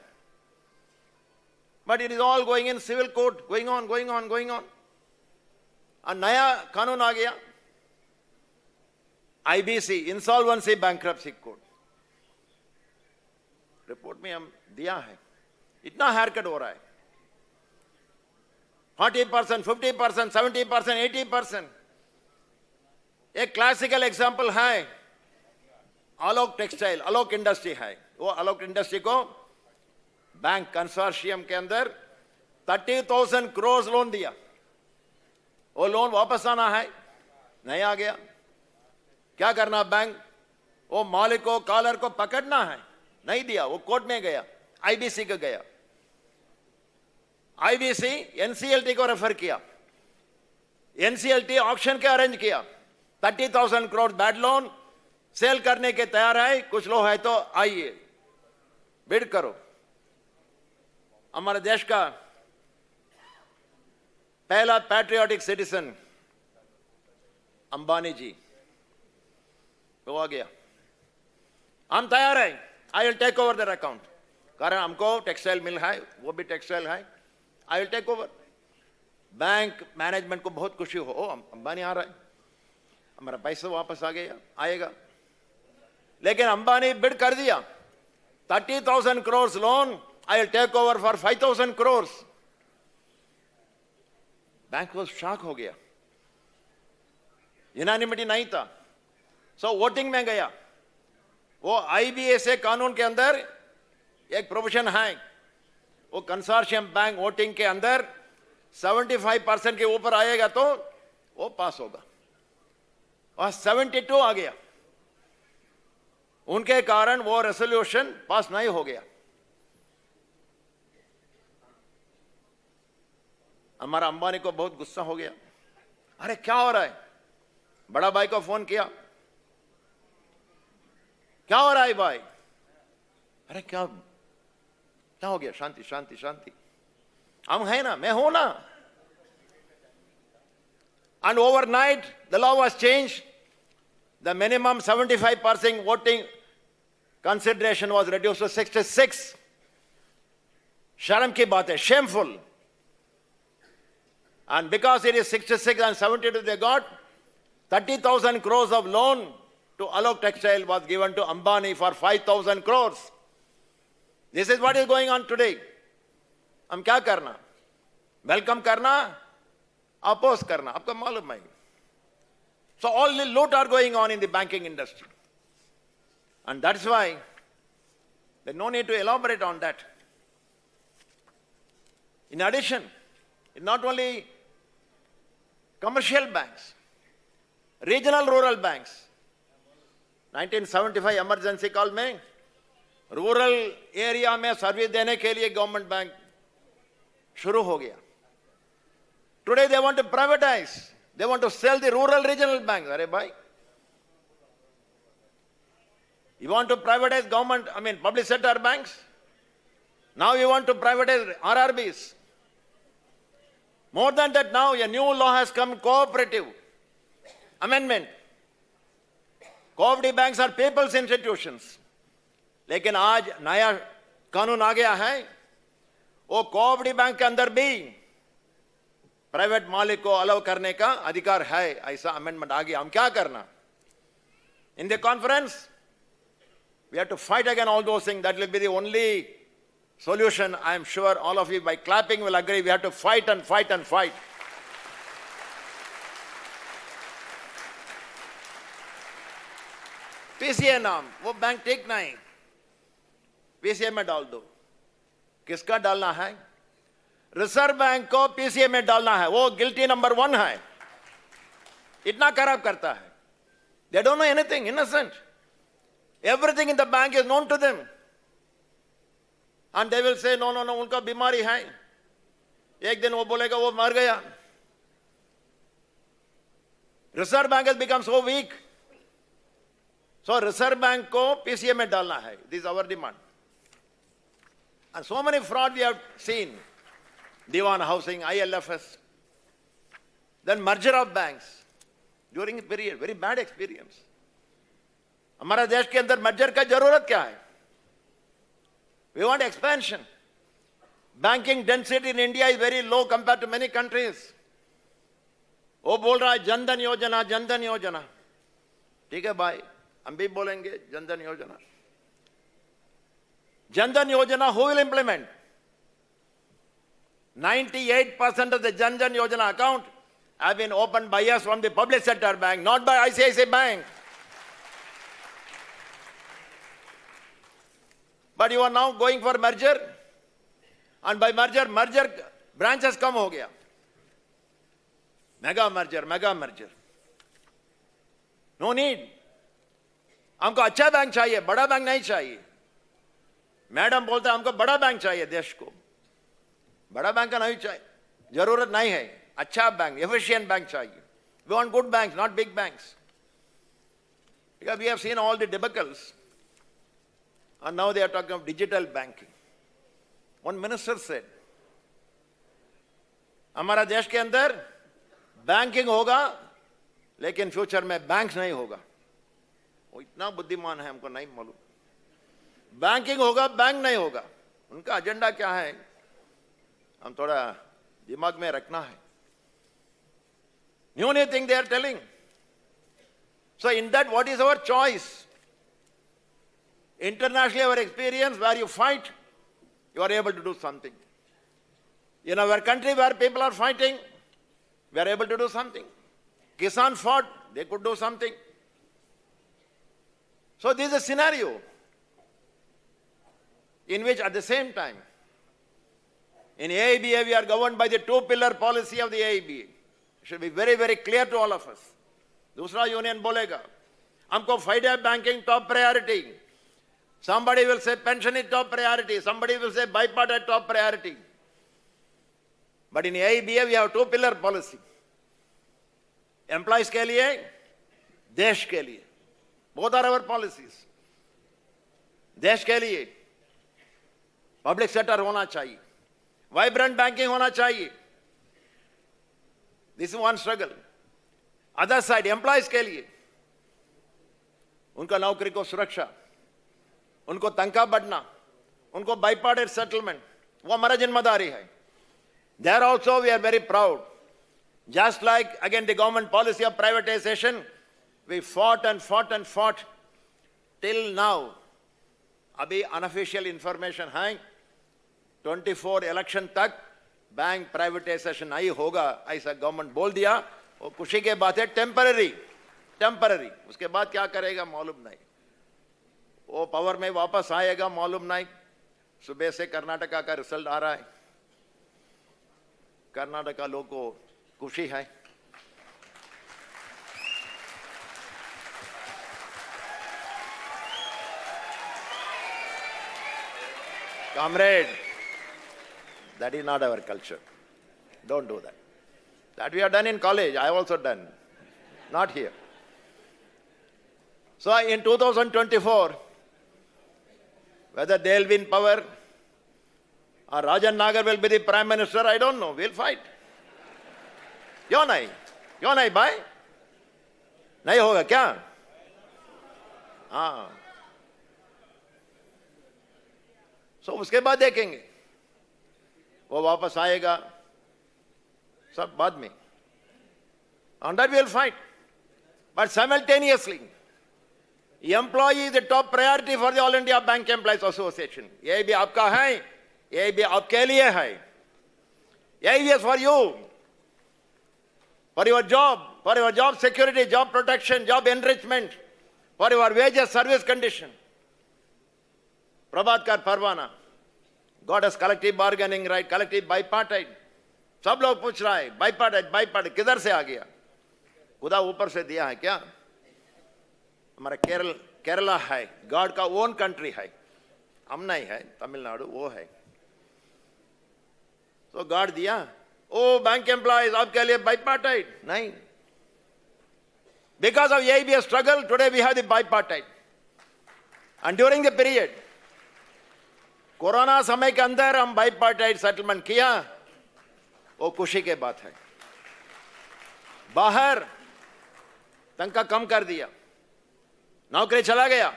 Speaker 9: But it is all going in civil court, going on. और नया कानून आ गया, IBC, insolvency bankruptcy code, report में हम दिया है, इतना हेयर कट हो रहा है, 40%, 50%, 70%, 80%. एक क्लासिकल एग्जांपल है आलोक टेक्सटाइल, आलोक इंडस्ट्री है. वो आलोक इंडस्ट्री को बैंक कंसोर्शियम के अंदर 30,000 करोड़ लोन दिया. वो लोन वापस आना है, नहीं आ गया. क्या करना बैंक? वो मालिक को, कॉलर को पकड़ना है, नहीं दिया. वो कोर्ट में गया, आईबीसी को गया. आईबीसी एनसीएलटी को रेफर किया, एनसीएलटी ऑक्शन के अरेंज किया. 30,000 करोड़ बैड लोन सेल करने के तैयार है, कुछ लोग है तो आइए बिड करो. हमारे देश का पहला पैट्रियोटिक सिटीजन अंबानी जी तो आ गया, हम तैयार है, I will take over their account. कारण हमको टेक्सटाइल मिल है, वो भी टेक्सटाइल है, I will take over. Bank management को बहुत खुशी हो, अंबानी आ रहा है, हमारा पैसा वापस आ गया, आएगा. लेकिन अंबानी बिड कर दिया, 30,000 crore loan, I will take over for 5,000 crore. Bank को शॉक हो गया, यूनानिमिटी नहीं था. सो वोटिंग में गया. वो आईबीए से कानून के अंदर एक प्रोविजन है, वो कंसोर्शियम बैंक वोटिंग के अंदर 75% के ऊपर आएगा तो वो पास होगा, और 72 आ गया. उनके कारण वो रेजोल्यूशन पास नहीं हो गया. हमारा अंबानी को बहुत गुस्सा हो गया, अरे क्या हो रहा है? बड़ा भाई को फोन किया, क्या हो रहा है भाई? अरे क्या क्या हो गया? शांति शांति शांति, हम है ना, मैं हूं ना. And overnight, the law was changed. The minimum 75% voting consideration was reduced to 66. शर्म की बात है, shameful. And because it is 66 and 72, they got 30,000 crores of loan to Alok Textile was given to Ambani for 5,000 crores. This is what is going on today. हम क्या करना? Welcome करना, oppose करना, आपको मालूम है. So all the loot are going on in the banking industry. And that's why there's no need to elaborate on that. In addition, not only commercial banks, regional rural banks, 1975 emergency call में rural area में service देने के लिए government bank शुरू हो गया. Today they want to privatise, they want to sell the rural regional bank. अरे भाई, you want to privatize government, I mean public sector banks? Now you want to privatize RRBs. More than that, now a new law has come, cooperative amendment. Cooperative banks are people's institutions. लेकिन आज नया कानून आ गया है, वो cooperative bank के अंदर भी प्राइवेट मालिक को अलाउ करने का अधिकार है. ऐसा अमेंडमेंट आ गया. हम क्या करना? In the conference we have to fight against all those things. That will be the only solution. I am sure all of you by clapping will agree. We have to fight and fight and fight. PCA नाम, वो bank ठीक नहीं, PCA में डाल दो. किसका डालना है? रिजर्व बैंक को पीसीए में डालना है. वो गिल्टी नंबर 1 है, इतना खराब करता है. They don't know anything, innocent. Everything in the bank is known to them. And they will say, no, no, no, उनका बीमारी है. एक दिन वो बोलेगा वो मर गया. Reserve Bank has become so weak. So Reserve Bank को PCA में डालना है. This is our demand. And so many fraud we have seen. Diwan Housing, ILFS. Then merger of banks. During a period, very bad experience. हमारा देश के अंदर merger का जरूरत क्या है? We want expansion. Banking density in India is very low compared to many countries. वो बोल रहा है जनधन योजना, जनधन योजना। ठीक है भाई, हम भी बोलेंगे जनधन योजना। जनधन योजना who will implement? 98% of the Jandan Yojana account have been opened by us from the public sector bank, not by ICICI Bank. But you are now going for merger, and by merger branches कम हो गया। Mega merger, no need. हमको अच्छा bank चाहिए, बड़ा bank नहीं चाहिए। Madam बोलता है हमको बड़ा बैंक चाहिए देश को, बड़ा बैंक का नहीं चाहिए, जरूरत नहीं है। अच्छा बैंक, एफिशिएंट बैंक चाहिए। We want good banks, not big banks. Because we have seen all the debacles, and now they are talking of digital banking. One minister said, हमारा देश के अंदर बैंकिंग होगा लेकिन फ्यूचर में बैंक नहीं होगा। वो इतना बुद्धिमान है हमको नहीं मालूम। बैंकिंग होगा, बैंक नहीं होगा। उनका एजेंडा क्या है हम थोड़ा दिमाग में रखना है। New thing they are telling. So in that, what is our choice? Internationally, our experience, where you fight, you are able to do something. In our country where people are fighting, we are able to do something. Kisan fought, they could do something. So this is a scenario in which at the same time, in AIBEA, we are governed by the two-pillar policy of the AIBEA. It should be very, very clear to all of us. दूसरा union बोलेगा हमको FIDE banking top priority. Somebody will say pension is top priority. Somebody will say bipartite top priority. But in AIBEA we have two-pillar policy. Employees के लिए, देश के लिए. Both are our policies. देश के लिए public sector होना चाहिए. Vibrant banking होना चाहिए. This is one struggle. Other side, employees के लिए उनका नौकरी को सुरक्षा, उनको तनख्वाह बढ़ना, उनको bipartite settlement, वो हमारा जिम्मेदारी है. There also we are very proud. Just like again the government policy of privatization, we fought and fought and fought till now. अभी unofficial information है 24 election तक बैंक प्राइवेटाइजेशन नहीं होगा ऐसा गवर्नमेंट बोल दिया. वो खुशी के बात है, टेम्पररी. उसके बाद क्या करेगा मालूम नहीं. वो पावर में वापस आएगा मालूम नहीं. सुबह से कर्नाटका का रिजल्ट आ रहा है. कर्नाटका लोगों को खुशी है. Comrade, that is not our culture. Don't do that. That we have done in college, I have also done. Not here. So in 2024, whether they will be in power or Rajan Nagar will be the Prime Minister, I don't know. We'll fight. क्यों नहीं भाई? नहीं होगा क्या? हाँ. So उसके बाद देखेंगे. वो वापस आएगा. सब बाद में. On that we will fight. But simultaneously, employee is the top priority for the All India Bank Employees Association. ये भी आपका है, ये भी आपके लिए है. ये is for you, for your job security, job protection, job enrichment, for your wages, service condition. Prabhatkar Parwana got us collective bargaining right, collective bipartite. सब लोग पूछ रहा है बाइपार्टाइट किधर से आ गया? खुदा ऊपर से दिया है क्या? हमारा केरला है, गॉड का ओन कंट्री है. हम नहीं है, तमिलनाडु वो है. तो गॉड दिया. ओ बैंक एम्प्लॉयज आपके लिए बाइपार्टाइट नहीं. Because of AIBEA struggle today we have the bipartite. And during the period corona समय के अंदर हम बाइपार्टाइट सेटलमेंट किया. वो खुशी के बात है. बाहर तनख्वाह कम कर दिया, नौकरी चला गया.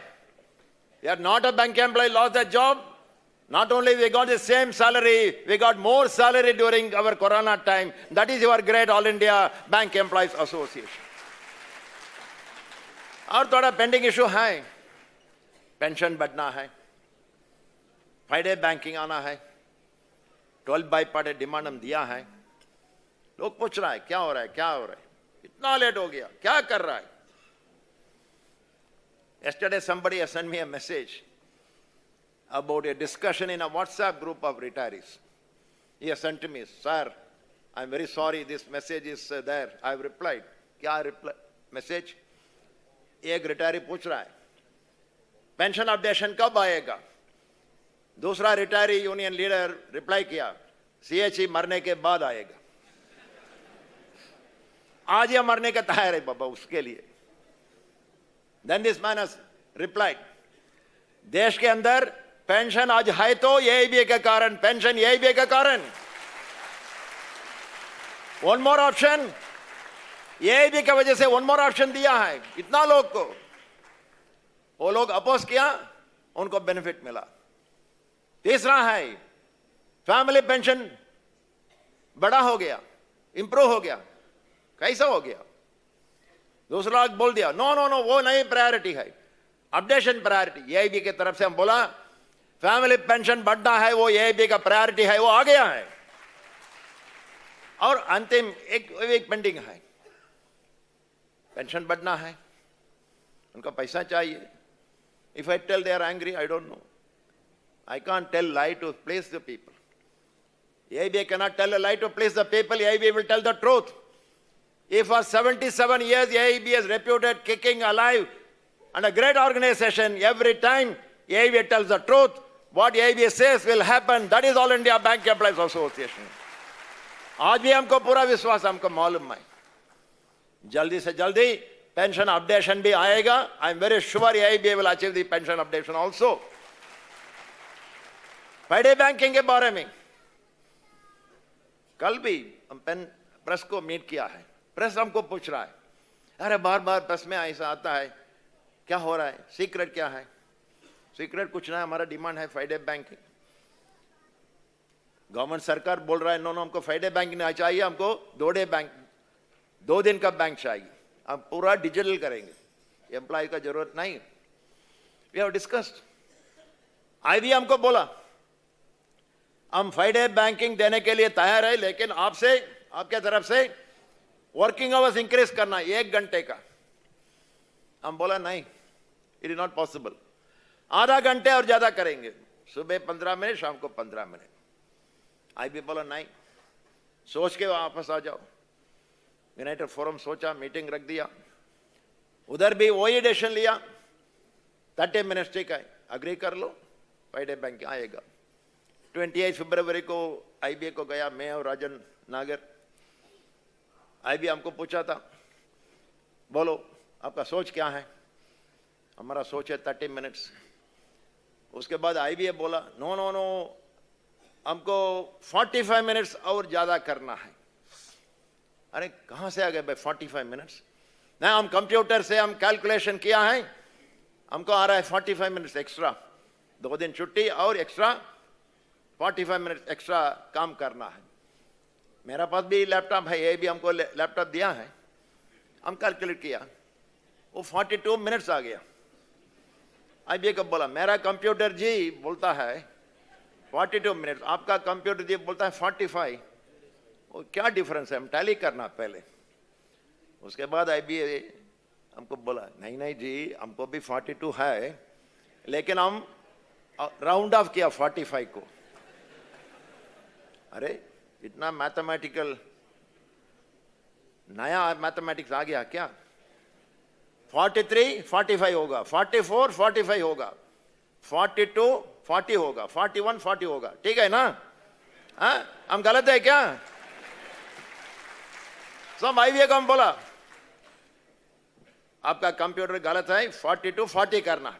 Speaker 9: यार not a bank employ lost the job, Not only we got the same salary, we got more salary during our Corona time. That is your great All India Bank Employees Association. और थोड़ा pending issue है, pension बढ़ना है, Friday banking आना है, 12 bi party demand हम दिया है. लोग पूछ रहा है क्या हो रहा है, क्या हो रहा है, इतना लेट हो गया, क्या कर रहा है. Yesterday somebody has sent me a message about a discussion in a WhatsApp group of retirees. He has sent to me, sir, I'm very sorry, this message is there. I have replied. क्या reply message? एक retiree पूछ रहा है pension updation कब आएगा. दूसरा retiree union leader reply किया CHE मरने के बाद आएगा. आज या मरने का तैयार है बाबा उसके लिए. Then this man has replied, देश के अंदर पेंशन आज है तो AIBEA के कारण, पेंशन AIBEA के कारण. वन मोर ऑप्शन, AIBEA की वजह से वन मोर ऑप्शन दिया है इतना लोग को. वो लोग अपोज किया, उनको बेनिफिट मिला. तीसरा है फैमिली पेंशन बड़ा हो गया, इंप्रूव हो गया. कैसा हो गया? दूसरा बोल दिया नो नो नो वो नहीं प्रायोरिटी है, अपडेशन प्रायोरिटी. AIBEA की तरफ से हम बोला फैमिली पेंशन बढ़ना है, वो AIBEA का प्रायोरिटी है, वो आ गया है. और अंतिम एक पेंडिंग है, पेंशन बढ़ना है, उनका पैसा चाहिए. If I tell they are angry, I don't know. I can't tell lie to please the people. AIBEA cannot tell a lie to please the people. AIBEA will tell the truth. If for 77 years AIBEA is reputed kicking alive and a great organization, every time AIBEA tells the truth, what AIBEA says will happen. That is All India Bank Employees Association. आज भी हमको पूरा विश्वास, हमको मालूम है जल्दी से जल्दी पेंशन अपडेशन भी आएगा. आई am very sure AIBEA will achieve the pension updation also. Friday banking के बारे में कल भी हम प्रेस को मीट किया है. प्रेस हमको पूछ रहा है, अरे बार बार प्रेस में ऐसा आता है, क्या हो रहा है, सीक्रेट क्या है? सीक्रेट कुछ ना, हमारा डिमांड है फ्राइडे बैंकिंग. गवर्नमेंट सरकार बोल रहा है नो नो हमको फ्राइडे बैंक नहीं चाहिए, हमको 2 दिन का बैंक चाहिए, हम पूरा डिजिटल करेंगे, एम्प्लॉय का जरूरत नहीं. We have discussed. IBEA हमको बोला हम फ्राइडे बैंकिंग देने के लिए तैयार है, लेकिन आपसे, आपके तरफ से वर्किंग आवर्स इंक्रीज करना 1 घंटे का. हम बोला नहीं, इट इज नॉट पॉसिबल. आधा घंटे और ज्यादा करेंगे, सुबह 15 मिनट, शाम को 15 मिनट. IBEA बोला नहीं, सोच के वापस आ जाओ. यूनाइटेड फोरम सोचा, मीटिंग रख दिया, उधर भी वही डिसीजन लिया, 30 मिनट ठीक है, अग्री कर लो, फ्राइडे बैंक आएगा. 28 फरवरी को IBEA को गया, मैं और राजन नागर. IBEA हमको पूछा था, बोलो आपका सोच क्या है? हमारा सोच है 30 मिनट्स. उसके बाद IBEA बोला नो नो नो हमको 45 मिनट्स और ज्यादा करना है. अरे कहां से आ गए भाई 45 मिनट्स? नहीं, हम कंप्यूटर से हम कैलकुलेशन किया है, हमको आ रहा है 45 मिनट्स एक्स्ट्रा, 2 दिन छुट्टी और एक्स्ट्रा 45 मिनट एक्स्ट्रा काम करना है. मेरा पास भी लैपटॉप है, ये भी हमको लैपटॉप दिया है, हम कैलकुलेट किया, वो 42 मिनट्स आ गया. IBEA को बोला मेरा कंप्यूटर जी बोलता है 42 मिनट्स, आपका कंप्यूटर जी बोलता है 45. वो क्या डिफरेंस है, हम टैली करना पहले. उसके बाद IBEA हमको बोला नहीं नहीं जी हमको भी 42 है, लेकिन हम राउंड ऑफ किया 45 को. अरे इतना मैथमेटिकल नया मैथमेटिक्स आ गया क्या? 43 45 होगा, 44 45 होगा, 42 40 होगा, 41 40 होगा. ठीक है ना? हम गलत है क्या? सब IBEA को हम बोला आपका कंप्यूटर गलत है, 42 40 करना.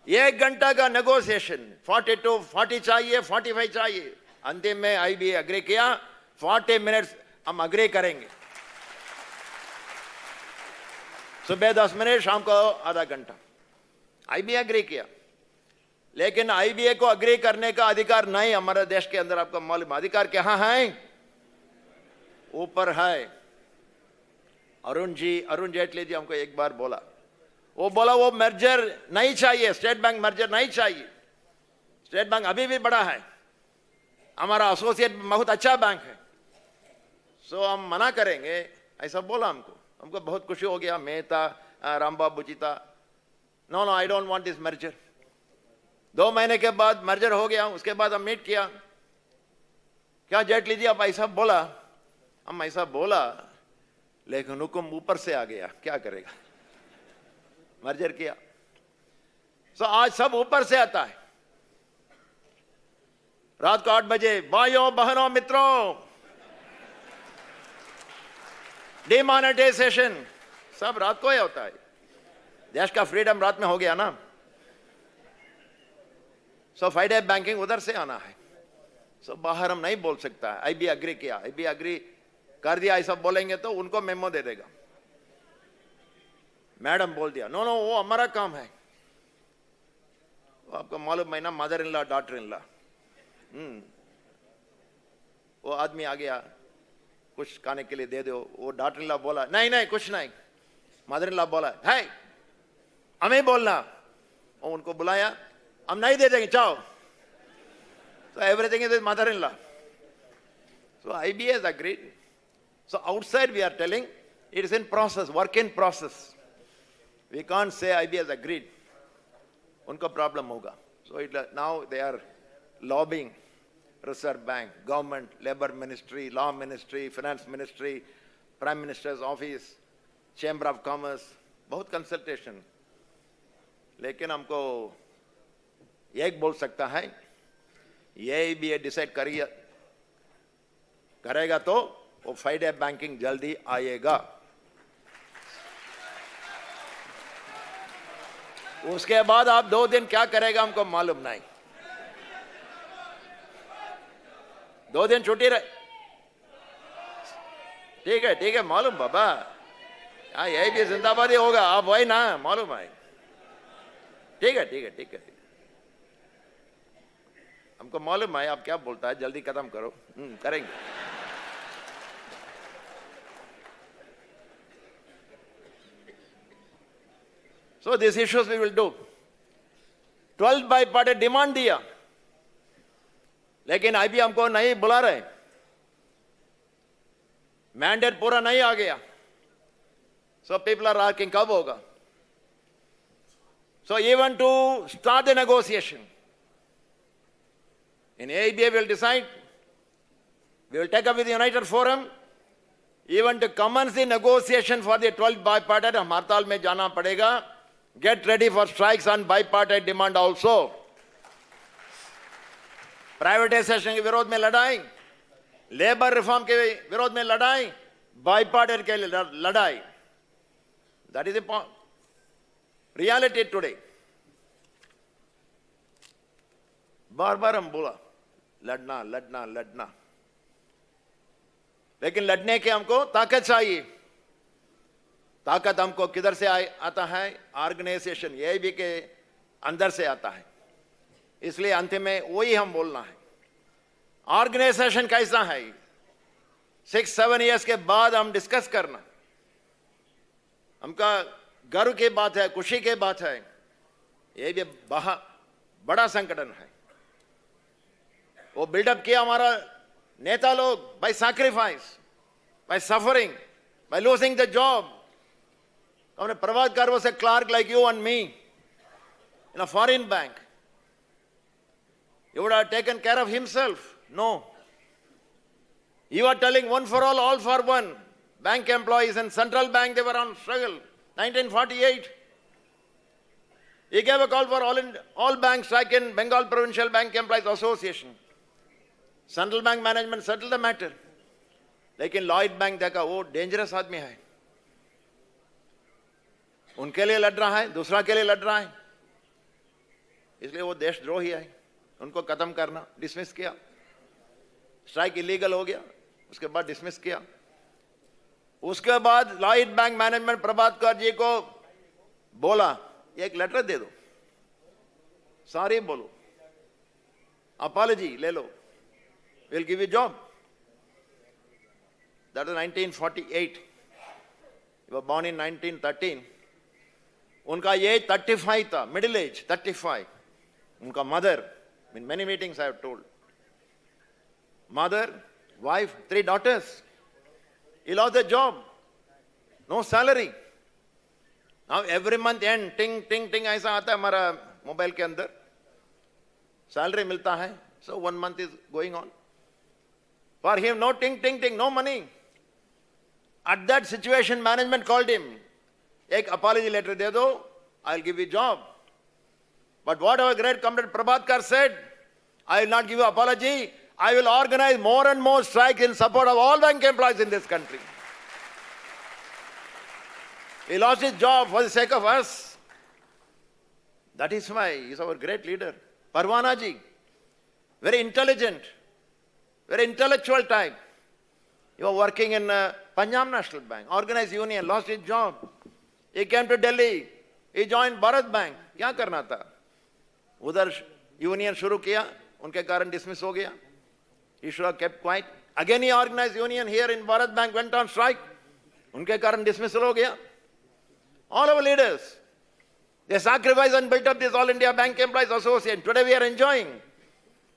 Speaker 9: 1 घंटा का नेगोशिएशन, 42 40 चाहिए, 45 चाहिए. अंतिम में IBEA अग्री किया, 40 मिनट्स हम अग्री करेंगे. सुबह 10 मिनट, शाम को आधा घंटा. IBEA अग्री किया. लेकिन आईबीए को अग्री करने का अधिकार नहीं हमारे देश के अंदर। आपको मालूम अधिकार कहां है? ऊपर है। अरुण जेटली जी हमको एक बार बोला, वो मर्जर नहीं चाहिए, स्टेट बैंक मर्जर नहीं चाहिए। स्टेट बैंक अभी भी बड़ा है, हमारा एसोसिएट बहुत अच्छा बैंक है, सो हम मना करेंगे, ऐसा बोला हमको बहुत खुशी हो गया। मेहता, रामबाबू जी था, no I don't want this merger. 2 महीने के बाद मर्जर हो गया। उसके बाद हम मीट किया, क्या जेटली जी आप ऐसा बोला? हम ऐसा बोला, लेकिन हुक्म ऊपर से आ गया, क्या करेगा? मर्जर किया। सो आज सब ऊपर से आता है। रात को 8 बजे, भाइयों बहनों मित्रों, डिमोनेटाइजेशन सब रात को ही होता है। देश का फ्रीडम रात में हो गया ना। सो फ्राइडे बैंकिंग उधर से आना है। सो बाहर हम नहीं बोल सकता है। आईबी अग्री किया, आईबी अग्री कर दिया, ऐसा बोलेंगे तो उनको मेमो दे देगा। मैडम बोल दिया, नो वो हमारा काम है। वो आपको मालूम है ना, mother in law daughter in law. वो आदमी आ गया, कुछ खाने के लिए दे दो। वो डॉटर इन लॉ बोला, नहीं कुछ नहीं। मदर इन लॉ बोला, है हमें बोलना। वो उनको बुलाया, हम नहीं दे देंगे, चाहो। So everything is with mother-in-law. So IBA has agreed. So outside we are telling it is in process, work in process. We can't say IBA has agreed. Unko problem hoga. So now they are lobbying Reserve Bank, government, labor ministry, law ministry, finance ministry, prime minister's office, chamber of commerce, बहुत consultation. लेकिन हमको एक बोल सकता है, ये भी decide करेगा तो वो फ्राइडे बैंकिंग जल्दी आएगा। उसके बाद आप 2 दिन क्या करेगा हमको मालूम नहीं। 2 दिन छुट्टी रहे, ठीक है मालूम बाबा। हाँ यही भी जिंदाबाद ही होगा, आप वही ना, मालूम है। ठीक है हमको मालूम है आप क्या बोलता है, जल्दी खत्म करो। करेंगे। So these issues we will do. 12 bipartite demand दिया, लेकिन आईबी हमको नहीं बुला रहे। मैंडेट पूरा नहीं आ गया। So people are asking कब होगा। So even to start the negotiation, in AIBEA we will decide, we will take up with the United Forum, even to commence the negotiation for the 12th bipartite, हम हड़ताल में जाना पड़ेगा। Get ready for strikes on bipartite demand also. Privatisation के विरोध में लड़ाई, labour reform के विरोध में लड़ाई, बाइपार्टाइट के लिए लड़ाई। That is the reality today. बार हम बोला लड़ना, लेकिन लड़ने के हमको ताकत चाहिए। ताकत हमको किधर से आता है? ऑर्गेनाइजेशन, ये भी के अंदर से आता है। इसलिए अंत में वही हम बोलना है। ऑर्गेनाइजेशन कैसा है, 6-7 इयर्स के बाद हम डिस्कस करना। हमका गर्व की बात है, खुशी की बात है। ये भी बड़ा संगठन है। वो बिल्डअप किया हमारा नेता लोग, by sacrifice, by suffering, by losing the job. हमने प्रभात कर से clerk like you and me in a foreign bank, he would have taken care of himself. No. You are telling one for all for one. Bank employees in central bank, they were on struggle. 1948. He gave a call for all banks strike in Bengal Provincial Bank Employees Association. Central bank management settled the matter. लेकिन Lloyd bank देखा, वो dangerous आदमी है। उनके लिए लड़ रहा है, दूसरा के लिए लड़ रहा है, इसलिए वो देशद्रोही है। उनको खत्म करना, डिसमिस किया। स्ट्राइक इलीगल हो गया, उसके बाद डिसमिस किया। उसके बाद लॉयड बैंक मैनेजमेंट प्रभात कर जी को बोला, एक लेटर दे दो। Sorry bolo. Apology, le lo. We'll give you job. That was 1948. You were born in 1913. Unka age 35 tha, middle age, 35. Unka mother, in many meetings I have told. Mother, wife, 3 daughters. He lost the job. No salary. Now every month end, ting, ting, ting, ऐसा आता है हमारा mobile के अंदर. Salary मिलता है. So 1 month is going on. For him, no ting, ting, ting, no money. At that situation, management called him. Ek apology letter de do, I'll give you job. But what our great comrade Prabhatkar said, I will not give you apology. I will organize more and more strikes in support of all bank employees in this country. He lost his job for the sake of us. That is why he is our great leader. Parwana ji, very intelligent, very intellectual type. He was working in Punjab National Bank, organized union, lost his job. He came to Delhi. He joined Bharat Bank. क्या करना था? उधर union शुरू किया, उनके कारण dismiss हो गया. He should have kept quiet. Again he organized union here in Bharat Bank, went on strike. उनके कारण dismissal हो गया. All our leaders, they sacrificed and built up this All India Bank Employees Association. Today we are enjoying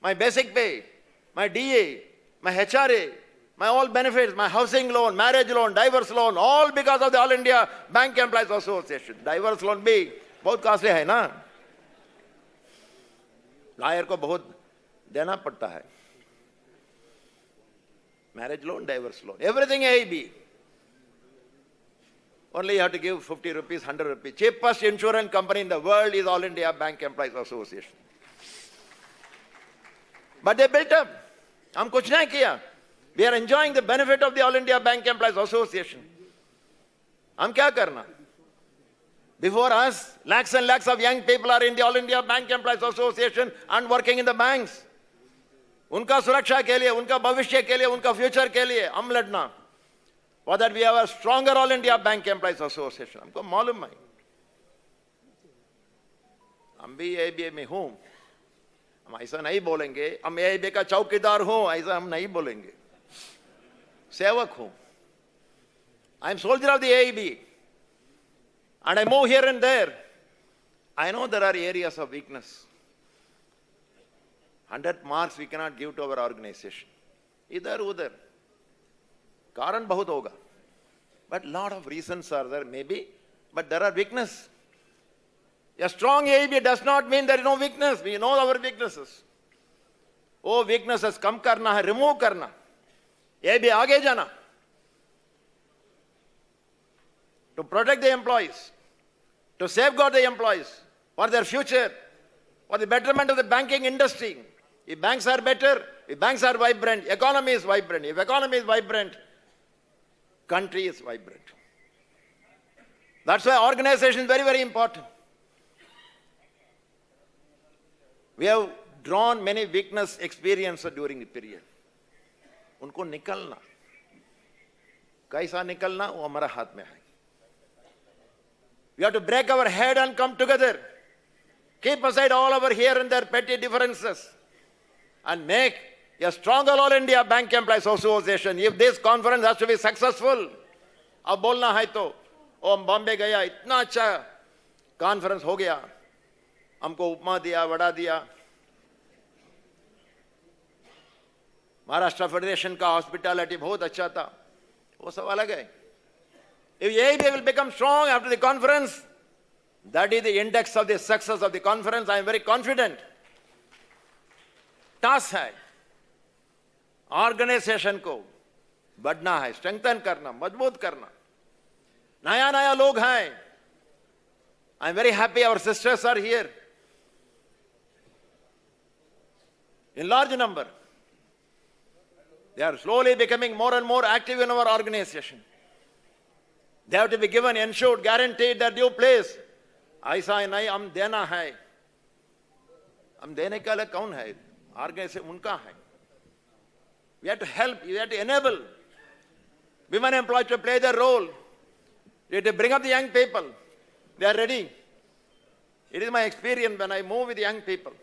Speaker 9: my basic pay, my DA, my HRA, my all benefits, my housing loan, marriage loan, divorce loan, all because of the All India Bank Employees Association. Divorce loan भी बहुत costly है ना? Lawyer को बहुत देना पड़ता है. Marriage loan, divorce loan, everything AIB. Only you have to give 50 rupees, 100 rupees. Cheapest insurance company in the world is All India Bank Employees Association. But they built up. हम कुछ नहीं किया. We are enjoying the benefit of the All India Bank Employees Association. हम क्या करना? Before us, lakhs and lakhs of young people are in the All India Bank Employees Association and working in the banks. उनका सुरक्षा के लिए, उनका भविष्य के लिए, उनका फ्यूचर के लिए हम लड़ना. For that we have a stronger All India Bank Employees Association. हमको मालूम है. हम भी AIBA में हूँ. हम ऐसा नहीं बोलेंगे. हम AIBA का चौकीदार हूँ. ऐसा हम नहीं बोलेंगे. सेवक हूँ. I am soldier of the AIB. And I move here and there. I know there are areas of weakness. 100 marks we cannot give to our organization. Idhar udhar. कारण बहुत होगा. But lot of reasons are there maybe. But there are weakness. A strong AIB does not mean there is no weakness. We know our weaknesses. वो weaknesses कम करना है, remove करना. AIB आगे जाना. To protect the employees. To safeguard the employees. For their future. For the betterment of the banking industry. If banks are better, if banks are vibrant, economy is vibrant. If economy is vibrant, country is vibrant. That's why organization is very, very important. We have drawn many weakness experiences during the period. उनको निकलना. कैसा निकलना वो हमारा हाथ में है. We have to break our head and come together. Keep aside all our here and there petty differences and make a stronger All India Bank Employees Association. If this conference has to be successful, अब बोलना है तो हम बॉम्बे गया इतना अच्छा conference हो गया, हमको उपमा दिया, वड़ा दिया. महाराष्ट्र फेडरेशन का हॉस्पिटैलिटी बहुत अच्छा था. वो सब अलग है. If AIBA will become strong after the conference, that is the index of the success of the conference. I am very confident. Task है ऑर्गेनाइजेशन को बढ़ना है, स्ट्रेंथन करना, मजबूत करना. नया नया लोग हैं. I am very happy our sisters are here in large number. They are slowly becoming more and more active in our organization. They have to be given, ensured, guaranteed their due place. ऐसा नहीं हम देना है. हम देने के लिए कौन है? Organization उनका है. We have to help, we have to enable women employees to play their role. We have to bring up the young people. They are ready. It is my experience when I move with young people.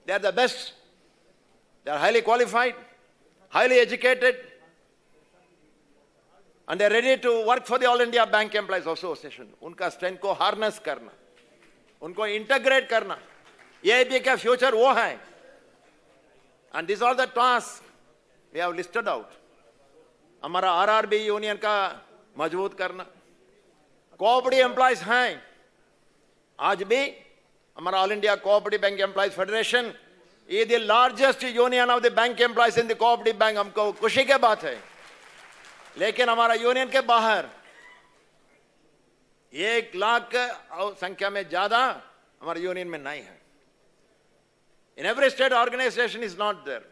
Speaker 9: They are the best. They are highly qualified, highly educated, and they are ready to work for the All India Bank Employees Association. उनका strength को harness करना, उनको integrate करना, AIBA का future वो है. And these are the tasks we have listed out. हमारा RRB union का मजबूत करना, cooperative employees हैं. आज भी हमारा all India cooperative bank employees federation ये the largest union of the bank employees in the cooperative bank. हमको खुशी की बात है, लेकिन हमारा यूनियन के बाहर 1 लाख संख्या में ज्यादा हमारे यूनियन में नहीं है. In every state organisation is not there.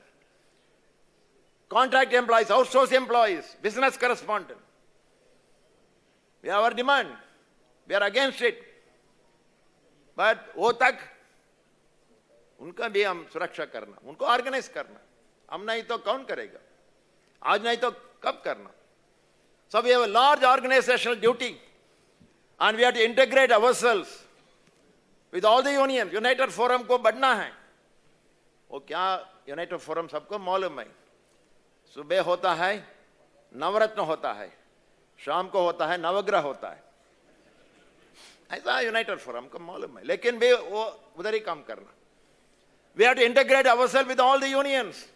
Speaker 9: Contract employees, outsource employees, business correspondent, we have our demand, we are against it. But वो तक उनका भी हम सुरक्षा करना, उनको ऑर्गेनाइज करना. हम नहीं तो कौन करेगा? आज नहीं तो कब करना? So we have a large organizational duty and we have to integrate ourselves with all the unions. United Forum को बढ़ना है. वो क्या United Forum सबको मालूम है. सुबह होता है नवरत्न होता है, शाम को होता है नवग्रह होता है. ऐसा यूनाइटेड फोरम को मालूम है, लेकिन भी वो उधर ही काम करना. We have to integrate ourselves with all the unions,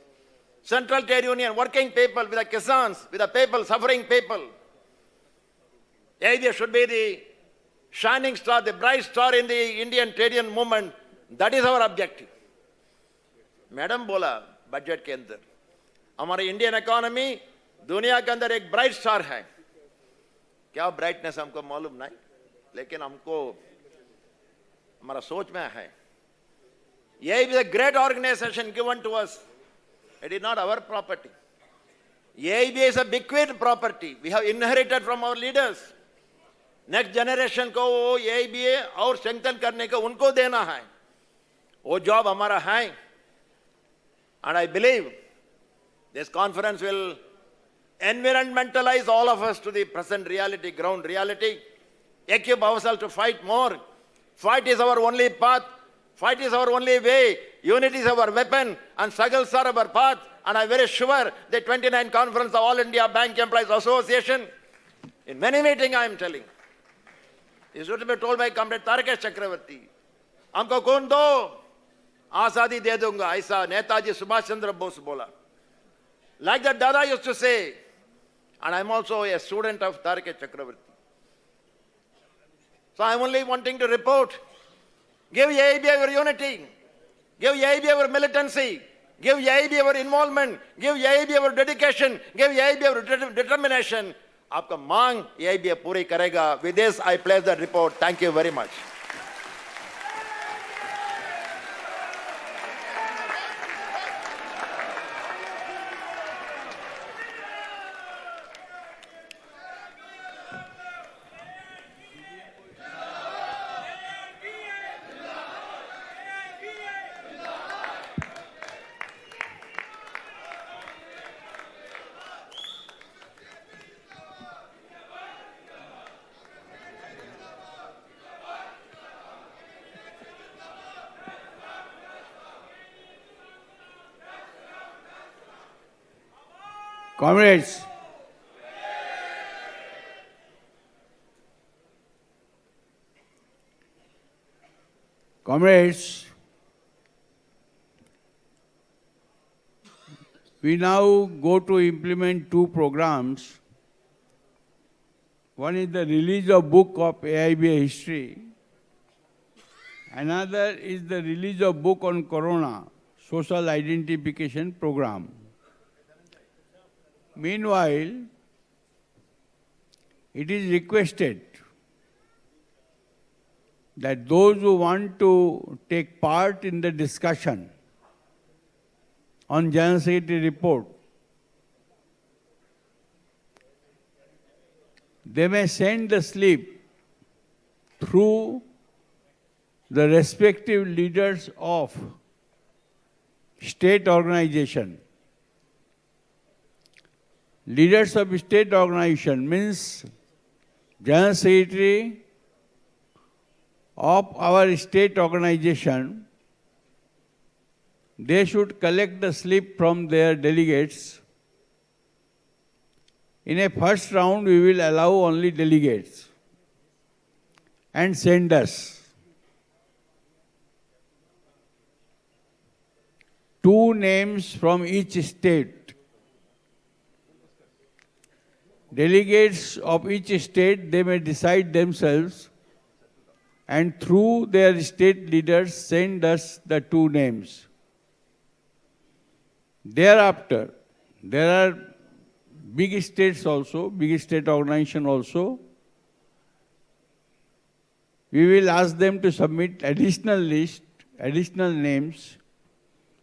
Speaker 9: Central Trade Union, working people, with the Kisans, with the people, suffering people. AIBEA should be the shining star, the bright star in the Indian trade union movement. That is our objective. Madam बोला budget के अंदर हमारे Indian economy दुनिया के अंदर एक bright star है. क्या ब्राइटनेस हमको मालूम नहीं, लेकिन हमको हमारा सोच में है. ये is a great organization given to us. It is not our property. AIBEA is a bequeathed property. We have inherited from our leaders. Next generation को वो AIBEA और strengthen करने को उनको देना है. वो job हमारा है. And I believe this conference will environmentalize all of us to the present reality, ground reality. Equip ourselves to fight more. Fight is our only path. Fight is our only way. Unity is our weapon and struggles are our path. And I'm very sure the 29th conference of All India Bank Employees Association, in many meetings I am telling, this should be told by Comrade Tarkesh Chakravarti. हमको कौन दो आजादी दे दूंगा, ऐसा नेताजी सुभाष चंद्र बोस बोला. Like that Dada used to say, and I'm also a student of Tarkesh Chakravarti. So I'm only wanting to report. Give AIBEA your unity. Give AIBEA your militancy. Give AIBEA your involvement. Give AIBEA your dedication. Give AIBEA your determination. आपका मांग AIBEA पूरी करेगा. With this, I place the report. Thank you very much.
Speaker 1: Comrades, we now go to implement 2 programs. One is the release of book of AIBA history. Another is the release of book on Corona, social identification program. Meanwhile, it is requested that those who want to take part in the discussion on General Secretary report, they may send the slip through the respective leaders of state organization. Leaders of state organization means General Secretary of our state organization, they should collect the slip from their delegates. In a first round, we will allow only delegates and send us 2 names from each state. Delegates of each state, they may decide themselves and through their state leaders send us the 2 names. Thereafter, there are big states also, big state organization also. We will ask them to submit additional list, additional names,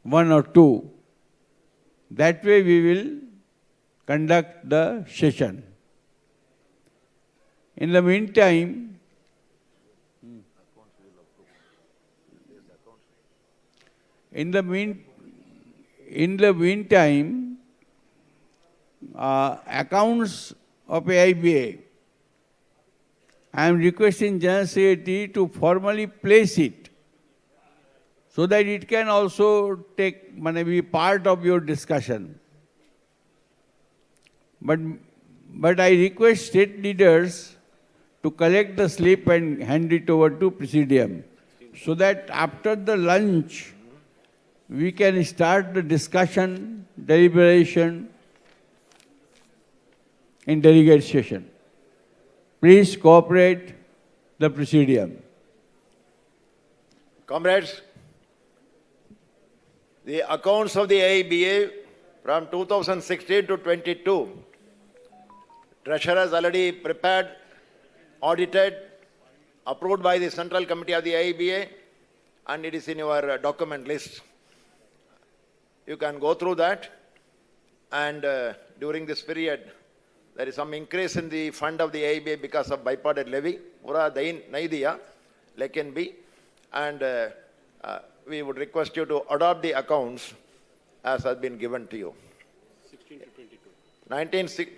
Speaker 1: 1 or 2. That way we will conduct the session. In the meantime, accounts of AIBEA, I am requesting General Secretary to formally place it so that it can also be part of your discussion. But I request state leaders to collect the slip and hand it over to Presidium so that after the lunch, we can start the discussion, deliberation in delegate session. Please cooperate the Presidium.
Speaker 9: Comrades, the accounts of the AIBEA from 2016 to 22, Treasurer has already prepared, audited, approved by the Central Committee of the AIBEA, and it is in your document list. You can go through that, and during this period, there is some increase in the fund of the AIBEA because of bipartite levy. Pura dain nahi diya, lekin bhi, and we would request you to adopt the accounts as has been given to you. 2016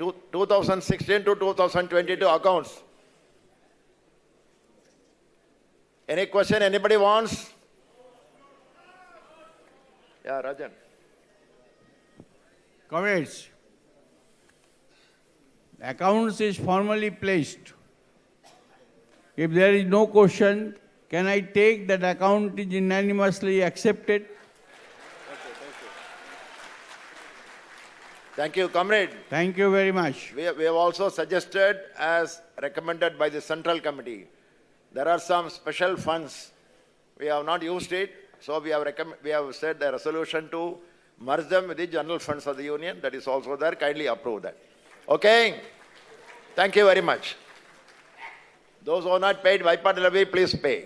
Speaker 9: to 2022 accounts. Any question anybody wants? Yeah, Rajan.
Speaker 1: Comrades, accounts is formally placed. If there is no question, can I take that account is unanimously accepted?
Speaker 9: Thank you, comrade.
Speaker 1: Thank you very much.
Speaker 9: We have also suggested, as recommended by the Central Committee, there are some special funds. We have not used it, so we have said a resolution to merge them with the general funds of the Union. That is also there. Kindly approve that. Okay? Thank you very much. Those who are not paid bipartite levy, please pay.